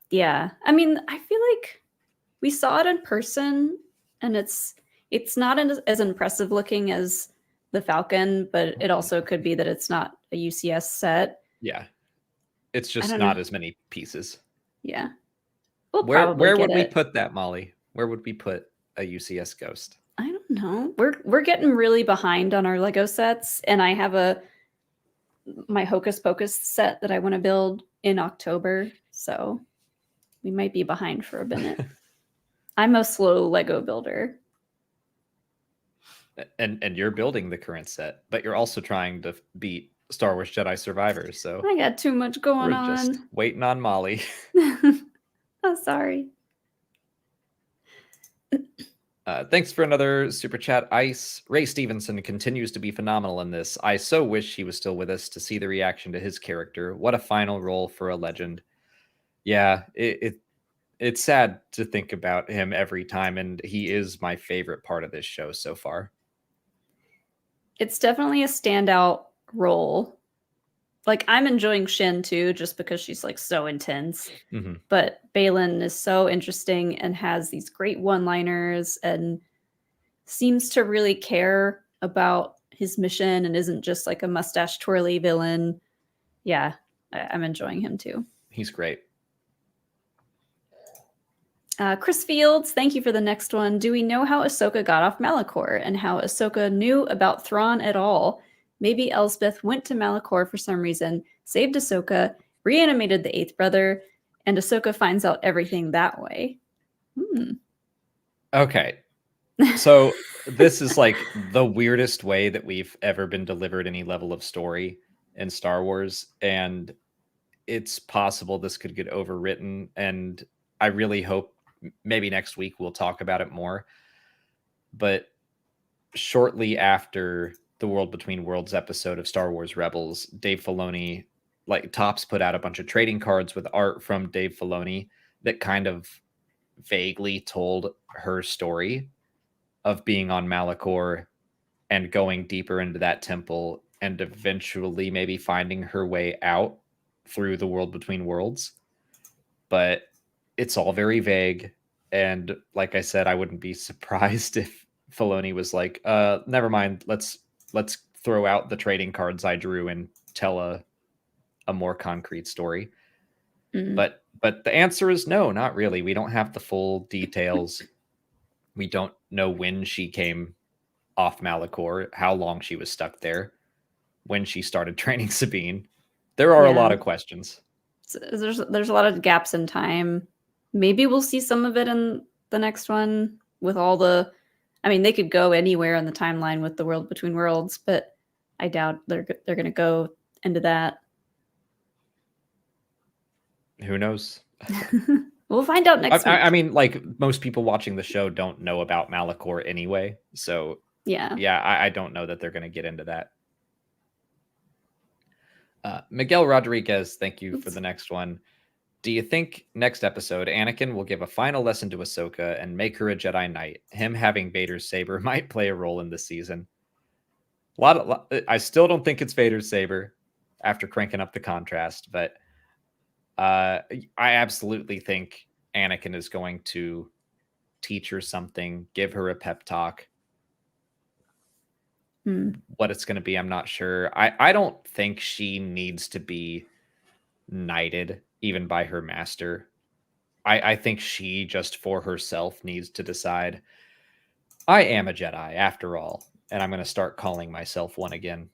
Yeah. I mean, I feel like we saw it in person, and it's not as impressive looking as the Falcon, but it also could be that it's not a UCS set. Yeah. It's just not as many pieces. Yeah. Where would we put that, Molly? Where would we put a UCS Ghost? I don't know. We're getting really behind on our Lego sets, and I have my Hocus Pocus set that I want to build in October, so we might be behind for a minute. I'm a slow Lego builder. And you're building the current set, but you're also trying to beat Star Wars Jedi Survivors, so I got too much going on. Just waiting on Molly. Oh, sorry. Thanks for another super chat. Ice Ray Stevenson continues to be phenomenal in this. I so wish he was still with us to see the reaction to his character. What a final role for a legend. Yeah, it's sad to think about him every time, and he is my favorite part of this show so far. It's definitely a standout role. Like, I'm enjoying Shin too, just because she's like so intense. Mm-hmm. But Baylan is so interesting and has these great one-liners and seems to really care about his mission and isn't just like a mustache twirly villain. Yeah, I'm enjoying him too. He's great. Chris Fields, thank you for the next one. Do we know how Ahsoka got off Malachor and how Ahsoka knew about Thrawn at all? Maybe Elsbeth went to Malachor for some reason, saved Ahsoka, reanimated the eighth brother, and Ahsoka finds out everything that way. Okay. So this is like the weirdest way that we've ever been delivered any level of story in Star Wars, and it's possible this could get overwritten. And I really hope maybe next week we'll talk about it more. But shortly after the World Between Worlds episode of Star Wars Rebels, Dave Filoni, like Topps, put out a bunch of trading cards with art from Dave Filoni that kind of vaguely told her story of being on Malachor and going deeper into that temple and eventually maybe finding her way out through the World Between Worlds. But it's all very vague. And like I said, I wouldn't be surprised if Filoni was like, never mind, let's throw out the trading cards I drew and tell a more concrete story. But the answer is no, not really. We don't have the full details. We don't know when she came off Malachor, how long she was stuck there, when she started training Sabine. There are a lot of questions. So there's a lot of gaps in time. Maybe we'll see some of it in the next one with all the. I mean, they could go anywhere in the timeline with the World Between Worlds, but I doubt they're going to go into that. Who knows? We'll find out next week. I mean, like, most people watching the show don't know about Malachor anyway, so yeah, I don't know that they're going to get into that. Miguel Rodriguez, thank you for the next one. Do you think next episode Anakin will give a final lesson to Ahsoka and make her a Jedi Knight? Him having Vader's saber might play a role in this season. I still don't think it's Vader's saber after cranking up the contrast, but I absolutely think Anakin is going to teach her something, give her a pep talk. What it's going to be, I'm not sure. I don't think she needs to be knighted even by her master. I think she just for herself needs to decide, I am a Jedi after all, and I'm going to start calling myself one again.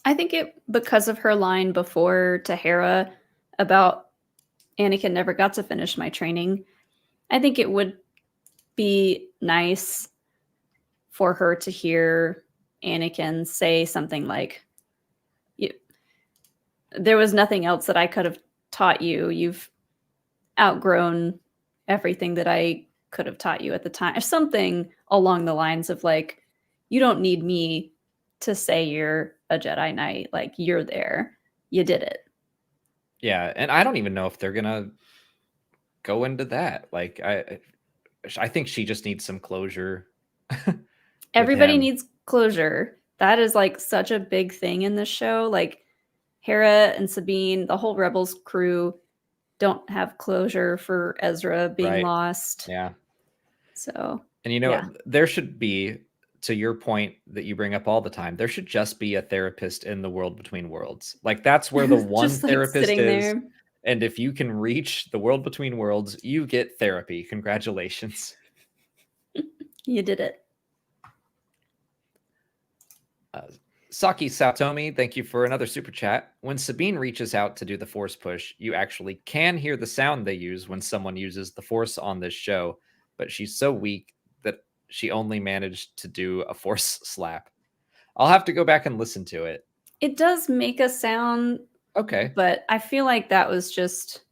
I think because of her line before to Hera about Anakin never got to finish my training, I think it would be nice for her to hear Anakin say something like, there was nothing else that I could have taught you. You've outgrown everything that I could have taught you at the time. Something along the lines of like, you don't need me to say you're a Jedi Knight. Like, you're there. You did it. Yeah, and I don't even know if they're going to go into that. Like, I think she just needs some closure. Everybody needs closure. That is like such a big thing in this show. Like, Hera and Sabine, the whole Rebels crew don't have closure for Ezra being lost. Yeah. So, and there should be, to your point that you bring up all the time, there should just be a therapist in the World Between Worlds. Like, that's where the one therapist is. There. And if you can reach the World Between Worlds, you get therapy. Congratulations. You did it. Saki Satomi, thank you for another super chat. When Sabine reaches out to do the Force push, you actually can hear the sound they use when someone uses the Force on this show, but she's so weak that she only managed to do a Force slap. I'll have to go back and listen to it. It does make a sound. Okay. But I feel like that was just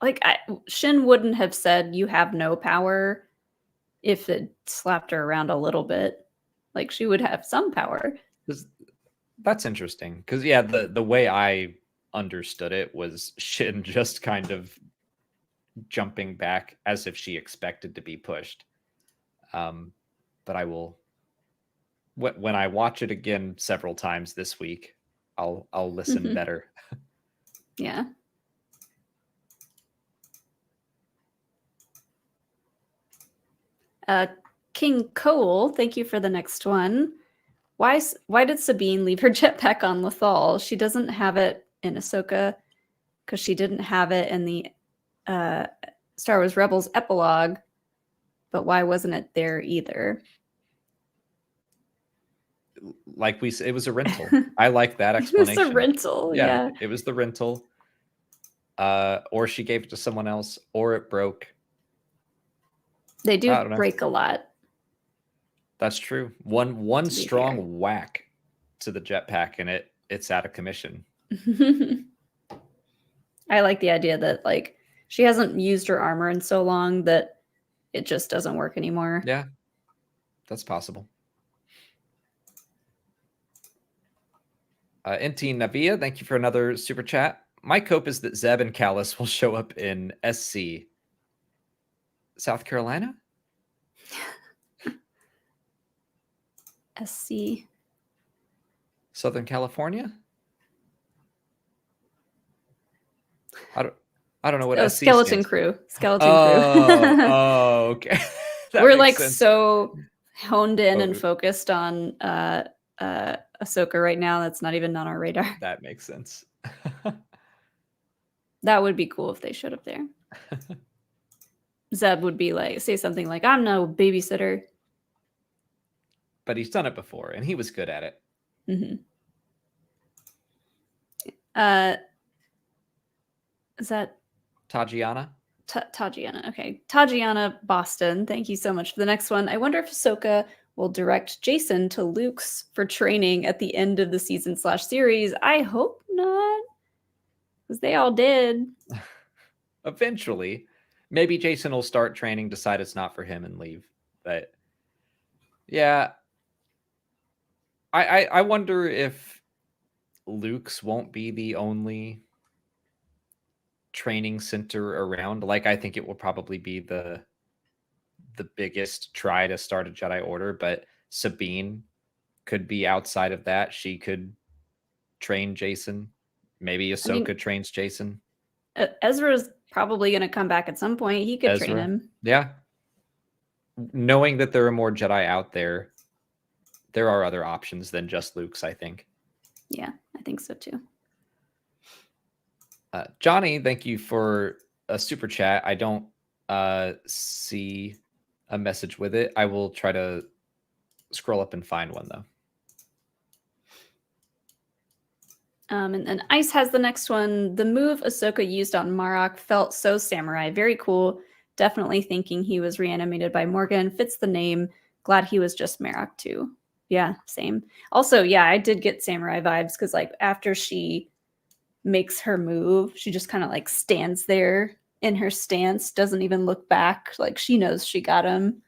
like Shin wouldn't have said you have no power if it slapped her around a little bit. Like, she would have some power. That's interesting. Because, yeah, the way I understood it was Shin just kind of jumping back as if she expected to be pushed. But I will, when I watch it again several times this week, I'll listen better. Yeah. King Cole, thank you for the next one. Why did Sabine leave her jetpack on Lothal? She doesn't have it in Ahsoka because she didn't have it in the Star Wars Rebels epilogue. But why wasn't it there either? Like we said, it was a rental. I like that explanation. It was a rental, yeah. It was the rental. Or she gave it to someone else, or it broke. They do I don't know. break a lot. That's true. One To be strong fair. whack to the jetpack and it's out of commission. I like the idea that like she hasn't used her armor in so long that it just doesn't work anymore. Yeah, that's possible. NT Navia, thank you for another super chat. My hope is that Zeb and Callus will show up in SC. South Carolina? SC. Southern California? I don't know what SC Skeleton stands for. Crew. Skeleton Crew. Oh, okay. That We're makes like sense. so honed in and Oh. focused on Ahsoka right now. That's not even on our radar. That makes sense. That would be cool if they showed up there. Zeb would be like, say something like, "I'm no babysitter." But he's done it before, and he was good at it. Mm-hmm. Is that Tajiana? Tajiana? Okay, Tajiana Boston. Thank you so much for the next one. I wonder if Ahsoka will direct Jason to Luke's for training at the end of the season/series. I hope not, because they all did. Eventually. Maybe Jason will start training, decide it's not for him, and leave. But yeah, I wonder if Luke's won't be the only training center around. Like, I think it will probably be the biggest try to start a Jedi Order, but Sabine could be outside of that. She could train Jason. Maybe Ahsoka trains Jason. Ezra's probably going to come back at some point. He could train him. Yeah. Knowing that there are more Jedi out there, there are other options than just Luke's, I think. Yeah, I think so too. Johnny, thank you for a super chat. I don't see a message with it. I will try to scroll up and find one, though. And then Ice has the next one. The move Ahsoka used on Marok felt so samurai. Very cool. Definitely thinking he was reanimated by Morgan. Fits the name. Glad he was just Marok too. Yeah, same. Also, yeah, I did get samurai vibes because like after she makes her move, she just kind of like stands there in her stance, doesn't even look back. Like she knows she got him.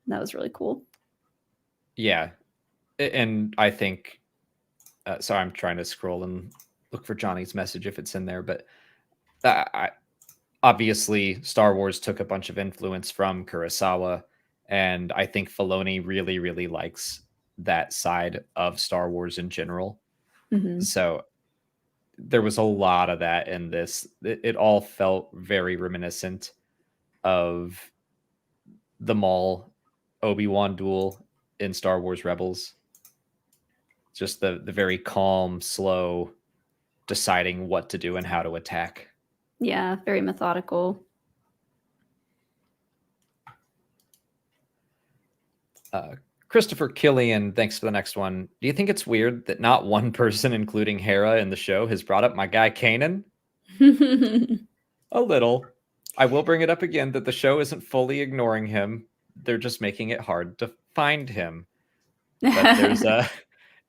That was really cool. Yeah. And I think, sorry, I'm trying to scroll and look for Johnny's message if it's in there, but obviously Star Wars took a bunch of influence from Kurosawa, and I think Filoni really, really likes that side of Star Wars in general. Mm-hmm. So there was a lot of that in this. It all felt very reminiscent of the Maul Obi-Wan duel in Star Wars Rebels. Just the very calm, slow deciding what to do and how to attack. Yeah, very methodical. Christopher Killian, thanks for the next one. Do you think it's weird that not one person, including Hera in the show, has brought up my guy Kanan? A little. I will bring it up again that the show isn't fully ignoring him. They're just making it hard to find him. But there's a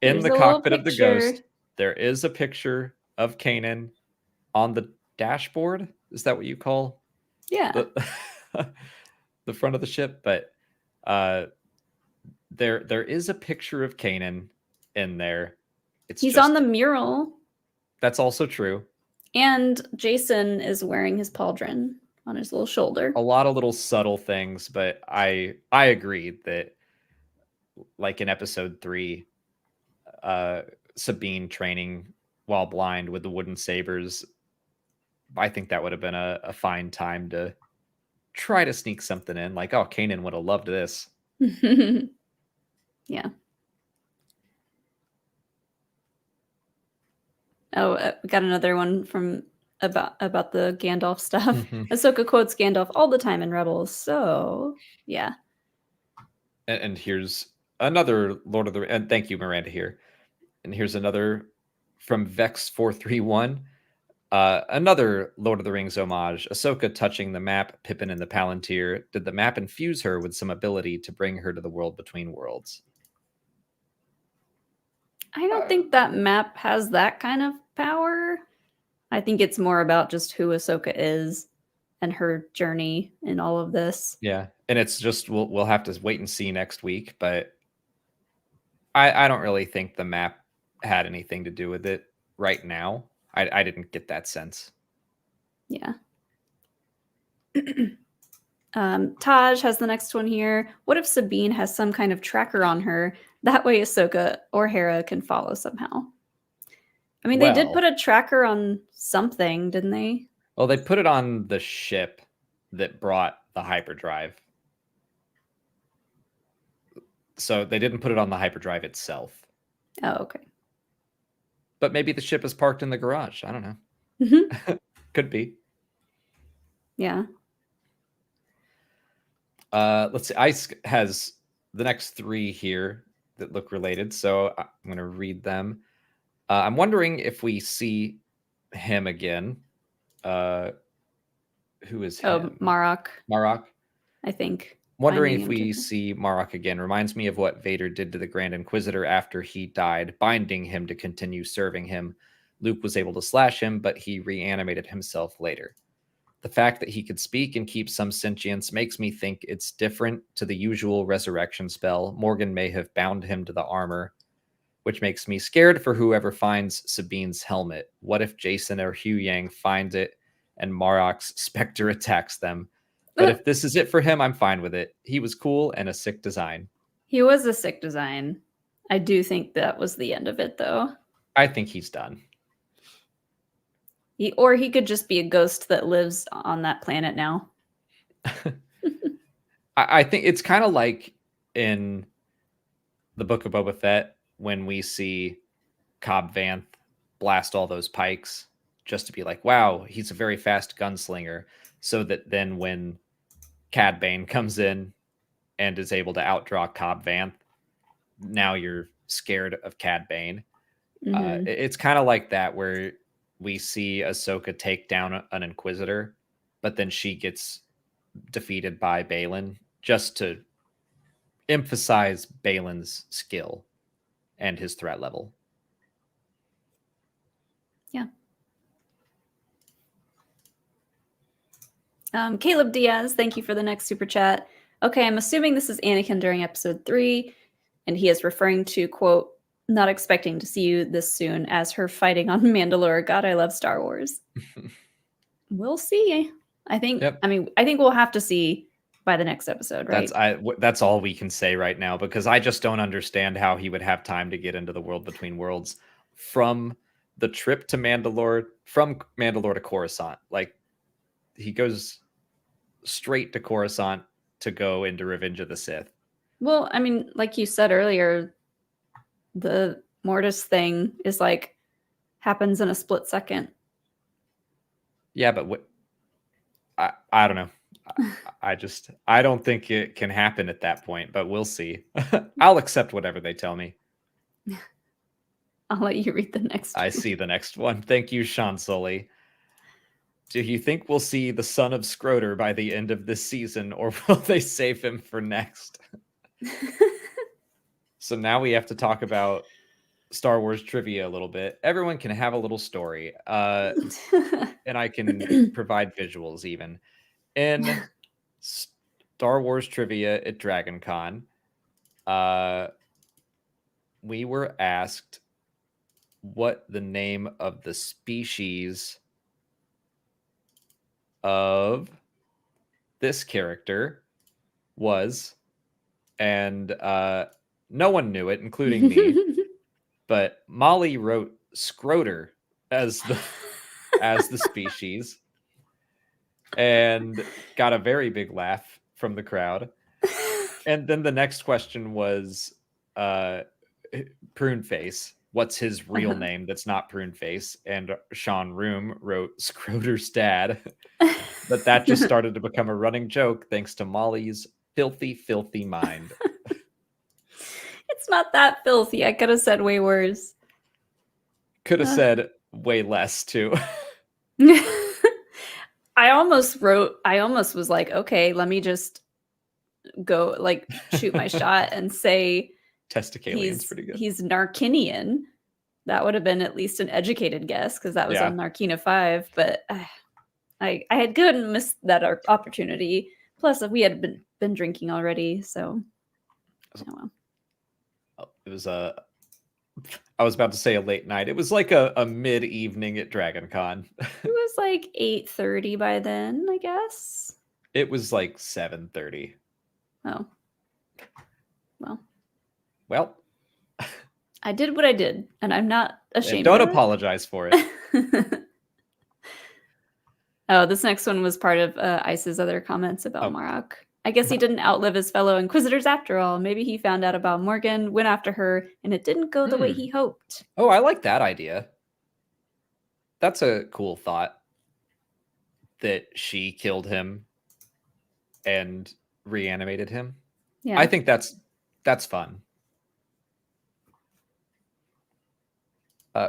in the cockpit of the Ghost, there is a picture of Kanan on the dashboard. Is that what you call? Yeah. The front of the ship, but there is a picture of Kanan in there. He's on the mural. That's also true. And Jason is wearing his pauldron on his little shoulder. A lot of little subtle things, but I agree that, like in episode 3, Sabine training while blind with the wooden sabers, I think that would have been a fine time to try to sneak something in. Like, oh, Kanan would have loved this. Yeah. Oh, we got another one from about the Gandalf stuff. Ahsoka quotes Gandalf all the time in Rebels. So, yeah. And here's another Lord of the Rings. And thank you, Miranda, here. And here's another from Vex431. Another Lord of the Rings homage, Ahsoka touching the map, Pippin in the Palantir. Did the map infuse her with some ability to bring her to the world between worlds? I don't think that map has that kind of power. I think it's more about just who Ahsoka is and her journey in all of this. Yeah, and it's just we'll have to wait and see next week, but I don't really think the map had anything to do with it right now. I didn't get that sense. Yeah. Taj has the next one here. What if Sabine has some kind of tracker on her? That way Ahsoka or Hera can follow somehow. I mean, they did Well- put a tracker on something, didn't they? Well, they put it on the ship that brought the hyperdrive. So they didn't put it on the hyperdrive itself. Oh, okay. But maybe the ship is parked in the garage. I don't know. Mhm. Could be. Yeah. Let's see. Ice has the next three here that look related, so I'm going to read them. I'm wondering if we see him again. Who is Oh, him? Marok, Marok. I think. Wondering Binding if him we to- see Marok again. Reminds me of what Vader did to the Grand Inquisitor after he died, binding him to continue serving him. Luke was able to slash him, but he reanimated himself later. The fact that he could speak and keep some sentience makes me think it's different to the usual resurrection spell. Morgan may have bound him to the armor, which makes me scared for whoever finds Sabine's helmet. What if Jason or Hugh Yang finds it and Marok's specter attacks them? But if this is it for him, I'm fine with it. He was cool and a sick design. He was a sick design. I do think that was the end of it, though. I think he's done. Or he could just be a ghost that lives on that planet now. I think it's kind of like in the Book of Boba Fett when we see Cobb Vanth blast all those pikes just to be like, wow, he's a very fast gunslinger. So that then when Cad Bane comes in and is able to outdraw Cobb Vanth, now you're scared of Cad Bane. Mhm. It's kind of like that where we see Ahsoka take down an Inquisitor, but then she gets defeated by Baylan just to emphasize Baylan's skill and his threat level. Yeah. Caleb Diaz, thank you for the next super chat. Okay, I'm assuming this is Anakin during episode 3, and he is referring to, quote, not expecting to see you this soon as her fighting on Mandalore. God, I love Star Wars. We'll see. I think, Yep. I mean, I think we'll have to see by the next episode, right? That's all we can say right now, because I just don't understand how he would have time to get into the world between worlds from the trip to Mandalore, from Mandalore to Coruscant. Like, he goes straight to Coruscant to go into Revenge of the Sith. Well, I mean, like you said earlier, the Mortis thing is like happens in a split second. Yeah, but I don't know. I don't think it can happen at that point, but we'll see. I'll accept whatever they tell me. I'll let you read the next I one. see the next one. Thank you, Sean Sully. Do you think we'll see the son of Scroder by the end of this season, or will they save him for next? So now we have to talk about Star Wars trivia a little bit. Everyone can have a little story, and I can provide visuals even. In Star Wars trivia at Dragon Con, we were asked what the name of the species of this character was, and no one knew it, including me. But Mollie wrote Scroder as the species, and got a very big laugh from the crowd. And then the next question was Prune Face. What's his real name that's not Prune Face? And Sean Room wrote Scroder's dad. But that just started to become a running joke thanks to Mollie's filthy, filthy mind. It's not that filthy. I could have said way worse. Could have said way less too. I almost was like, okay, let me just go like shoot my shot and say Testicalian's pretty good. he's Narkinian. That would have been at least an educated guess because that was Yeah. on Narkina 5, but I had couldn't miss that opportunity. Plus, we had been drinking already, so oh well. It was I was about to say a late night. It was like a mid-evening at Dragon Con. It was like 8:30 by then, I guess. It was like 7:30. Oh. Well, I did what I did, and I'm not ashamed don't of it. apologize for it. Oh, this next one was part of Ice's other comments about Oh. Marok. I guess he didn't outlive his fellow Inquisitors after all. Maybe he found out about Morgan, went after her, and it didn't go the way he hoped. Oh, I like that idea. That's a cool thought. That she killed him and reanimated him. Yeah. I think that's fun.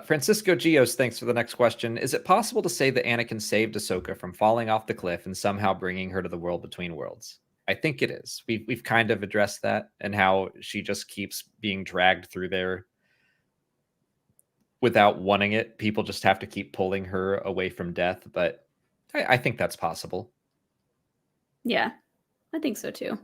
Francisco Gios, thanks for the next question. Is it possible to say that Anakin saved Ahsoka from falling off the cliff and somehow bringing her to the world between worlds? I think it is. We've kind of addressed that and how she just keeps being dragged through there without wanting it. People just have to keep pulling her away from death, but I think that's possible. Yeah, I think so too.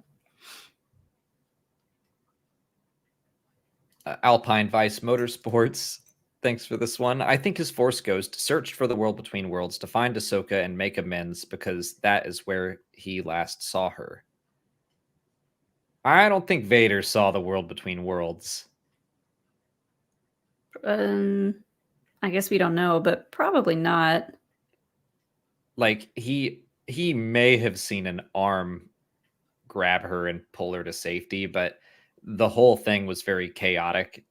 Alpine Vice Motorsports, thanks for this one. I think his Force Ghost searched for the world between worlds to find Ahsoka and make amends because that is where he last saw her. I don't think Vader saw the world between worlds. I guess we don't know, but probably not. Like he may have seen an arm grab her and pull her to safety, but the whole thing was very chaotic.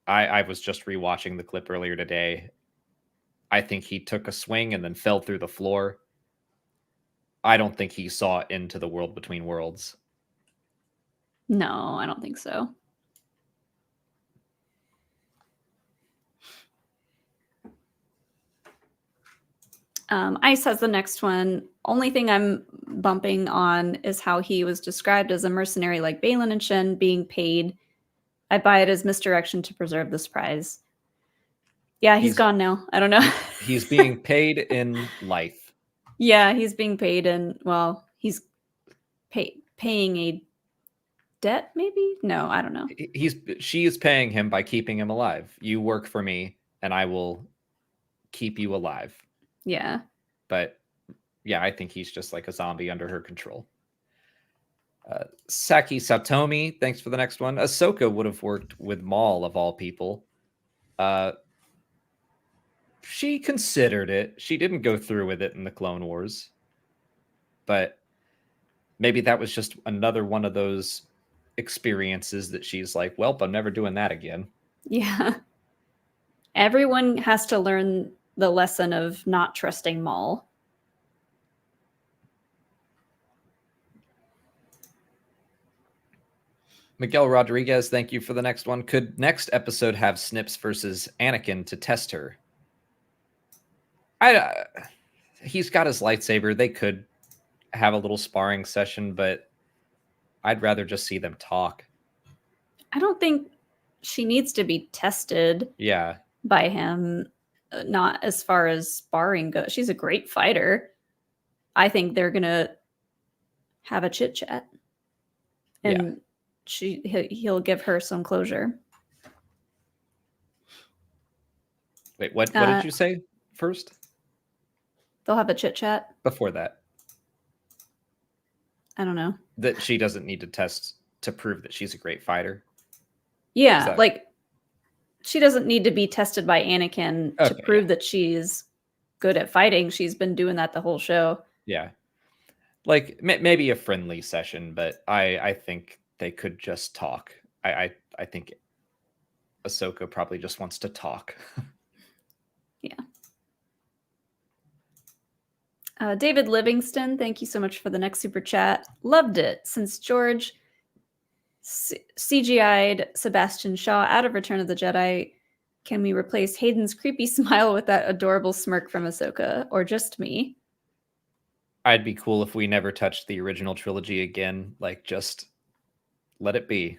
I was just rewatching the clip earlier today. I think he took a swing and then fell through the floor. I don't think he saw into the world between worlds. No, I don't think so. Ice has the next one. Only thing I'm bumping on is how he was described as a mercenary like Balin and Shen being paid. I buy it as misdirection to preserve this prize. Yeah, he's gone now. I don't know. He's being paid in life. Yeah, he's being paid in, well, he's paying a debt, maybe? No, I don't know. She is paying him by keeping him alive. You work for me, and I will keep you alive. Yeah. But yeah, I think he's just like a zombie under her control. Saki Satomi, thanks for the next one. Ahsoka would have worked with Maul of all people. She considered it. She didn't go through with it in the Clone Wars. But maybe that was just another one of those experiences that she's like, well, I'm never doing that again. Yeah. Everyone has to learn the lesson of not trusting Maul. Miguel Rodriguez, thank you for the next one. Could next episode have Snips versus Anakin to test her? He's got his lightsaber. They could have a little sparring session, but I'd rather just see them talk. I don't think she needs to be tested by him, not as far as sparring goes. She's a great fighter. I think they're going to have a chit chat. And he'll give her some closure. Wait, what did you say first? They'll have a chit chat. Before that. I don't know. That she doesn't need to test to prove that she's a great fighter. Yeah, like she doesn't need to be tested by Anakin to prove that she's good at fighting. She's been doing that the whole show. Yeah. Like maybe a friendly session, but I think they could just talk. I think Ahsoka probably just wants to talk. Yeah. David Livingston, thank you so much for the next super chat. Loved it. Since George CGI'd Sebastian Shaw out of Return of the Jedi, Can we replace Hayden's creepy smile with that adorable smirk from Ahsoka, or just me? I'd be cool if we never touched the original trilogy again. Like, just let it be.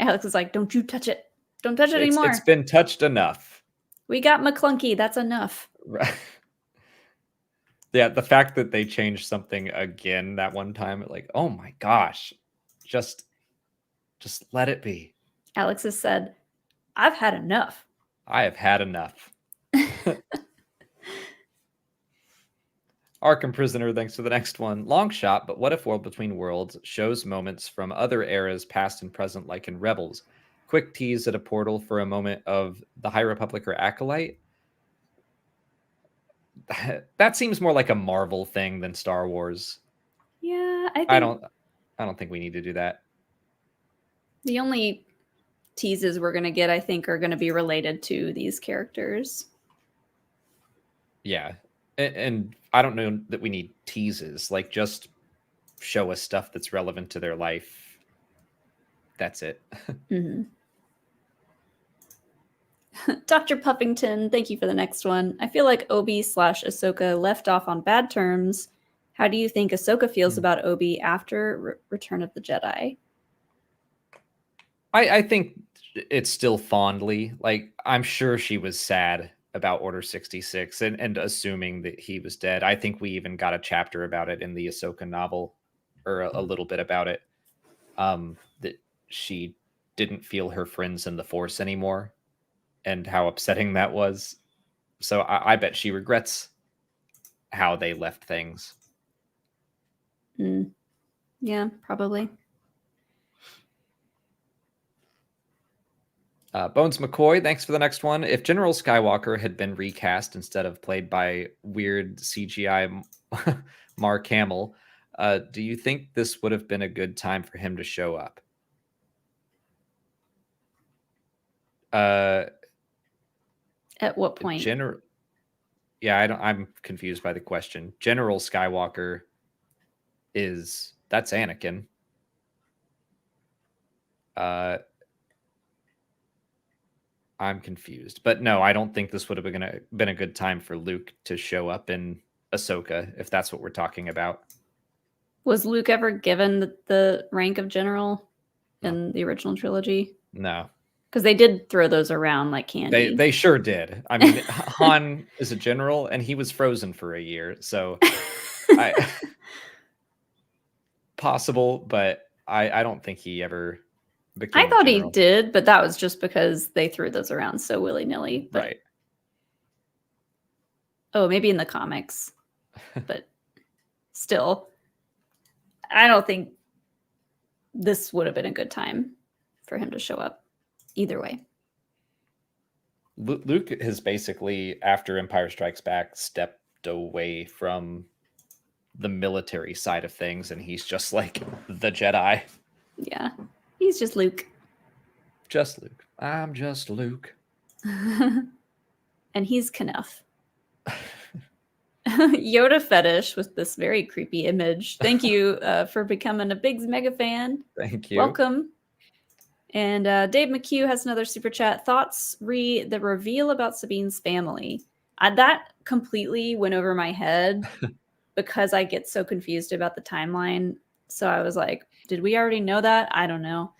Alex is like, don't you touch it. Don't touch it anymore. It's been touched enough. We got McClunky. That's enough. Right. Yeah, the fact that they changed something again that one time, like, oh my gosh, just let it be. Alex has said, I've had enough. I have had enough. Arkham Prisoner, thanks for the next one. Long shot, but what if World Between Worlds shows moments from other eras, past and present, like in Rebels? Quick tease at a portal for a moment of the High Republic or Acolyte? That seems more like a Marvel thing than Star Wars. Yeah, I don't think we need to do that. The only teases we're going to get, I think, are going to be related to these characters. Yeah. And I don't know that we need teases. Like, just show us stuff that's relevant to their life. That's it. Mm-hmm. Dr. Puffington, thank you for the next one. I feel like Obi/Ahsoka left off on bad terms. How do you think Ahsoka feels about Obi after Return of the Jedi? I think it's still fondly. Like, I'm sure she was sad about Order 66 and assuming that he was dead. I think we even got a chapter about it in the Ahsoka novel, or a little bit about it, that she didn't feel her friends in the Force anymore and how upsetting that was. So I bet she regrets how they left things. Yeah, probably. Bones McCoy, thanks for the next one. If General Skywalker had been recast instead of played by weird CGI Mark Hamill, do you think this would have been a good time for him to show up? At what point? I'm confused by the question. General Skywalker that's Anakin. I'm confused, but no, I don't think this would have been a good time for Luke to show up in Ahsoka, if that's what we're talking about. Was Luke ever given the rank of general in the original trilogy? No, because they did throw those around like candy. They sure did. I mean, Han is a general, and he was frozen for a year, so possible, but I don't think he ever. I thought he did, but that was just because they threw those around so willy-nilly. Right. Oh, maybe in the comics. But still, I don't think this would have been a good time for him to show up either way. Luke has basically, after Empire Strikes Back, stepped away from the military side of things, and he's just like the Jedi. Yeah. He's just Luke. Just Luke. I'm just Luke. And he's Knuff. Yoda fetish with this very creepy image. Thank you for becoming a Biggs mega fan. Thank you. Welcome. And Dave McHugh has another super chat. Thoughts re the reveal about Sabine's family. That completely went over my head because I get so confused about the timeline. So I was like, did we already know that? I don't know.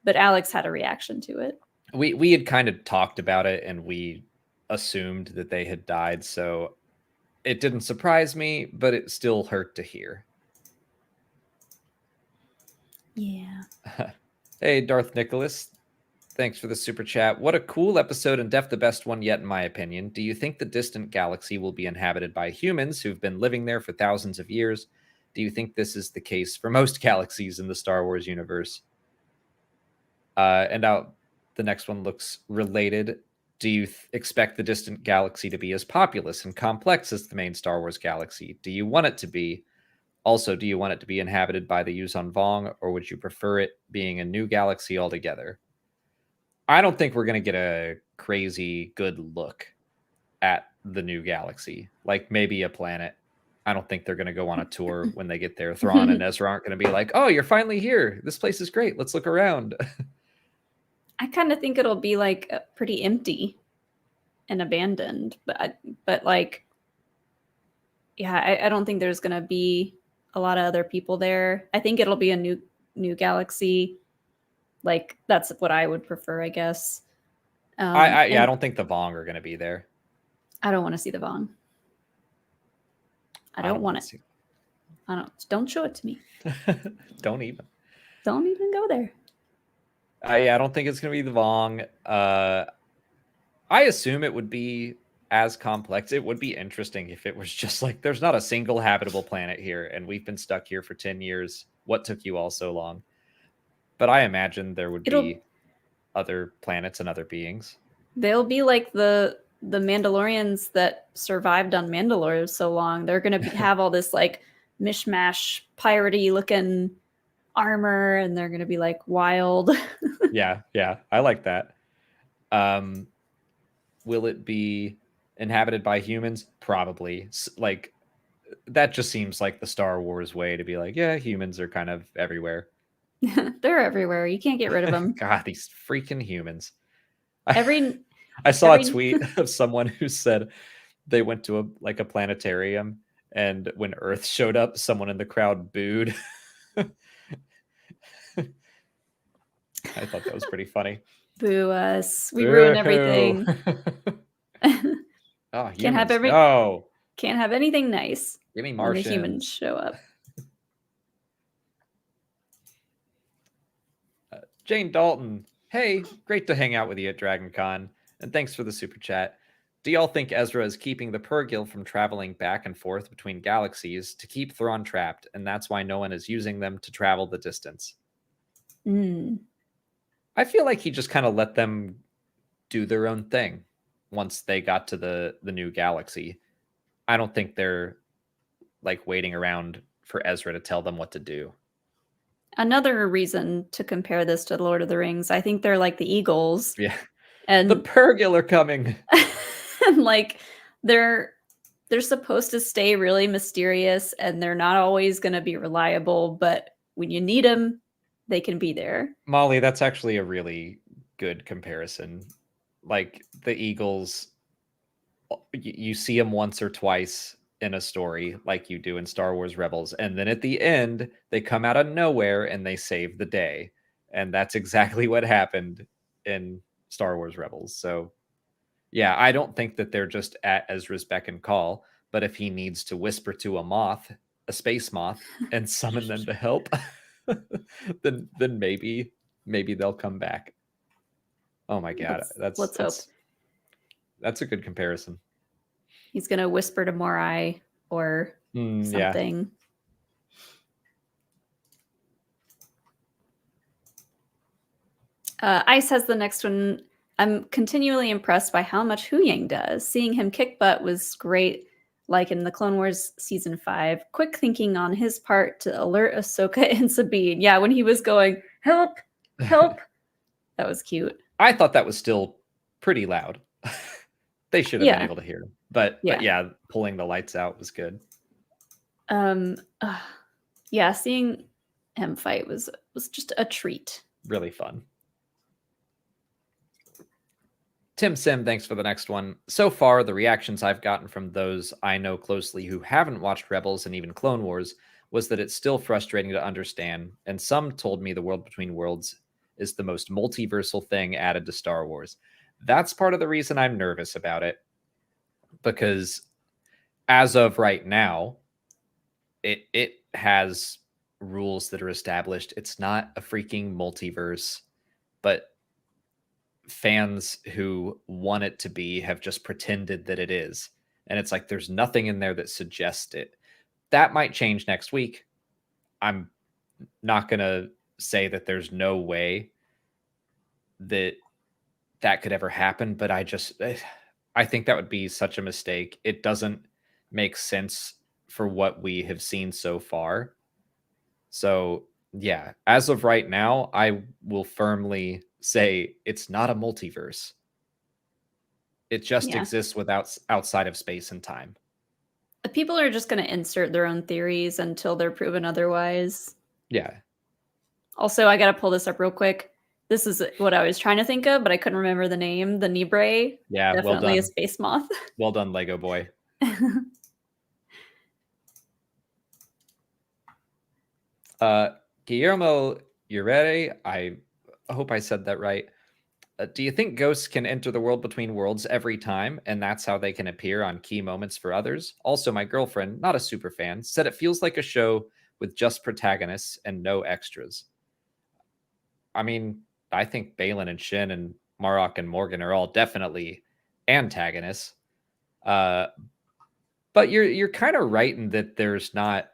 But Alex had a reaction to it. We had kind of talked about it, and we assumed that they had died. So it didn't surprise me, but it still hurt to hear. Yeah. Hey, Darth Nicholas. Thanks for the super chat. What a cool episode, and the best one yet, in my opinion. Do you think the distant galaxy will be inhabited by humans who've been living there for thousands of years? Do you think this is the case for most galaxies in the Star Wars universe? The next one looks related. Do you expect the distant galaxy to be as populous and complex as the main Star Wars galaxy? Do you want it to be? Also, do you want it to be inhabited by the Yuuzhan Vong, or would you prefer it being a new galaxy altogether? I don't think we're going to get a crazy good look at the new galaxy. Like, maybe a planet. I don't think they're going to go on a tour when they get there. Thrawn and Ezra aren't going to be like, oh, you're finally here. This place is great. Let's look around. I kind of think it'll be like pretty empty and abandoned, but like, yeah, I don't think there's gonna be a lot of other people there. I think it'll be a new galaxy. Like that's what I would prefer, I guess. I And don't think the Vong are going to be there. I don't want to see the Vong. I don't want it. See. Don't show it to me. Don't even. Don't even go there. I don't think it's going to be the Vong. I assume it would be as complex. It would be interesting if it was just like there's not a single habitable planet here, and we've been stuck here for 10 years. What took you all so long? But I imagine there would be other planets and other beings. They'll be like the Mandalorians that survived on Mandalore so long. They're going to have all this like mishmash piratey looking armor, and they're going to be like wild. Yeah, I like that. Will it be inhabited by humans? Probably. Like that just seems like the Star Wars way to be like, yeah, humans are kind of everywhere. They're everywhere. You can't get rid of them. God, these freaking humans. I saw a tweet of someone who said they went to a planetarium, and when Earth showed up, someone in the crowd booed. I thought that was pretty funny. Boo us. We ruin everything. Oh, Can't have can't have anything nice. Give me when Martians. the humans show up. Jane Dalton, hey, great to hang out with you at Dragon Con, and thanks for the super chat. Do y'all think Ezra is keeping the Purrgil from traveling back and forth between galaxies to keep Thrawn trapped, and that's why no one is using them to travel the distance? I feel like he just kind of let them do their own thing once they got to the new galaxy. I don't think they're like waiting around for Ezra to tell them what to do. Another reason to compare this to Lord of the Rings, I think they're like the Eagles. Yeah. And the Purrgil are coming. And like they're supposed to stay really mysterious, and they're not always going to be reliable, but when you need them, they can be there. Mollie, that's actually a really good comparison. Like the Eagles, you see them once or twice in a story like you do in Star Wars Rebels, and then at the end they come out of nowhere and they save the day, and that's exactly what happened in Star Wars Rebels. So yeah, I don't think that they're just at Ezra's beck and call, but if he needs to whisper to a space moth, and summon them to help, then maybe they'll come back. Oh my god, let's hope. That's a good comparison. He's gonna whisper to Morai or something. Ice has the next one. I'm continually impressed by how much Huyang does. Seeing him kick butt was great, like in the Clone Wars Season 5. Quick thinking on his part to alert Ahsoka and Sabine. Yeah, when he was going, help, help. That was cute. I thought that was still pretty loud. They should have been able to hear him. But yeah, pulling the lights out was good. Yeah, seeing him fight was just a treat. Really fun. Tim Sim, thanks for the next one. So far, the reactions I've gotten from those I know closely who haven't watched Rebels and even Clone Wars was that it's still frustrating to understand, and some told me the World Between Worlds is the most multiversal thing added to Star Wars. That's part of the reason I'm nervous about it, because as of right now, it has rules that are established. It's not a freaking multiverse, but fans who want it to be have just pretended that it is. And it's like there's nothing in there that suggests it. That might change next week. I'm not going to say that there's no way that could ever happen, but I think that would be such a mistake. It doesn't make sense for what we have seen so far. So yeah, as of right now, I will firmly say it's not a multiverse. It just exists outside of space and time. The people are just going to insert their own theories until they're proven otherwise. Yeah. Also, I got to pull this up real quick. This is what I was trying to think of, but I couldn't remember the name. The Nibre. Yeah, well Definitely a done. space moth. Well done, Lego boy. Guillermo Urere, I hope I said that right. Do you think ghosts can enter the world between worlds every time, and that's how they can appear on key moments for others? Also, my girlfriend, not a super fan, said it feels like a show with just protagonists and no extras. I mean, I think Balin and Shin and Marok and Morgan are all definitely antagonists. But you're kind of right in that there's not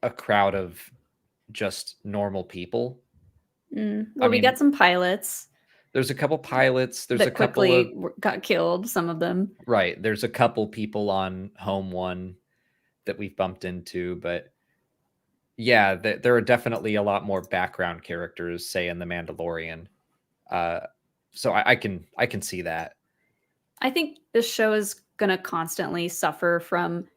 a crowd of just normal people. Well, I we mean, got some pilots there's a couple pilots. There's a that couple quickly of got killed. Some of them. right. There's a couple people on Home One that we've bumped into, but yeah, there are definitely a lot more background characters, say in The Mandalorian. So I can see that. I think this show is going to constantly suffer from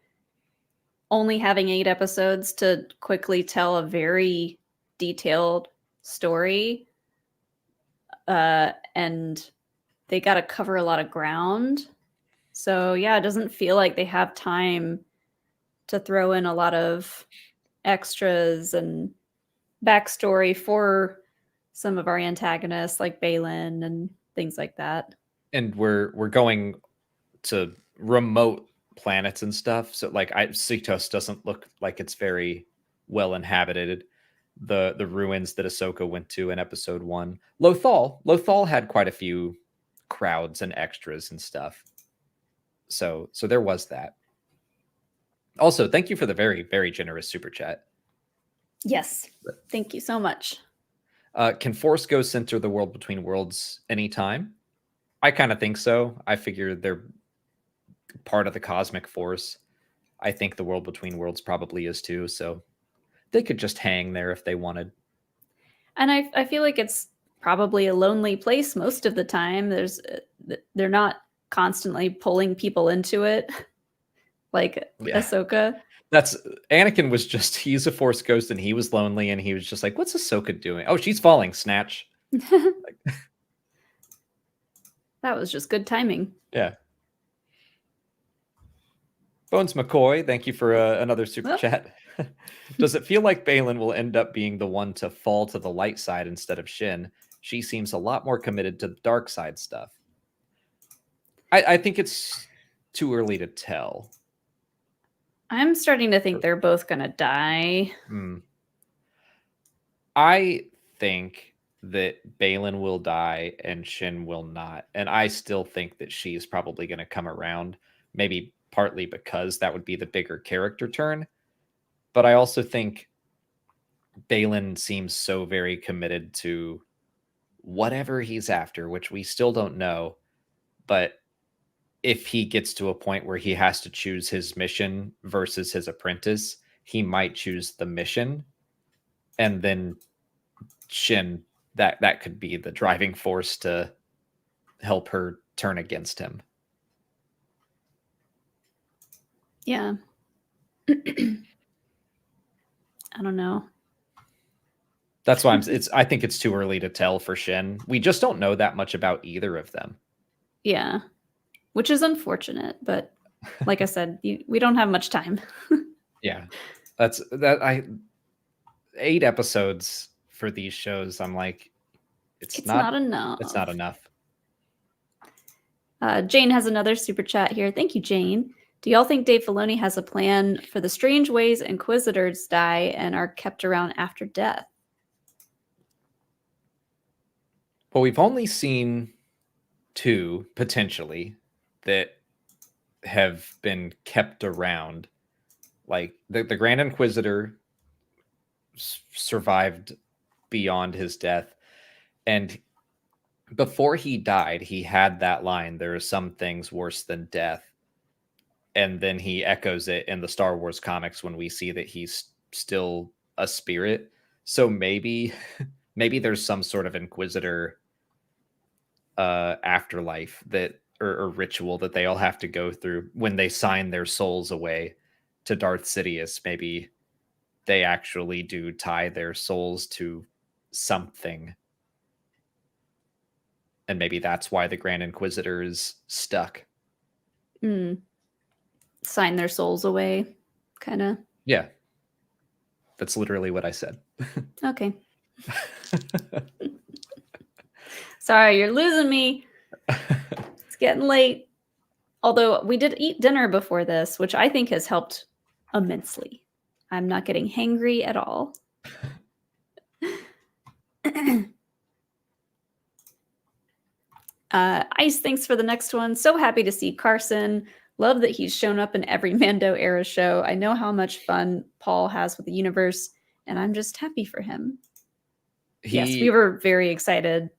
only having 8 episodes to quickly tell a very detailed story. And they got to cover a lot of ground. So, yeah, it doesn't feel like they have time to throw in a lot of extras and backstory for some of our antagonists like Balin and things like that. And we're going to remote planets and stuff. So like Cetos doesn't look like it's very well inhabited. The ruins that Ahsoka went to in episode 1. Lothal had quite a few crowds and extras and stuff. So there was that. Also, thank you for the very, very generous super chat. Yes. Thank you so much. Can Force Ghosts enter the world between worlds anytime? I kind of think so. I figure they're part of the cosmic force. I think the world between worlds probably is too. So they could just hang there if they wanted. And I feel like it's probably a lonely place most of the time. They're not constantly pulling people into it like Ahsoka. That's Anakin was just, he's a Force ghost and he was lonely and he was just like, what's Ahsoka doing? Oh, she's falling, snatch. That was just good timing. Yeah. Bones McCoy, thank you for another super chat. Does it feel like Balin will end up being the one to fall to the light side instead of Shin? She seems a lot more committed to the dark side stuff. I think it's too early to tell. I'm starting to think they're both going to die. I think that Balin will die and Shin will not. And I still think that she's probably going to come around, maybe partly because that would be the bigger character turn. But I also think Balin seems so very committed to whatever he's after, which we still don't know. But if he gets to a point where he has to choose his mission versus his apprentice, he might choose the mission. And then Shin, that could be the driving force to help her turn against him. Yeah. I don't know. That's why I think it's too early to tell for Shin. We just don't know that much about either of them. Yeah. Which is unfortunate, but like I said, we don't have much time. Yeah. 8 episodes for these shows. I'm like, it's not enough. It's not enough. Jane has another super chat here. Thank you, Jane. Do y'all think Dave Filoni has a plan for the strange ways Inquisitors die and are kept around after death? Well, we've only seen 2 potentially that have been kept around. Like the Grand Inquisitor survived beyond his death, and before he died, he had that line, there are some things worse than death. And then he echoes it in the Star Wars comics when we see that he's still a spirit. So maybe there's some sort of Inquisitor afterlife that or ritual that they all have to go through when they sign their souls away to Darth Sidious. Maybe they actually do tie their souls to something. And maybe that's why the Grand Inquisitor is stuck. Sign their souls away, kind of. Yeah. That's literally what I said. Okay. Sorry, you're losing me. It's getting late. Although we did eat dinner before this, which I think has helped immensely. I'm not getting hangry at all. Ice, thanks for the next one. So happy to see Carson. Love that he's shown up in every Mando era show. I know how much fun Paul has with the universe, and I'm just happy for him. Yes, we were very excited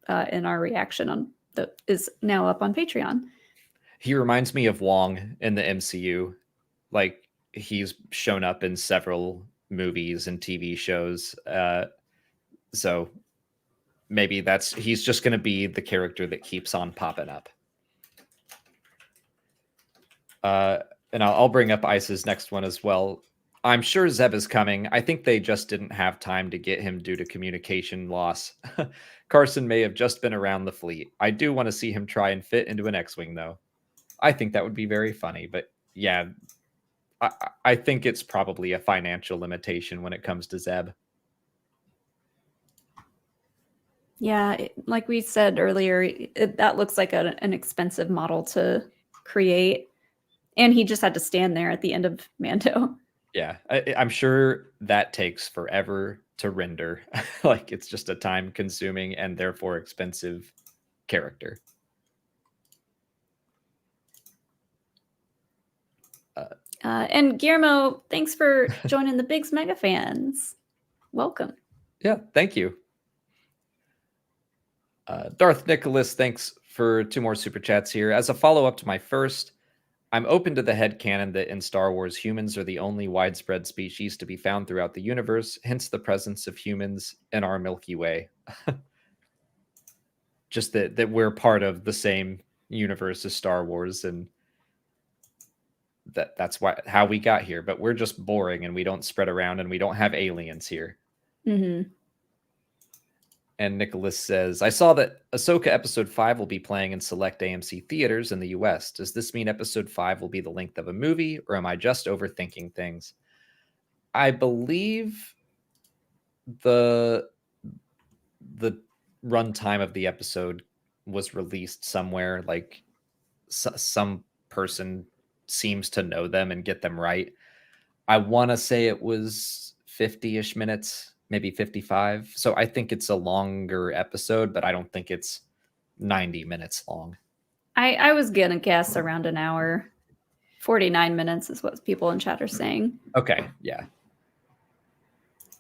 in our reaction on that is now up on Patreon. He reminds me of Wong in the MCU. Like, he's shown up in several movies and TV shows. So maybe he's just going to be the character that keeps on popping up. And I'll bring up Ice's next one as well. I'm sure Zeb is coming. I think they just didn't have time to get him due to communication loss. Carson may have just been around the fleet. I do want to see him try and fit into an X-Wing, though. I think that would be very funny. But yeah, I think it's probably a financial limitation when it comes to Zeb. Yeah, like we said earlier, that looks like an expensive model to create. And he just had to stand there at the end of Mando. Yeah, I'm sure that takes forever to render. Like, it's just a time-consuming and therefore expensive character. And Guillermo, thanks for joining the Biggs Mega Fans. Welcome. Yeah, thank you. Darth Nicholas, thanks for 2 more super chats here. As a follow-up to my first, I'm open to the headcanon that in Star Wars, humans are the only widespread species to be found throughout the universe, hence the presence of humans in our Milky Way. Just that we're part of the same universe as Star Wars, and that's how we got here. But we're just boring, and we don't spread around, and we don't have aliens here. Mm-hmm. And Nicholas says, I saw that Ahsoka Episode 5 will be playing in select AMC theaters in the US. Does this mean Episode 5 will be the length of a movie, or am I just overthinking things? I believe the runtime of the episode was released somewhere. Like, some person seems to know them and get them right. I want to say it was 50-ish minutes. Maybe 55. So I think it's a longer episode, but I don't think it's 90 minutes long. I was going to guess around an hour. 49 minutes is what people in chat are saying. Okay, yeah.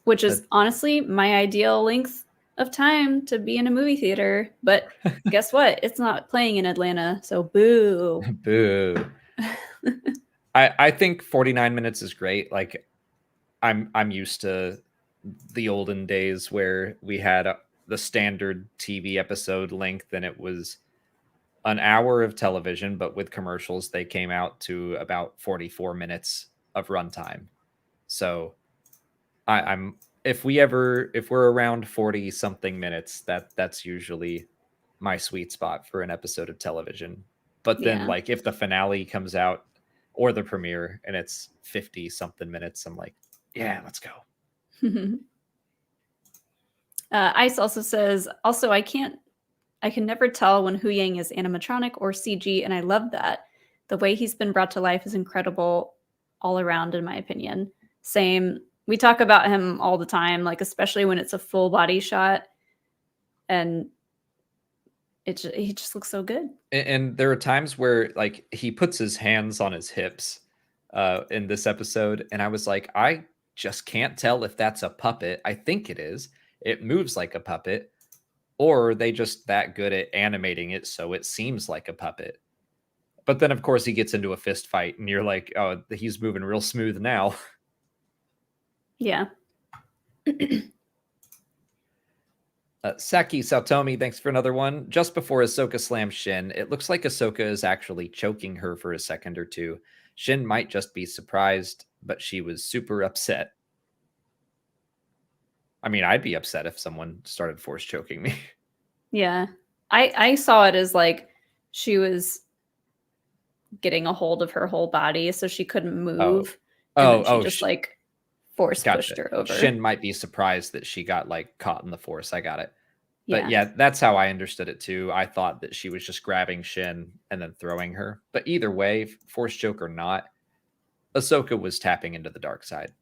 Which is honestly my ideal length of time to be in a movie theater. But guess what? It's not playing in Atlanta, so boo. Boo. I think 49 minutes is great. Like, I'm used to the olden days where we had the standard TV episode length, and it was an hour of television, but with commercials, they came out to about 44 minutes of runtime. So if we're around 40 something minutes, that's usually my sweet spot for an episode of television. But then like if the finale comes out or the premiere and it's 50 something minutes, I'm like, yeah, let's go. Ice also says, I can never tell when Hu Yang is animatronic or CG, and I love that. The way he's been brought to life is incredible all around, in my opinion. Same. We talk about him all the time, like especially when it's a full body shot, and he just looks so good. And there are times where like he puts his hands on his hips in this episode, and I was like, I just can't tell if that's a puppet. I think it is. It moves like a puppet, or they just that good at animating it so it seems like a puppet. But then, of course, he gets into a fist fight, and you're like, oh, he's moving real smooth now. Yeah. Saki Sautomi, thanks for another one. Just before Ahsoka slams Shin, it looks like Ahsoka is actually choking her for a second or two. Shin might just be surprised, but she was super upset. I mean, I'd be upset if someone started force choking me. Yeah. I saw it as like she was getting a hold of her whole body so she couldn't move. And then she just like force pushed her over. Shin might be surprised that she got like caught in the force. I got it. But Yeah. yeah, that's how I understood it too. I thought that she was just grabbing Shin and then throwing her. But either way, force choke or not, Ahsoka was tapping into the dark side.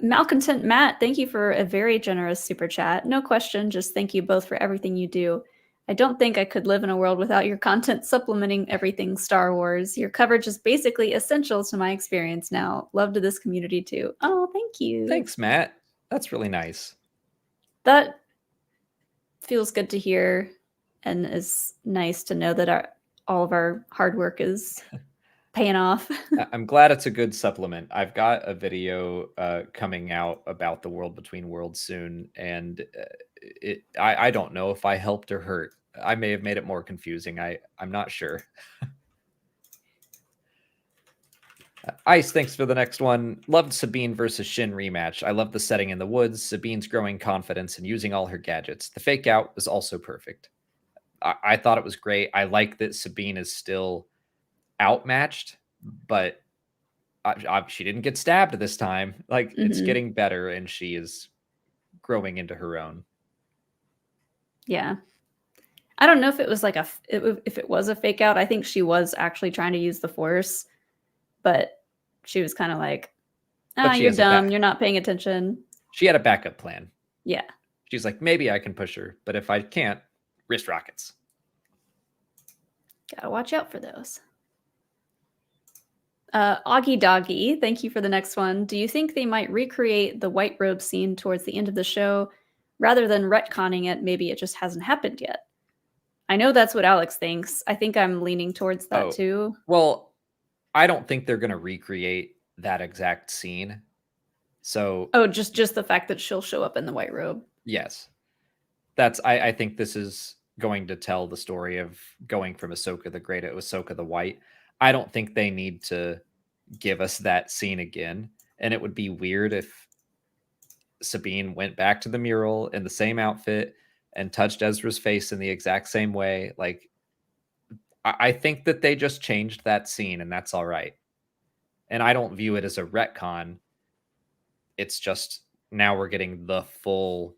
Malcontent Matt, thank you for a very generous super chat. No question, just thank you both for everything you do. I don't think I could live in a world without your content supplementing everything Star Wars. Your coverage is basically essential to my experience now. Love to this community too. Oh, thank you. Thanks, Matt. That's really nice. That feels good to hear, and is nice to know that all of our hard work is paying off. I'm glad it's a good supplement. I've got a video coming out about the World Between Worlds soon, and I don't know if I helped or hurt. I may have made it more confusing. I'm not sure. Ice, thanks for the next one. Loved Sabine versus Shin rematch. I love the setting in the woods, Sabine's growing confidence, and using all her gadgets. The fake out was also perfect. I thought it was great. I like that Sabine is still outmatched, but she didn't get stabbed this time. Like, it's getting better, and she is growing into her own. Yeah. I don't know if it was like if it was a fake out. I think she was actually trying to use the force, but she was kind of like, you're dumb. You're not paying attention. She had a backup plan. Yeah. She's like, maybe I can push her, but if I can't, wrist rockets. Gotta watch out for those. Augie Doggy, thank you for the next one. Do you think they might recreate the white robe scene towards the end of the show rather than retconning it? Maybe it just hasn't happened yet. I know that's what Alex thinks. I think I'm leaning towards that too. Well, I don't think they're going to recreate that exact scene. So just the fact that she'll show up in the white robe. Yes. I think this is going to tell the story of going from Ahsoka the Great to Ahsoka the White. I don't think they need to give us that scene again. And it would be weird if Sabine went back to the mural in the same outfit and touched Ezra's face in the exact same way. Like, I think that they just changed that scene, and that's all right. And I don't view it as a retcon. It's just now we're getting the full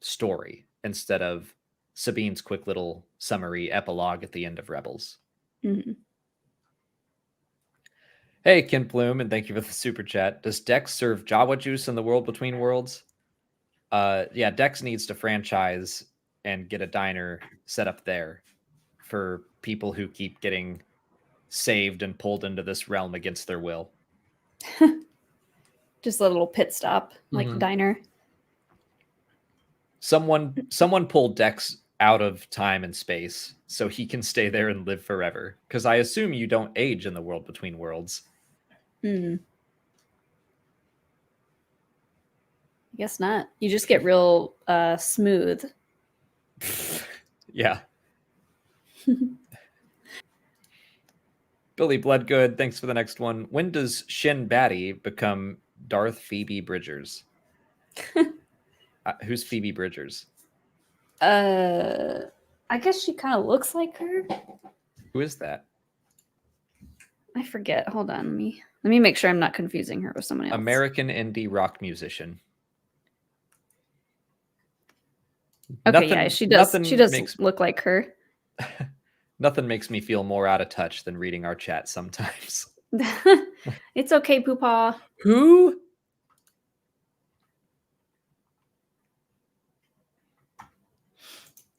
story instead of Sabine's quick little summary epilogue at the end of Rebels. Mm-hmm. Hey, Ken Plume, and thank you for the super chat. Does Dex serve Jawa juice in the World Between Worlds? Yeah, Dex needs to franchise and get a diner set up there for people who keep getting saved and pulled into this realm against their will. Just a little pit stop, like diner. Someone pulled Dex out of time and space so he can stay there and live forever. Because I assume you don't age in the World Between Worlds. I guess not. You just get real smooth. Yeah. Billy Bloodgood, thanks for the next one. When does Shin Batty become Darth Phoebe Bridgers? Who's Phoebe Bridgers? I guess she kind of looks like her. Who is that? I forget. Hold on. Let me make sure I'm not confusing her with someone else. American indie rock musician. Okay, yeah, she does. She does look like her. Nothing makes me feel more out of touch than reading our chat sometimes. It's okay, Poopaw. Who?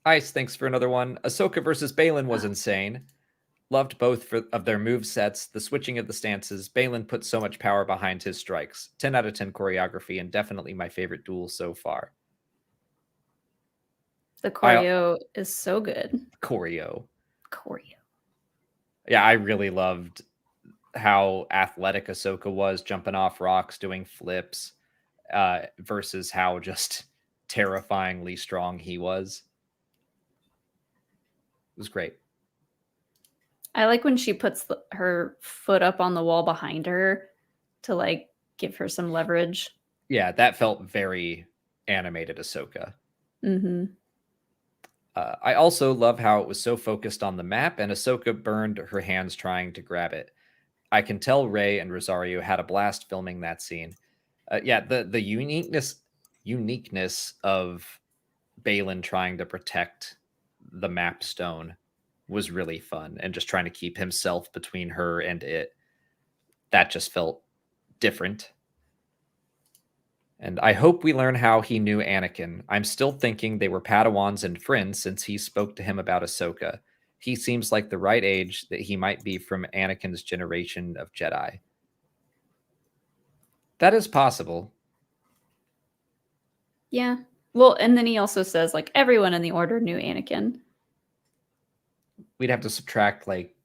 Ice, thanks for another one. Ahsoka versus Baylan was insane. Loved both of their move sets, the switching of the stances. Baylan put so much power behind his strikes. 10 out of 10 choreography, and definitely my favorite duel so far. The choreo is so good. Choreo. Yeah, I really loved how athletic Ahsoka was, jumping off rocks, doing flips, versus how just terrifyingly strong he was. It was great. I like when she puts her foot up on the wall behind her to like give her some leverage. Yeah, that felt very animated Ahsoka. Mm-hmm. I also love how it was so focused on the map, and Ahsoka burned her hands trying to grab it. I can tell Rey and Rosario had a blast filming that scene. Yeah, the uniqueness of Balin trying to protect the map stone was really fun, and just trying to keep himself between her and it. That just felt different. And I hope we learn how he knew Anakin. I'm still thinking they were Padawans and friends since he spoke to him about Ahsoka. He seems like the right age that he might be from Anakin's generation of Jedi. That is possible. Yeah. Well, and then he also says like everyone in the Order knew Anakin. We'd have to subtract like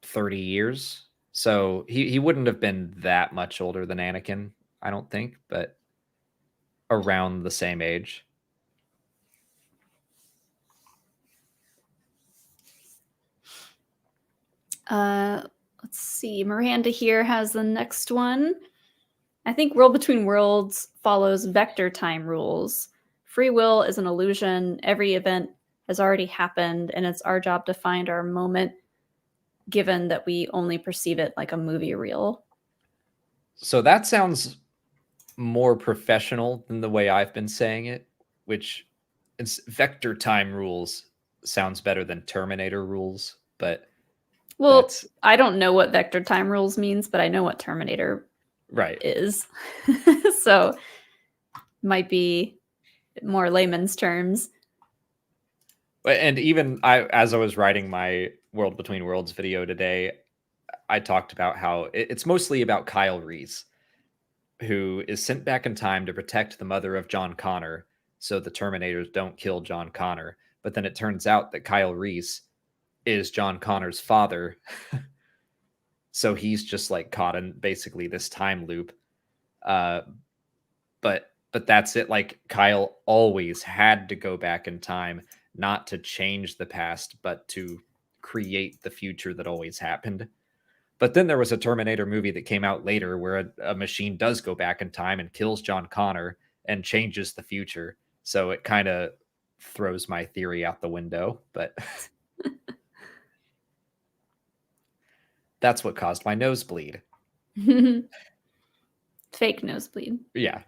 30 years. So he wouldn't have been that much older than Anakin, I don't think, but around the same age. Let's see. Miranda here has the next one. I think World Between Worlds follows vector time rules. Free will is an illusion. Every event has already happened, and it's our job to find our moment, given that we only perceive it like a movie reel. So that sounds more professional than the way I've been saying it, which it's vector time rules sounds better than Terminator rules, but well, I don't know what vector time rules means, but I know what Terminator right is. So might be more layman's terms. And even as I was writing my World Between Worlds video today, I talked about how it's mostly about Kyle Reese, who is sent back in time to protect the mother of John Connor so the Terminators don't kill John Connor. But then it turns out that Kyle Reese is John Connor's father. So he's just like caught in basically this time loop. But that's it. Like Kyle always had to go back in time, not to change the past, but to create the future that always happened. But then there was a Terminator movie that came out later where a machine does go back in time and kills John Connor and changes the future. So it kind of throws my theory out the window, but that's what caused my nosebleed. Fake nosebleed. Yeah.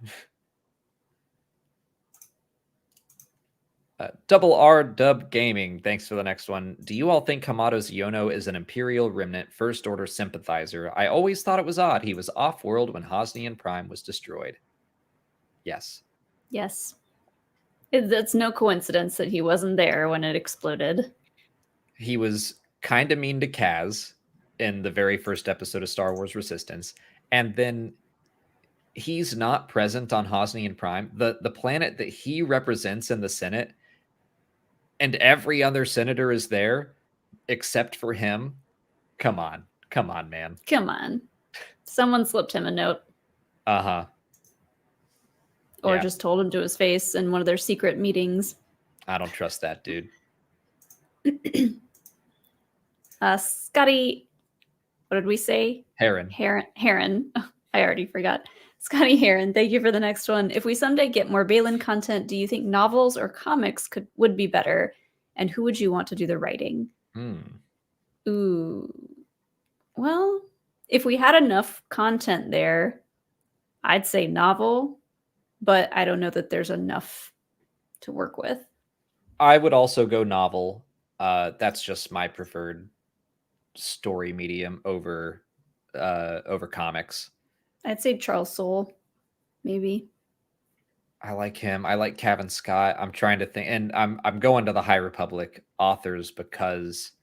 Double R Dub Gaming, thanks for the next one. Do you all think Kamato's Yono is an Imperial Remnant First Order sympathizer? I always thought it was odd. He was off-world when Hosnian Prime was destroyed. Yes. Yes. It's no coincidence that he wasn't there when it exploded. He was kind of mean to Kaz in the very first episode of Star Wars Resistance, and then he's not present on Hosnian Prime, the planet that he represents in the Senate, and every other senator is there except for him. Come on, man. Come on. Someone slipped him a note. Uh-huh. Or just told him to his face in one of their secret meetings. I don't trust that dude. Scotty, what did we say? Heron. I already forgot. Scotty Heron, thank you for the next one. If we someday get more Balin content, do you think novels or comics would be better? And who would you want to do the writing? Ooh. Well, if we had enough content there, I'd say novel, but I don't know that there's enough to work with. I would also go novel. That's just my preferred story medium over comics. I'd say Charles Soule, maybe. I like him. I like Kevin Scott. I'm trying to think, and I'm going to the High Republic authors because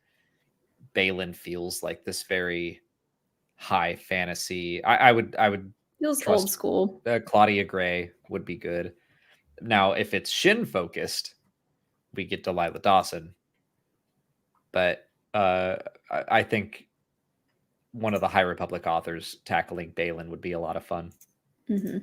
Balin feels like this very high fantasy. I would feels old school. Claudia Gray would be good. Now, if it's Shin focused, we get Delilah Dawson. But I think one of the High Republic authors tackling Balin would be a lot of fun. Mm-hmm.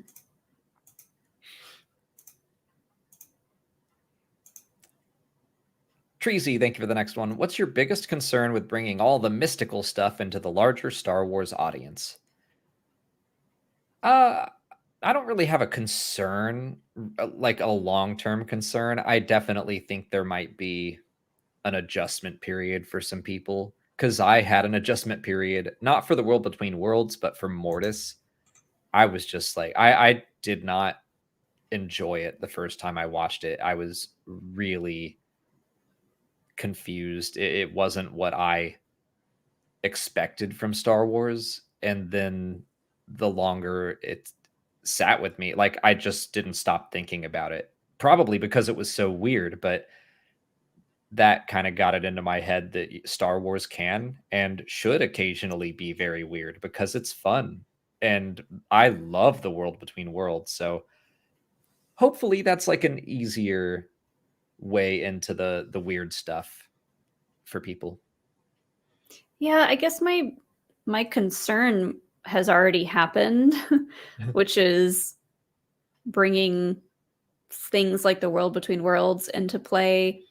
Treasy, thank you for the next one. What's your biggest concern with bringing all the mystical stuff into the larger Star Wars audience? I don't really have a concern, like a long-term concern. I definitely think there might be an adjustment period for some people, because I had an adjustment period, not for the World Between Worlds, but for Mortis. I was just like, I did not enjoy it the first time I watched it. I was really confused. It wasn't what I expected from Star Wars. And then the longer it sat with me, like I just didn't stop thinking about it. Probably because it was so weird, but that kind of got it into my head that Star Wars can and should occasionally be very weird because it's fun. And I love the World Between Worlds. So hopefully that's like an easier way into the weird stuff for people. Yeah, I guess my concern has already happened, which is bringing things like the World Between Worlds into play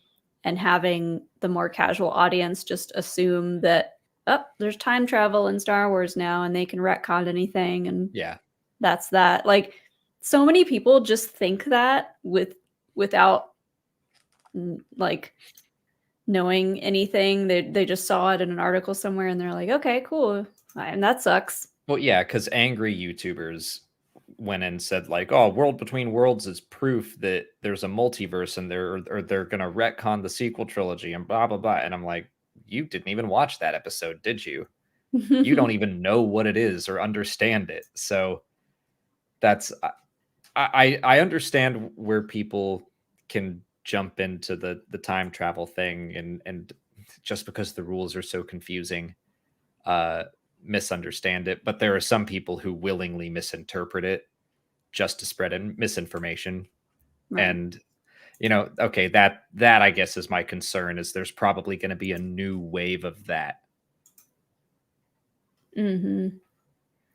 and having the more casual audience just assume that, oh, there's time travel in Star Wars now and they can retcon anything and Yeah. that's that. Like, so many people just think that without like knowing anything. They just saw it in an article somewhere and they're like, okay, cool. And that sucks. Well, yeah, because angry YouTubers went and said like, "Oh, World Between Worlds is proof that there's a multiverse and or they're gonna retcon the sequel trilogy and blah blah blah." And I'm like, you didn't even watch that episode, did you? You don't even know what it is or understand it. So that's I understand where people can jump into the time travel thing and just because the rules are so confusing, misunderstand it. But there are some people who willingly misinterpret it just to spread misinformation. Right. And okay, that I guess is my concern, is there's probably going to be a new wave of that. Mm-hmm.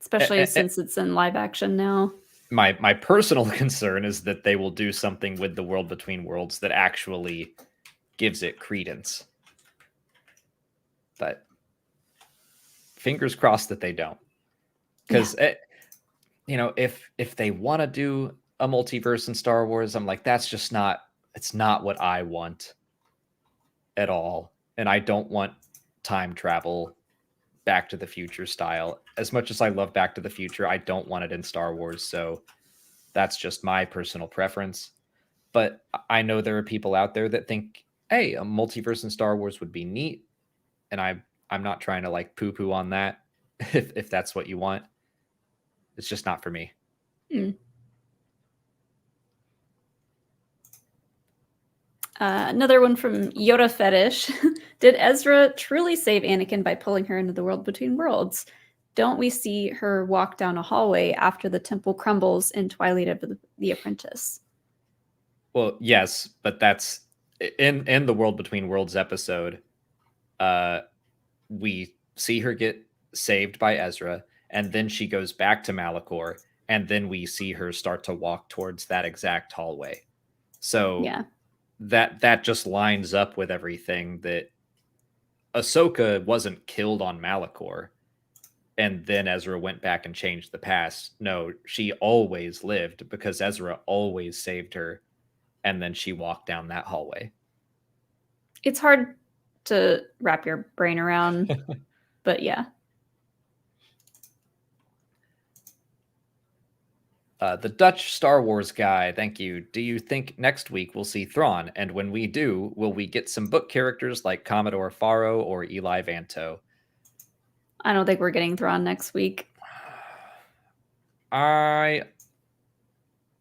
Especially since it's in live action now. My personal concern is that they will do something with the World Between Worlds that actually gives it credence. But fingers crossed that they don't. Because if they want to do a multiverse in Star Wars, I'm like, that's just not, it's not what I want at all. And I don't want time travel Back to the Future style. As much as I love Back to the Future, I don't want it in Star Wars. So that's just my personal preference. But I know there are people out there that think, hey, a multiverse in Star Wars would be neat. And I'm not trying to like poo-poo on that if that's what you want. It's just not for me. Another one from Yoda Fetish. Did Ezra truly save Anakin by pulling her into the World Between Worlds? Don't we see her walk down a hallway after the temple crumbles in Twilight of the Apprentice? Well, yes, but that's in the World Between Worlds episode. We see her get saved by Ezra, and then she goes back to Malachor, and then we see her start to walk towards that exact hallway. So yeah, that just lines up with everything, that Ahsoka wasn't killed on Malachor and then Ezra went back and changed the past. No, she always lived because Ezra always saved her, and then she walked down that hallway. it's hard to wrap your brain around, but yeah. The Dutch Star Wars guy, thank you. Do you think next week we'll see Thrawn? And when we do, will we get some book characters like Commodore Faro or Eli Vanto? I don't think we're getting Thrawn next week. I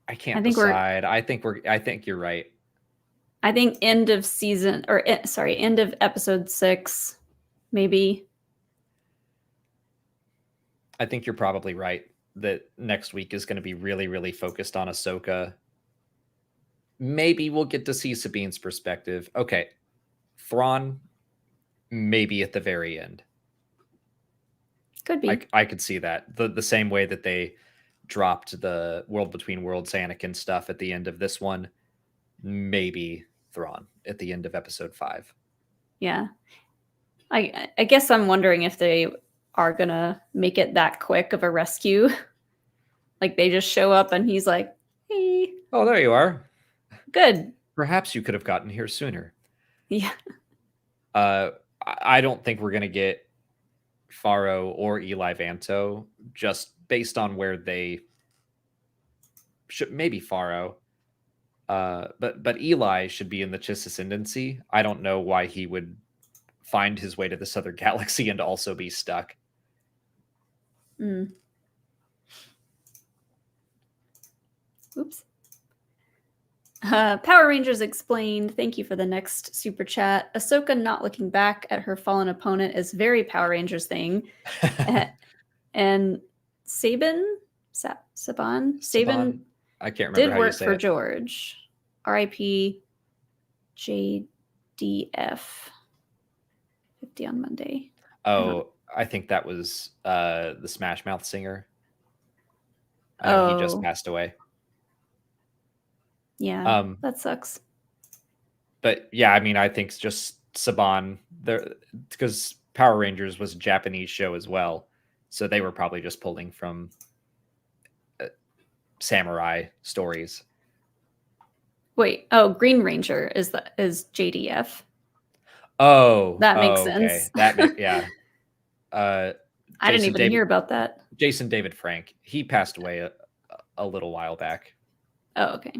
can't decide. I think you're right. I think end of season, or end of episode 6, maybe. I think you're probably right that next week is going to be really, really focused on Ahsoka. Maybe we'll get to see Sabine's perspective. Okay. Thrawn, maybe at the very end. Could be. I could see that. The same way that they dropped the World Between Worlds Anakin stuff at the end of this one. Maybe Thrawn at the end of episode 5. Yeah. I guess I'm wondering if they are gonna make it that quick of a rescue. Like they just show up and he's like, hey, Oh, there you are. good. Perhaps you could have gotten here sooner. Yeah. I don't think we're going to get Faro or Eli Vanto just based on where they should. Maybe Faro, but Eli should be in the Chiss Ascendancy. I don't know why he would find his way to this other galaxy and also be stuck. Mm. Oops. Power Rangers explained, thank you for the next super chat. Ahsoka not looking back at her fallen opponent is very Power Rangers thing. And Saban, I can't remember did how you work say for it. George. R.I.P. JDF. 50 on Monday. Oh, I think that was the Smash Mouth singer. He just passed away. Yeah, that sucks. But yeah, I mean, I think it's just Saban there because Power Rangers was a Japanese show as well, so they were probably just pulling from samurai stories. Wait, Green Ranger is JDF. Oh, that makes okay. sense. Yeah. I didn't even hear about that. Jason David Frank, he passed away a little while back. Oh, okay.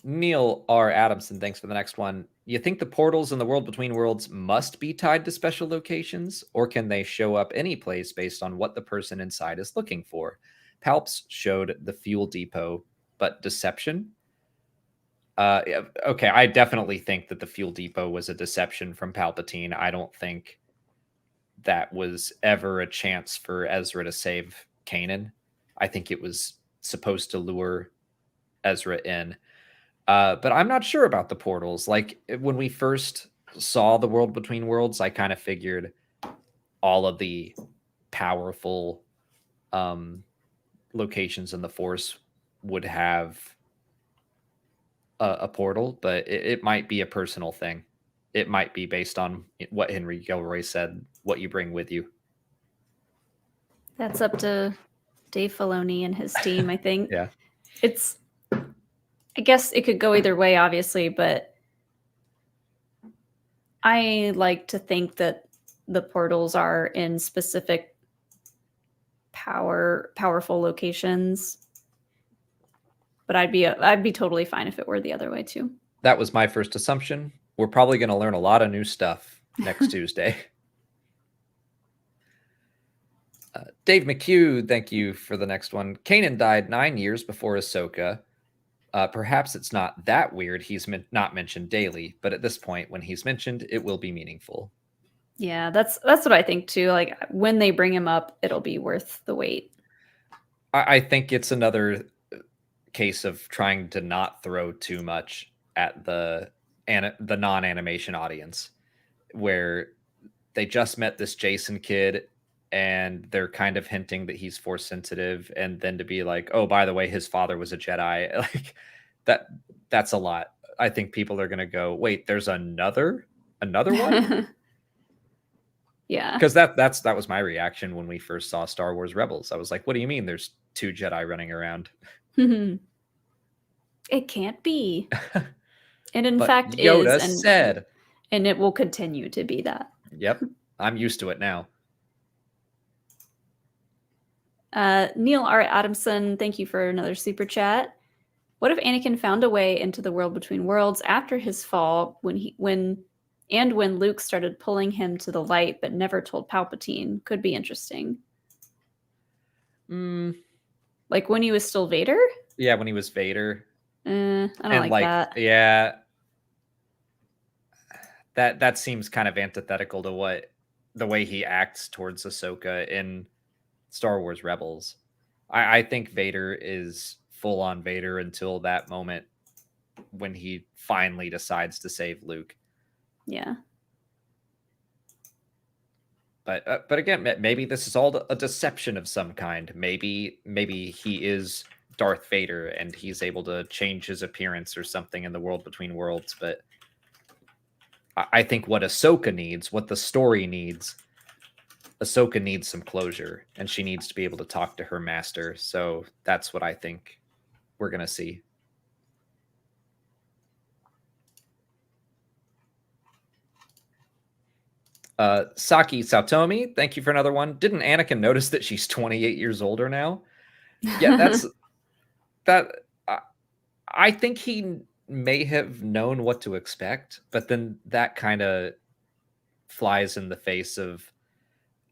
Neil R. Adamson, thanks for the next one. You think the portals in the world between worlds must be tied to special locations, or can they show up any place based on what the person inside is looking for? Palps showed the fuel depot, but deception? Okay, I definitely think that the fuel depot was a deception from Palpatine. I don't think that was ever a chance for Ezra to save Kanan. I think it was supposed to lure Ezra in. But I'm not sure about the portals. Like when we first saw the world between worlds, I kind of figured all of the powerful locations in the Force would have a portal, but it might be a personal thing. It might be based on what Henry Gilroy said, what you bring with you. That's up to Dave Filoni and his team, I think. Yeah. I guess it could go either way, obviously, but I like to think that the portals are in specific powerful locations. But I'd be totally fine if it were the other way too. That was my first assumption. We're probably going to learn a lot of new stuff next Tuesday. Dave McHugh, thank you for the next one. Kanan died 9 years before Ahsoka. Perhaps it's not that weird he's not mentioned daily, but at this point, when he's mentioned, it will be meaningful. Yeah, that's what I think too. Like when they bring him up, it'll be worth the wait. I think it's another case of trying to not throw too much at the non-animation audience, where they just met this Jason kid and they're kind of hinting that he's Force sensitive, and then to be like, oh, by the way, his father was a Jedi, like that's a lot. I think people are going to go, wait, there's another one. Yeah, because that was my reaction when we first saw Star Wars Rebels. I was like, what do you mean there's 2 Jedi running around? It can't be. And in But fact Yoda is said, and it will continue to be that. Yep, I'm used to it now. Neil R. Adamson, thank you for another super chat. What if Anakin found a way into the world between worlds after his fall when Luke started pulling him to the light but never told Palpatine? Could be interesting. Like when he was still Vader? Yeah, when he was Vader. I don't like that. Yeah. That seems kind of antithetical to the way he acts towards Ahsoka in Star Wars Rebels. I think Vader is full on Vader until that moment when he finally decides to save Luke. Yeah. But again, maybe this is all a deception of some kind. Maybe he is Darth Vader and he's able to change his appearance or something in the world between worlds. But I think what Ahsoka needs, what the story needs, Ahsoka needs some closure, and she needs to be able to talk to her master. So that's what I think we're gonna see. Saki Satomi, thank you for another one. Didn't Anakin notice that she's 28 years older now? Yeah, that's that. I think he may have known what to expect, but then that kind of flies in the face of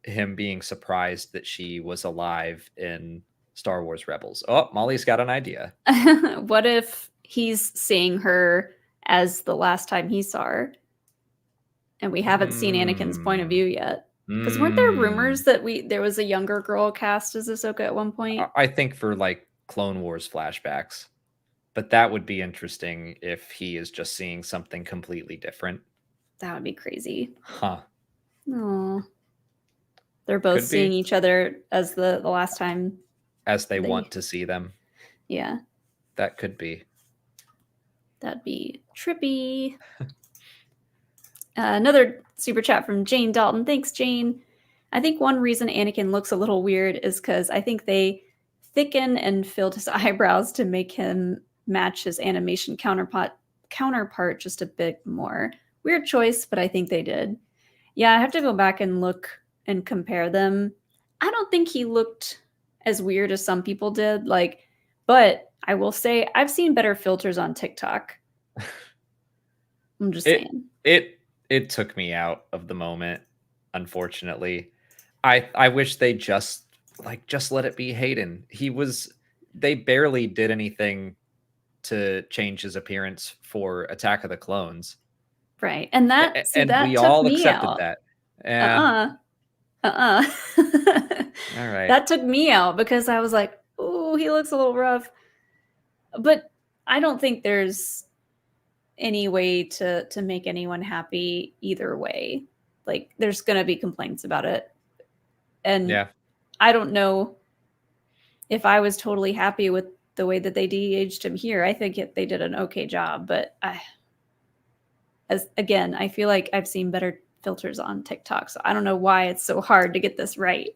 him being surprised that she was alive in Star Wars Rebels. Oh, Mollie's got an idea. What if he's seeing her as the last time he saw her? And we haven't seen Anakin's point of view yet. Because weren't there rumors that there was a younger girl cast as Ahsoka at one point? I think for like Clone Wars flashbacks. But that would be interesting if he is just seeing something completely different. That would be crazy. Huh. Oh. They're both seeing each other as the last time. As they want to see them. Yeah. That could be. That'd be trippy. Another super chat from Jane Dalton. Thanks, Jane. I think one reason Anakin looks a little weird is because I think they thicken and filled his eyebrows to make him match his animation counterpart just a bit more. Weird choice, but I think they did. Yeah, I have to go back and look and compare them. I don't think he looked as weird as some people did. But I will say I've seen better filters on TikTok. I'm just saying. It took me out of the moment, unfortunately. I wish they just let it be Hayden. They barely did anything to change his appearance for Attack of the Clones. Right. And that we all accepted that. Yeah. All right. That took me out because I was like, "Oh, he looks a little rough." But I don't think there's any way to make anyone happy either way. Like, there's going to be complaints about it. And yeah. I don't know if I was totally happy with the way that they de-aged him here. I think they did an okay job, but I feel like I've seen better filters on TikTok, so I don't know why it's so hard to get this right.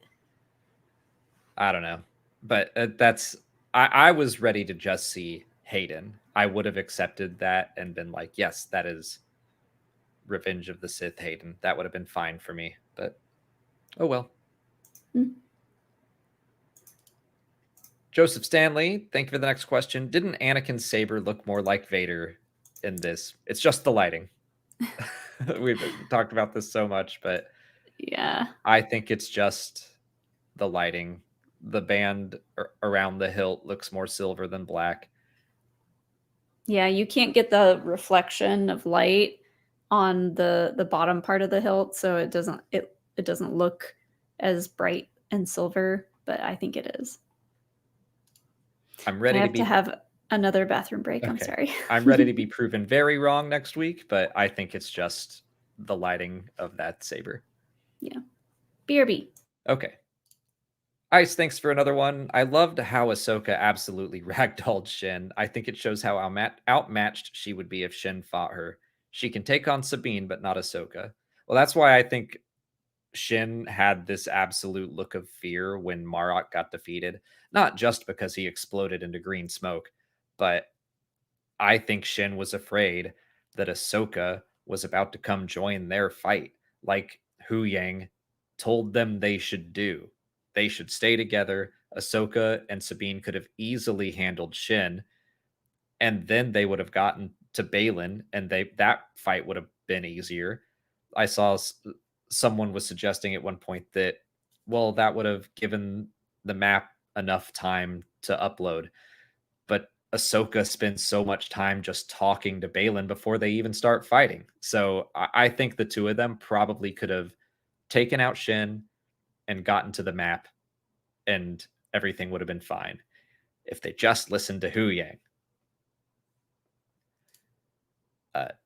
I don't know, but I was ready to just see Hayden. I would have accepted that and been like, yes, that is Revenge of the Sith Hayden. That would have been fine for me, but oh well. Joseph Stanley, thank you for the next question. Didn't Anakin's saber look more like Vader in this? It's just the lighting. We've talked about this so much, but yeah, I think it's just the lighting. The band around the hilt looks more silver than black. Yeah, you can't get the reflection of light on the bottom part of the hilt, so it doesn't look as bright and silver, but I think it is. I'm ready to have another bathroom break. Okay. I'm sorry. I'm ready to be proven very wrong next week, but I think it's just the lighting of that saber. Yeah. BRB. Okay. Ice, thanks for another one. I loved how Ahsoka absolutely ragdolled Shin. I think it shows how outmatched she would be if Shin fought her. She can take on Sabine, but not Ahsoka. Well, that's why I think Shin had this absolute look of fear when Marok got defeated. Not just because he exploded into green smoke, but I think Shin was afraid that Ahsoka was about to come join their fight, like Hu Yang told them they should do. They should stay together. Ahsoka and Sabine could have easily handled Shin, and then they would have gotten to Baylan, and that fight would have been easier. I saw someone was suggesting at one point that, well, that would have given the map enough time to upload. But Ahsoka spends so much time just talking to Baylan before they even start fighting. So I think the two of them probably could have taken out Shin and gotten to the map, and everything would have been fine if they just listened to Hu Yang.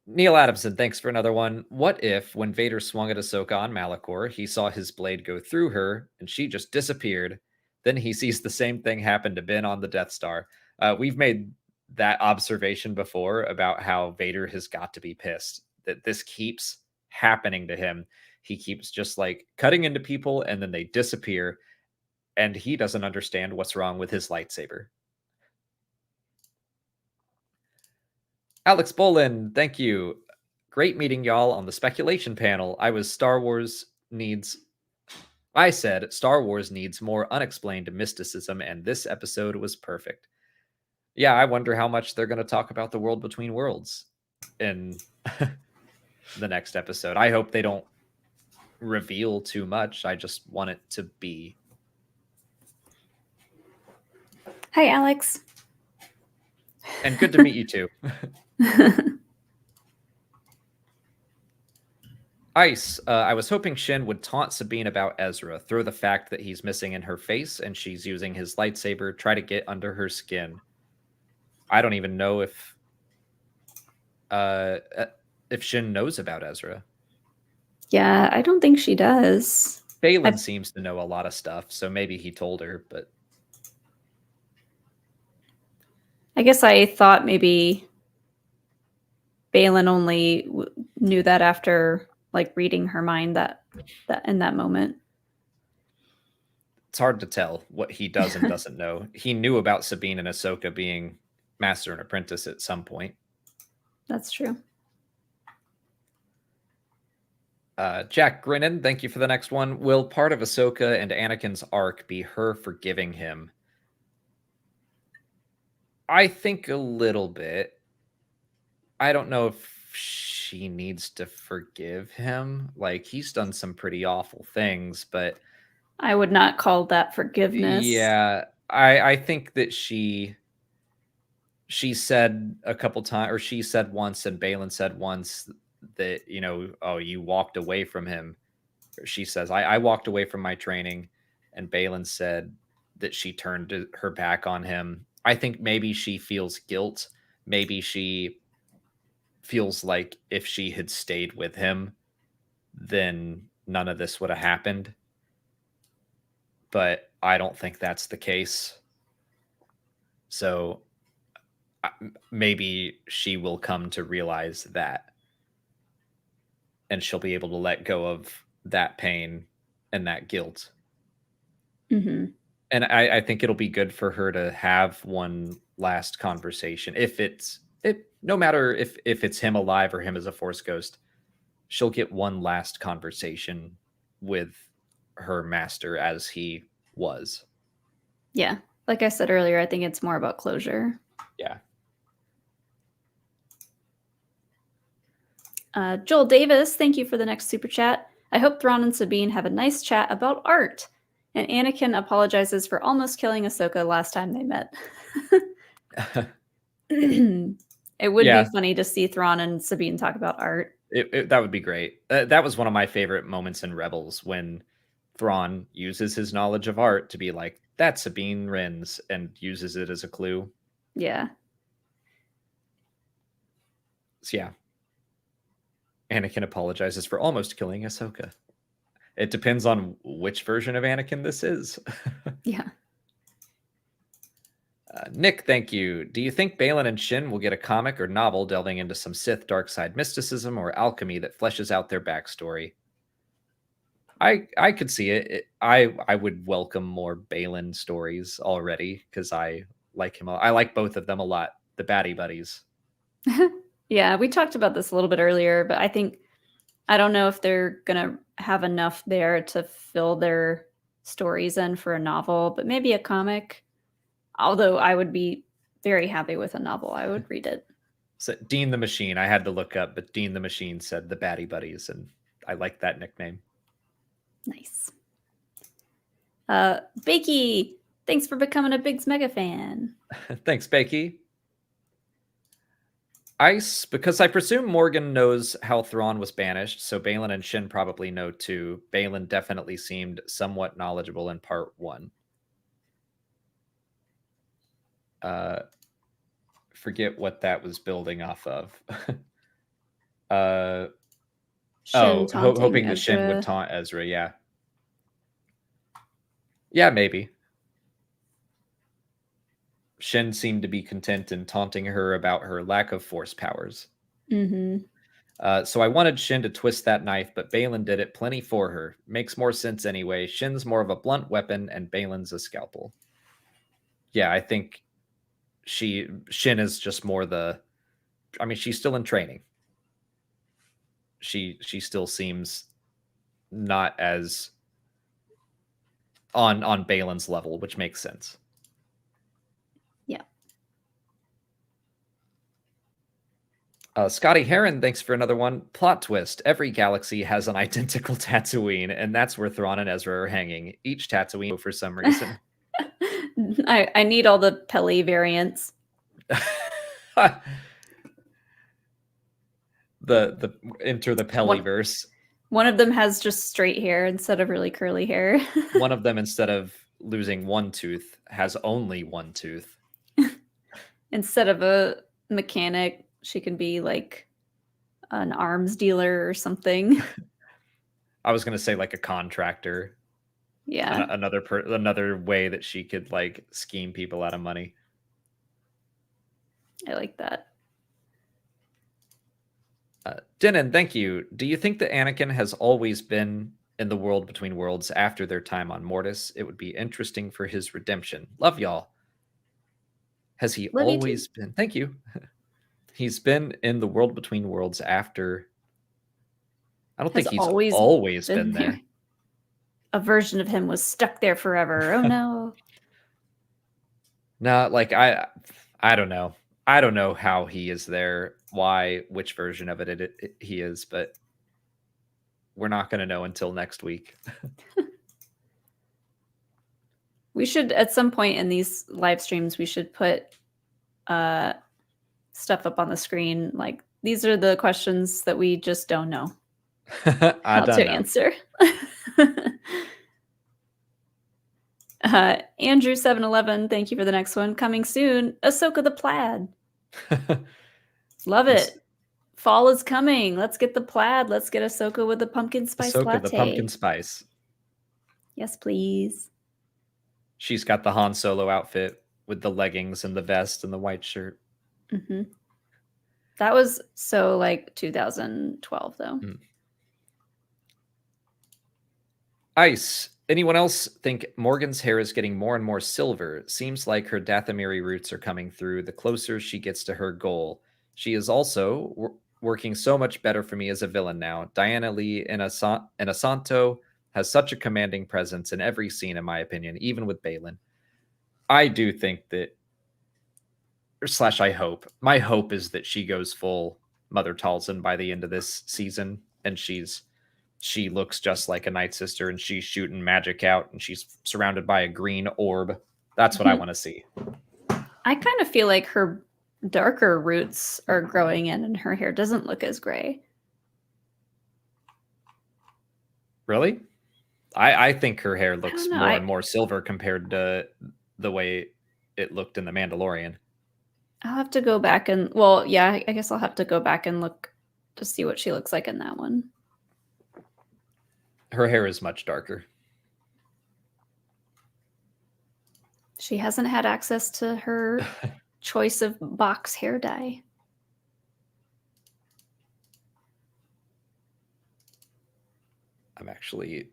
Neil Adamson, thanks for another one. What if, when Vader swung at Ahsoka on Malachor, he saw his blade go through her and she just disappeared? Then he sees the same thing happen to Ben on the Death Star. We've made that observation before about how Vader has got to be pissed that this keeps happening to him. He keeps just like cutting into people and then they disappear, and he doesn't understand what's wrong with his lightsaber. Alex Bolin, thank you. Great meeting y'all on the speculation panel. I said Star Wars needs more unexplained mysticism, and this episode was perfect. Yeah, I wonder how much they're going to talk about the world between worlds in the next episode. I hope they don't reveal too much. I just want it to be. Hi, Alex. And good to meet you too. Ice, I was hoping Shin would taunt Sabine about Ezra, throw the fact that he's missing in her face and she's using his lightsaber, try to get under her skin. I don't even know if Shin knows about Ezra. Yeah, I don't think she does. Balin seems to know a lot of stuff, so maybe he told her, but I guess I thought maybe Balin only knew that after like reading her mind that in that moment. It's hard to tell what he does and doesn't know. He knew about Sabine and Ahsoka being master and apprentice at some point. That's true. Jack Grinnan, thank you for the next one. Will part of Ahsoka and Anakin's arc be her forgiving him? I think a little bit. I don't know if she needs to forgive him. Like, he's done some pretty awful things, but I would not call that forgiveness. Yeah, I think that she said a couple times, or she said once, and Balin said once that, oh, you walked away from him. She says, I walked away from my training, and Balin said that she turned her back on him. I think maybe she feels guilt. Maybe she feels like if she had stayed with him, then none of this would have happened. But I don't think that's the case. So maybe she will come to realize that, and she'll be able to let go of that pain and that guilt. Mm-hmm. And I think it'll be good for her to have one last conversation. No matter if it's him alive or him as a Force ghost, she'll get one last conversation with her master as he was. Yeah. Like I said earlier, I think it's more about closure. Yeah. Joel Davis, thank you for the next super chat. I hope Thrawn and Sabine have a nice chat about art. And Anakin apologizes for almost killing Ahsoka last time they met. It would be funny to see Thrawn and Sabine talk about art. That would be great. That was one of my favorite moments in Rebels, when Thrawn uses his knowledge of art to be like, that's Sabine Wren's, and uses it as a clue. Yeah. So yeah. Anakin apologizes for almost killing Ahsoka. It depends on which version of Anakin this is. Yeah. Nick, thank you. Do you think Balin and Shin will get a comic or novel delving into some Sith dark side mysticism or alchemy that fleshes out their backstory? I could see it. I would welcome more Balin stories already, because I like him. I like both of them a lot. The baddie buddies. Yeah, we talked about this a little bit earlier, but I don't know if they're gonna have enough there to fill their stories in for a novel, but maybe a comic. Although I would be very happy with a novel. I would read it. So Dean the Machine, I had to look up, but Dean the Machine said the baddie buddies, and I like that nickname. Nice. Bakey, thanks for becoming a Biggs Mega fan. Thanks, Bakey. Ice, because I presume Morgan knows how Thrawn was banished, so Balin and Shin probably know too. Balin definitely seemed somewhat knowledgeable in part 1. Forget what that was building off of. Shin taunting hoping that Shin Ezra. would taunt Ezra. Yeah. Yeah, maybe. Shin seemed to be content in taunting her about her lack of force powers. Mm-hmm. So I wanted Shin to twist that knife, but Balin did it plenty for her. Makes more sense anyway. Shin's more of a blunt weapon, and Balin's a scalpel. Yeah, I think Shin is just more the. I mean, she's still in training. She still seems not as on Balin's level, which makes sense. Yeah. Scotty Heron, thanks for another one. Plot twist. Every galaxy has an identical Tatooine, and that's where Thrawn and Ezra are hanging. Each Tatooine for some reason. I need all the Peli variants. the enter the Peliverse. One of them has just straight hair instead of really curly hair. One of them, instead of losing one tooth, has only one tooth. Instead of a mechanic, she can be like an arms dealer or something. I was gonna say like a contractor. Yeah. Another way that she could like scheme people out of money. I like that. Denon, thank you. Do you think that Anakin has always been in the world between worlds after their time on Mortis? It would be interesting for his redemption. Love y'all. Has he Love you always been? Thank you. He's been in the world between worlds after. I don't think he's always been there. A version of him was stuck there forever. Oh no. No, like I don't know. I don't know how he is there, which version of it he is, but we're not going to know until next week. We should, at some point in these live streams, we should put stuff up on the screen. Like, these are the questions that we just don't know how to answer. Andrew711, thank you for the next one. Coming soon, Ahsoka the Plaid. Love it. Fall is coming. Let's get the plaid. Let's get Ahsoka with the pumpkin spice latte. The pumpkin spice. Yes, please. She's got the Han Solo outfit with the leggings and the vest and the white shirt. Mm-hmm. That was so like 2012, though. Ice. Anyone else think Morgan's hair is getting more and more silver? Seems like her Dathomiri roots are coming through the closer she gets to her goal. She is also working so much better for me as a villain now. Diana Lee in Asanto has such a commanding presence in every scene, in my opinion, even with Balin. I do think that, / I hope. My hope is that she goes full Mother Talzin by the end of this season, and she looks just like a Night Sister, and she's shooting magic out, and she's surrounded by a green orb. That's what I want to see. I kind of feel like her darker roots are growing in, and her hair doesn't look as gray. Really? I think her hair looks more and more silver compared to the way it looked in The Mandalorian. I'll have to go back and, well, yeah, I guess I'll have to go back and look to see what she looks like in that one. Her hair is much darker. She hasn't had access to her choice of box hair dye. I'm actually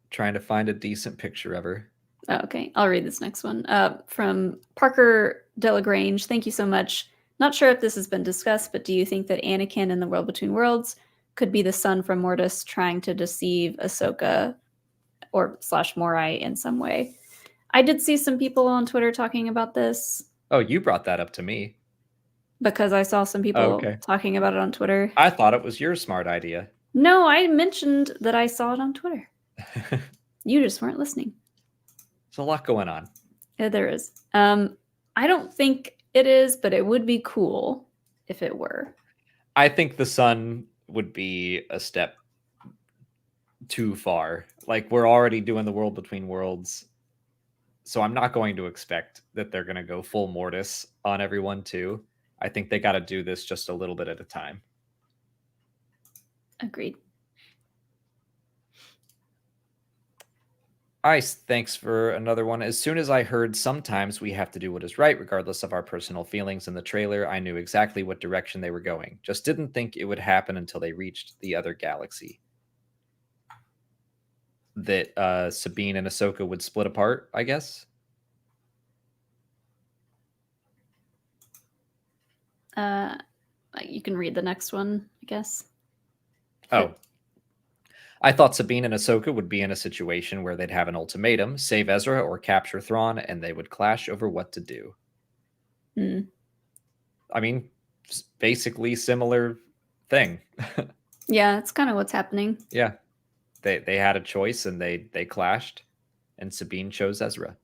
trying to find a decent picture of her. Oh, okay, I'll read this next one. From Parker Delagrange. Thank you so much. Not sure if this has been discussed, but do you think that Anakin in the World Between Worlds could be the son from Mortis trying to deceive Ahsoka or / Morai in some way? I did see some people on Twitter talking about this. Oh, you brought that up to me. Because I saw some people talking about it on Twitter. I thought it was your smart idea. No, I mentioned that I saw it on Twitter. You just weren't listening. There's a lot going on. Yeah, there is. I don't think it is, but it would be cool if it were. I think the son would be a step too far. Like, we're already doing the World Between Worlds, so I'm not going to expect that they're going to go full Mortis on everyone too. I think they got to do this just a little bit at a time. Agreed. Ice, thanks for another one. As soon as I heard sometimes we have to do what is right, regardless of our personal feelings in the trailer, I knew exactly what direction they were going. Just didn't think it would happen until they reached the other galaxy. That Sabine and Ahsoka would split apart, I guess. You can read the next one, I guess. Oh. I thought Sabine and Ahsoka would be in a situation where they'd have an ultimatum, save Ezra or capture Thrawn, and they would clash over what to do. I mean, basically similar thing. Yeah, it's kind of what's happening. Yeah. They had a choice and they clashed, and Sabine chose Ezra.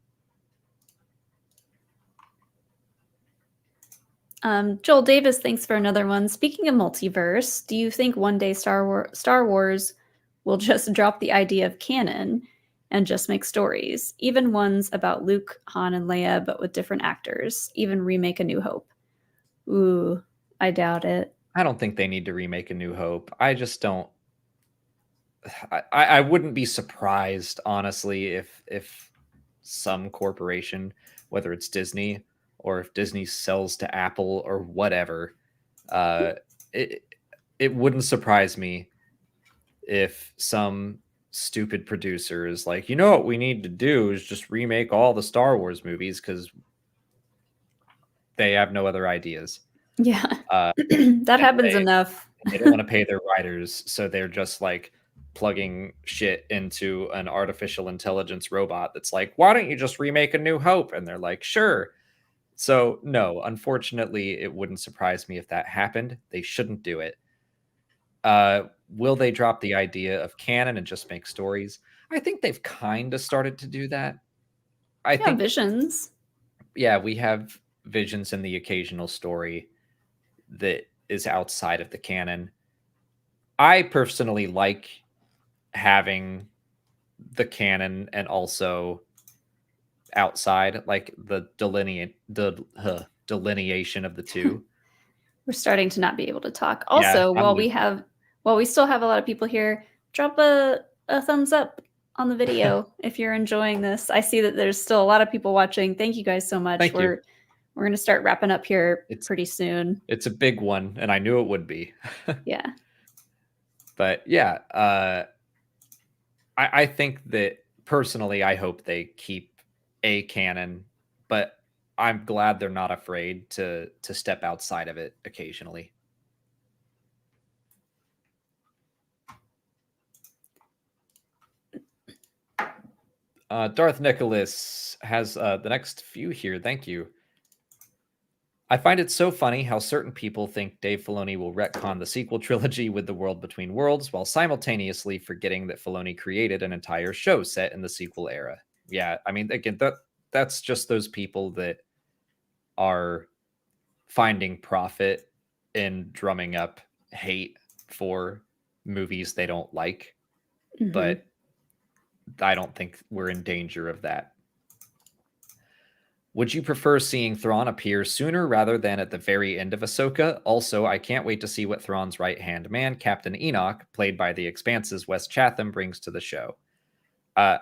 Joel Davis, thanks for another one. Speaking of multiverse, do you think one day Star Wars will just drop the idea of canon and just make stories, even ones about Luke, Han, and Leia, but with different actors, even remake A New Hope? Ooh, I doubt it. I don't think they need to remake A New Hope. I just don't. I wouldn't be surprised, honestly, if some corporation, whether it's Disney or if Disney sells to Apple or whatever, it wouldn't surprise me if some stupid producer is like, you know what we need to do is just remake all the Star Wars movies because they have no other ideas. Yeah, that happens enough. They don't want to pay their writers, so they're just like plugging shit into an artificial intelligence robot that's like, why don't you just remake A New Hope? And they're like, sure. So no, unfortunately, it wouldn't surprise me if that happened. They shouldn't do it. Will they drop the idea of canon and just make stories? I think they've kind of started to do that. I think Visions. Yeah, we have Visions in the occasional story that is outside of the canon. I personally like having the canon and also outside, like the delineation of the two. We're starting to not be able to talk. Also, while we still have a lot of people here, drop a thumbs up on the video if you're enjoying this. I see that there's still a lot of people watching. Thank you guys so much. Thank you. We're going to start wrapping up here pretty soon. It's a big one, and I knew it would be. Yeah. But yeah, I think that personally, I hope they keep a canon, but I'm glad they're not afraid to step outside of it occasionally. Darth Nicholas has the next few here. Thank you. I find it so funny how certain people think Dave Filoni will retcon the sequel trilogy with The World Between Worlds while simultaneously forgetting that Filoni created an entire show set in the sequel era. Yeah, I mean, again, that's just those people that are finding profit in drumming up hate for movies they don't like. Mm-hmm. But I don't think we're in danger of that. Would you prefer seeing Thrawn appear sooner rather than at the very end of Ahsoka? Also, I can't wait to see what Thrawn's right-hand man, Captain Enoch, played by The Expanse's Wes Chatham, brings to the show. I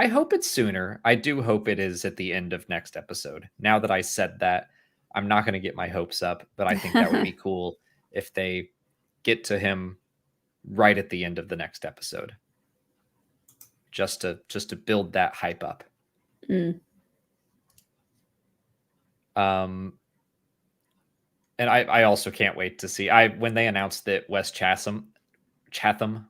hope it's sooner. I do hope it is at the end of next episode. Now that I said that, I'm not going to get my hopes up, but I think that would be cool if they get to him right at the end of the next episode. Just to build that hype up. Mm. And I also can't wait to see. When they announced that Wes Chatham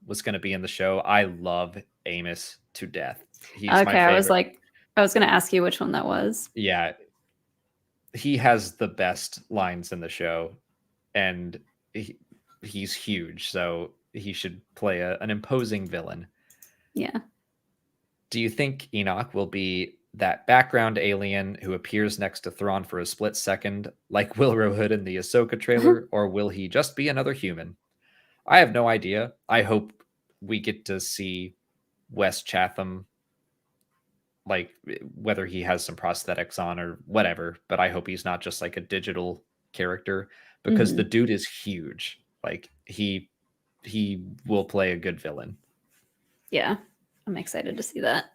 was going to be in the show, I love Amos to death. He's my favorite. I was going to ask you which one that was. Yeah, he has the best lines in the show, and he's huge, so he should play an imposing villain. Yeah. Do you think Enoch will be that background alien who appears next to Thrawn for a split second, like Wilrow Hood in the Ahsoka trailer, or will he just be another human? I have no idea. I hope we get to see Wes Chatham, like whether he has some prosthetics on or whatever, but I hope he's not just like a digital character, because the dude is huge. Like he he will play a good villain. Yeah, I'm excited to see that.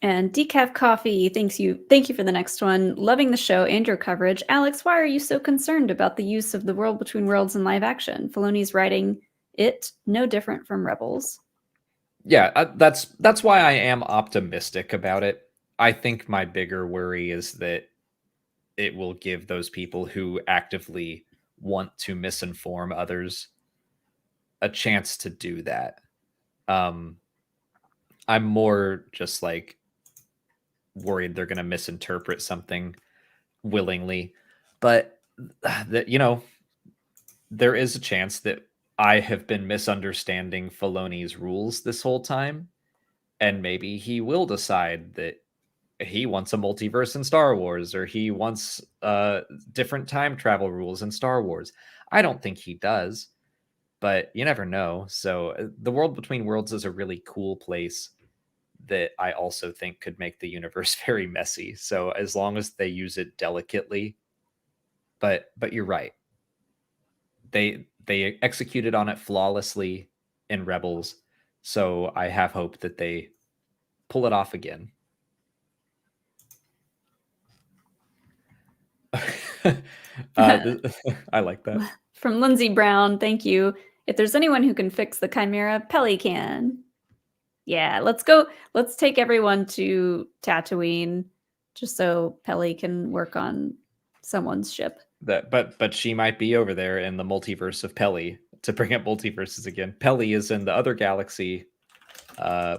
And Decaf Coffee, thank you for the next one. Loving the show and your coverage. Alex, why are you so concerned about the use of the World Between Worlds in live action? Filoni's writing it no different from Rebels. Yeah, that's why I am optimistic about it. I think my bigger worry is that it will give those people who actively want to misinform others a chance to do that. I'm more just like worried they're going to misinterpret something willingly, but that, you know, there is a chance that I have been misunderstanding Filoni's rules this whole time, and maybe he will decide that he wants a multiverse in Star Wars, or he wants different time travel rules in Star Wars. I don't think he does, but you never know. So the World Between Worlds is a really cool place that I also think could make the universe very messy. So as long as they use it delicately, but you're right. They executed on it flawlessly in Rebels. So I have hope that they pull it off again. I like that. From Lindsay Brown, thank you. If there's anyone who can fix the Chimera, Pelly can. Yeah, let's go. Let's take everyone to Tatooine just so Pelly can work on someone's ship. But she might be over there in the multiverse of Pelly, to bring up multiverses again. Pelly is in the other galaxy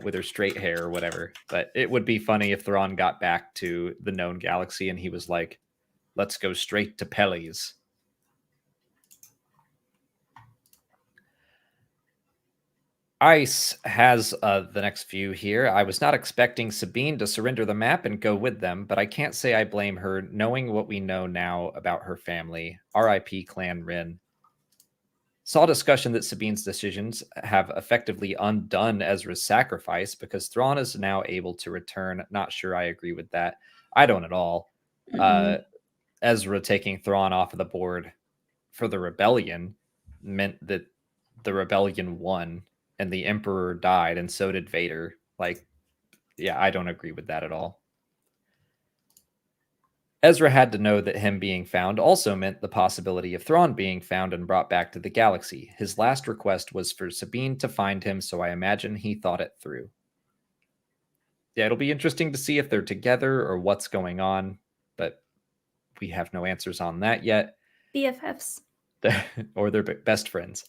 with her straight hair or whatever. But it would be funny if Thrawn got back to the known galaxy and he was like, let's go straight to Pelly's. Ice has the next few here. I was not expecting Sabine to surrender the map and go with them, but I can't say I blame her, knowing what we know now about her family. R.I.P. Clan Rin. Saw discussion that Sabine's decisions have effectively undone Ezra's sacrifice because Thrawn is now able to return. Not sure I agree with that. I don't at all. Ezra taking Thrawn off of the board for the rebellion meant that the rebellion won and the Emperor died, and so did Vader. Like, yeah, I don't agree with that at all. Ezra had to know that him being found also meant the possibility of Thrawn being found and brought back to the galaxy. His last request was for Sabine to find him, so I imagine he thought it through. Yeah, it'll be interesting to see if they're together or what's going on, but we have no answers on that yet. BFFs. Or they're best friends.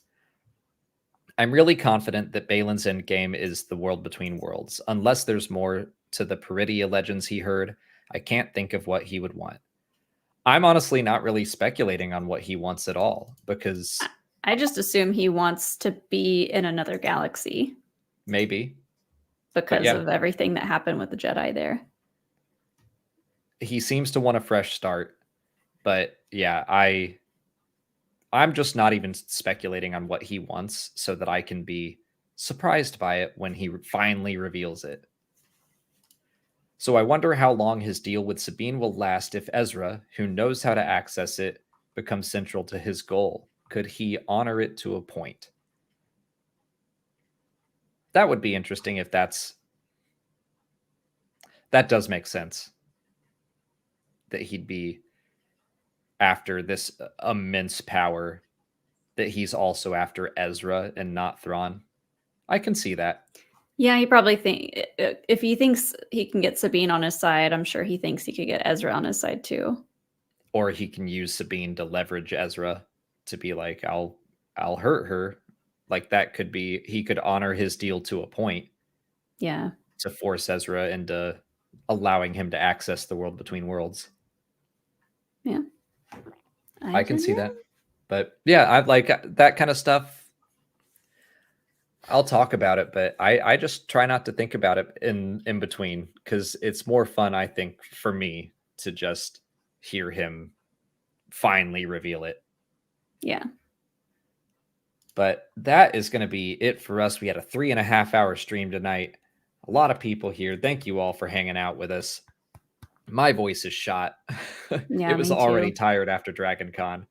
I'm really confident that Balin's endgame is the World Between Worlds. Unless there's more to the Peridia legends he heard, I can't think of what he would want. I'm honestly not really speculating on what he wants at all, because I just assume he wants to be in another galaxy. Maybe. Because of everything that happened with the Jedi there. He seems to want a fresh start. But yeah, I'm just not even speculating on what he wants so that I can be surprised by it when he finally reveals it. So I wonder how long his deal with Sabine will last if Ezra, who knows how to access it, becomes central to his goal. Could he honor it to a point? That would be interesting if that does make sense. That he'd be after this immense power, that he's also after Ezra and not Thrawn. I can see that. Yeah, he probably if he thinks he can get Sabine on his side, I'm sure he thinks he could get Ezra on his side too. Or he can use Sabine to leverage Ezra to be like, I'll hurt her. Like that could be, he could honor his deal to a point. Yeah. To force Ezra into allowing him to access the World Between Worlds. Yeah. I can see that. But yeah, I like that kind of stuff. I'll talk about it, but I just try not to think about it in between, because it's more fun, I think, for me to just hear him finally reveal it. Yeah. But that is going to be it for us. We had a 3.5-hour stream tonight. A lot of people here. Thank you all for hanging out with us. My voice is shot. Yeah, It was already tired after Dragon Con.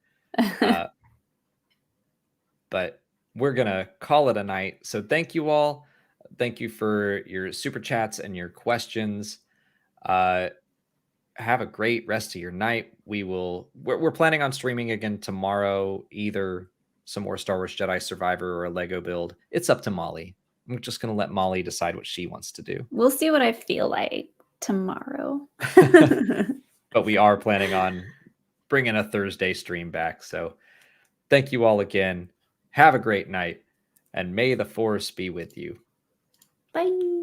But we're going to call it a night. So thank you all. Thank you for your super chats and your questions. Have a great rest of your night. We're planning on streaming again tomorrow, either some more Star Wars Jedi Survivor or a Lego build. It's up to Mollie. I'm just going to let Mollie decide what she wants to do. We'll see what I feel like tomorrow. But we are planning on bringing a Thursday stream back. So thank you all again. Have a great night, and may the Force be with you. Bye.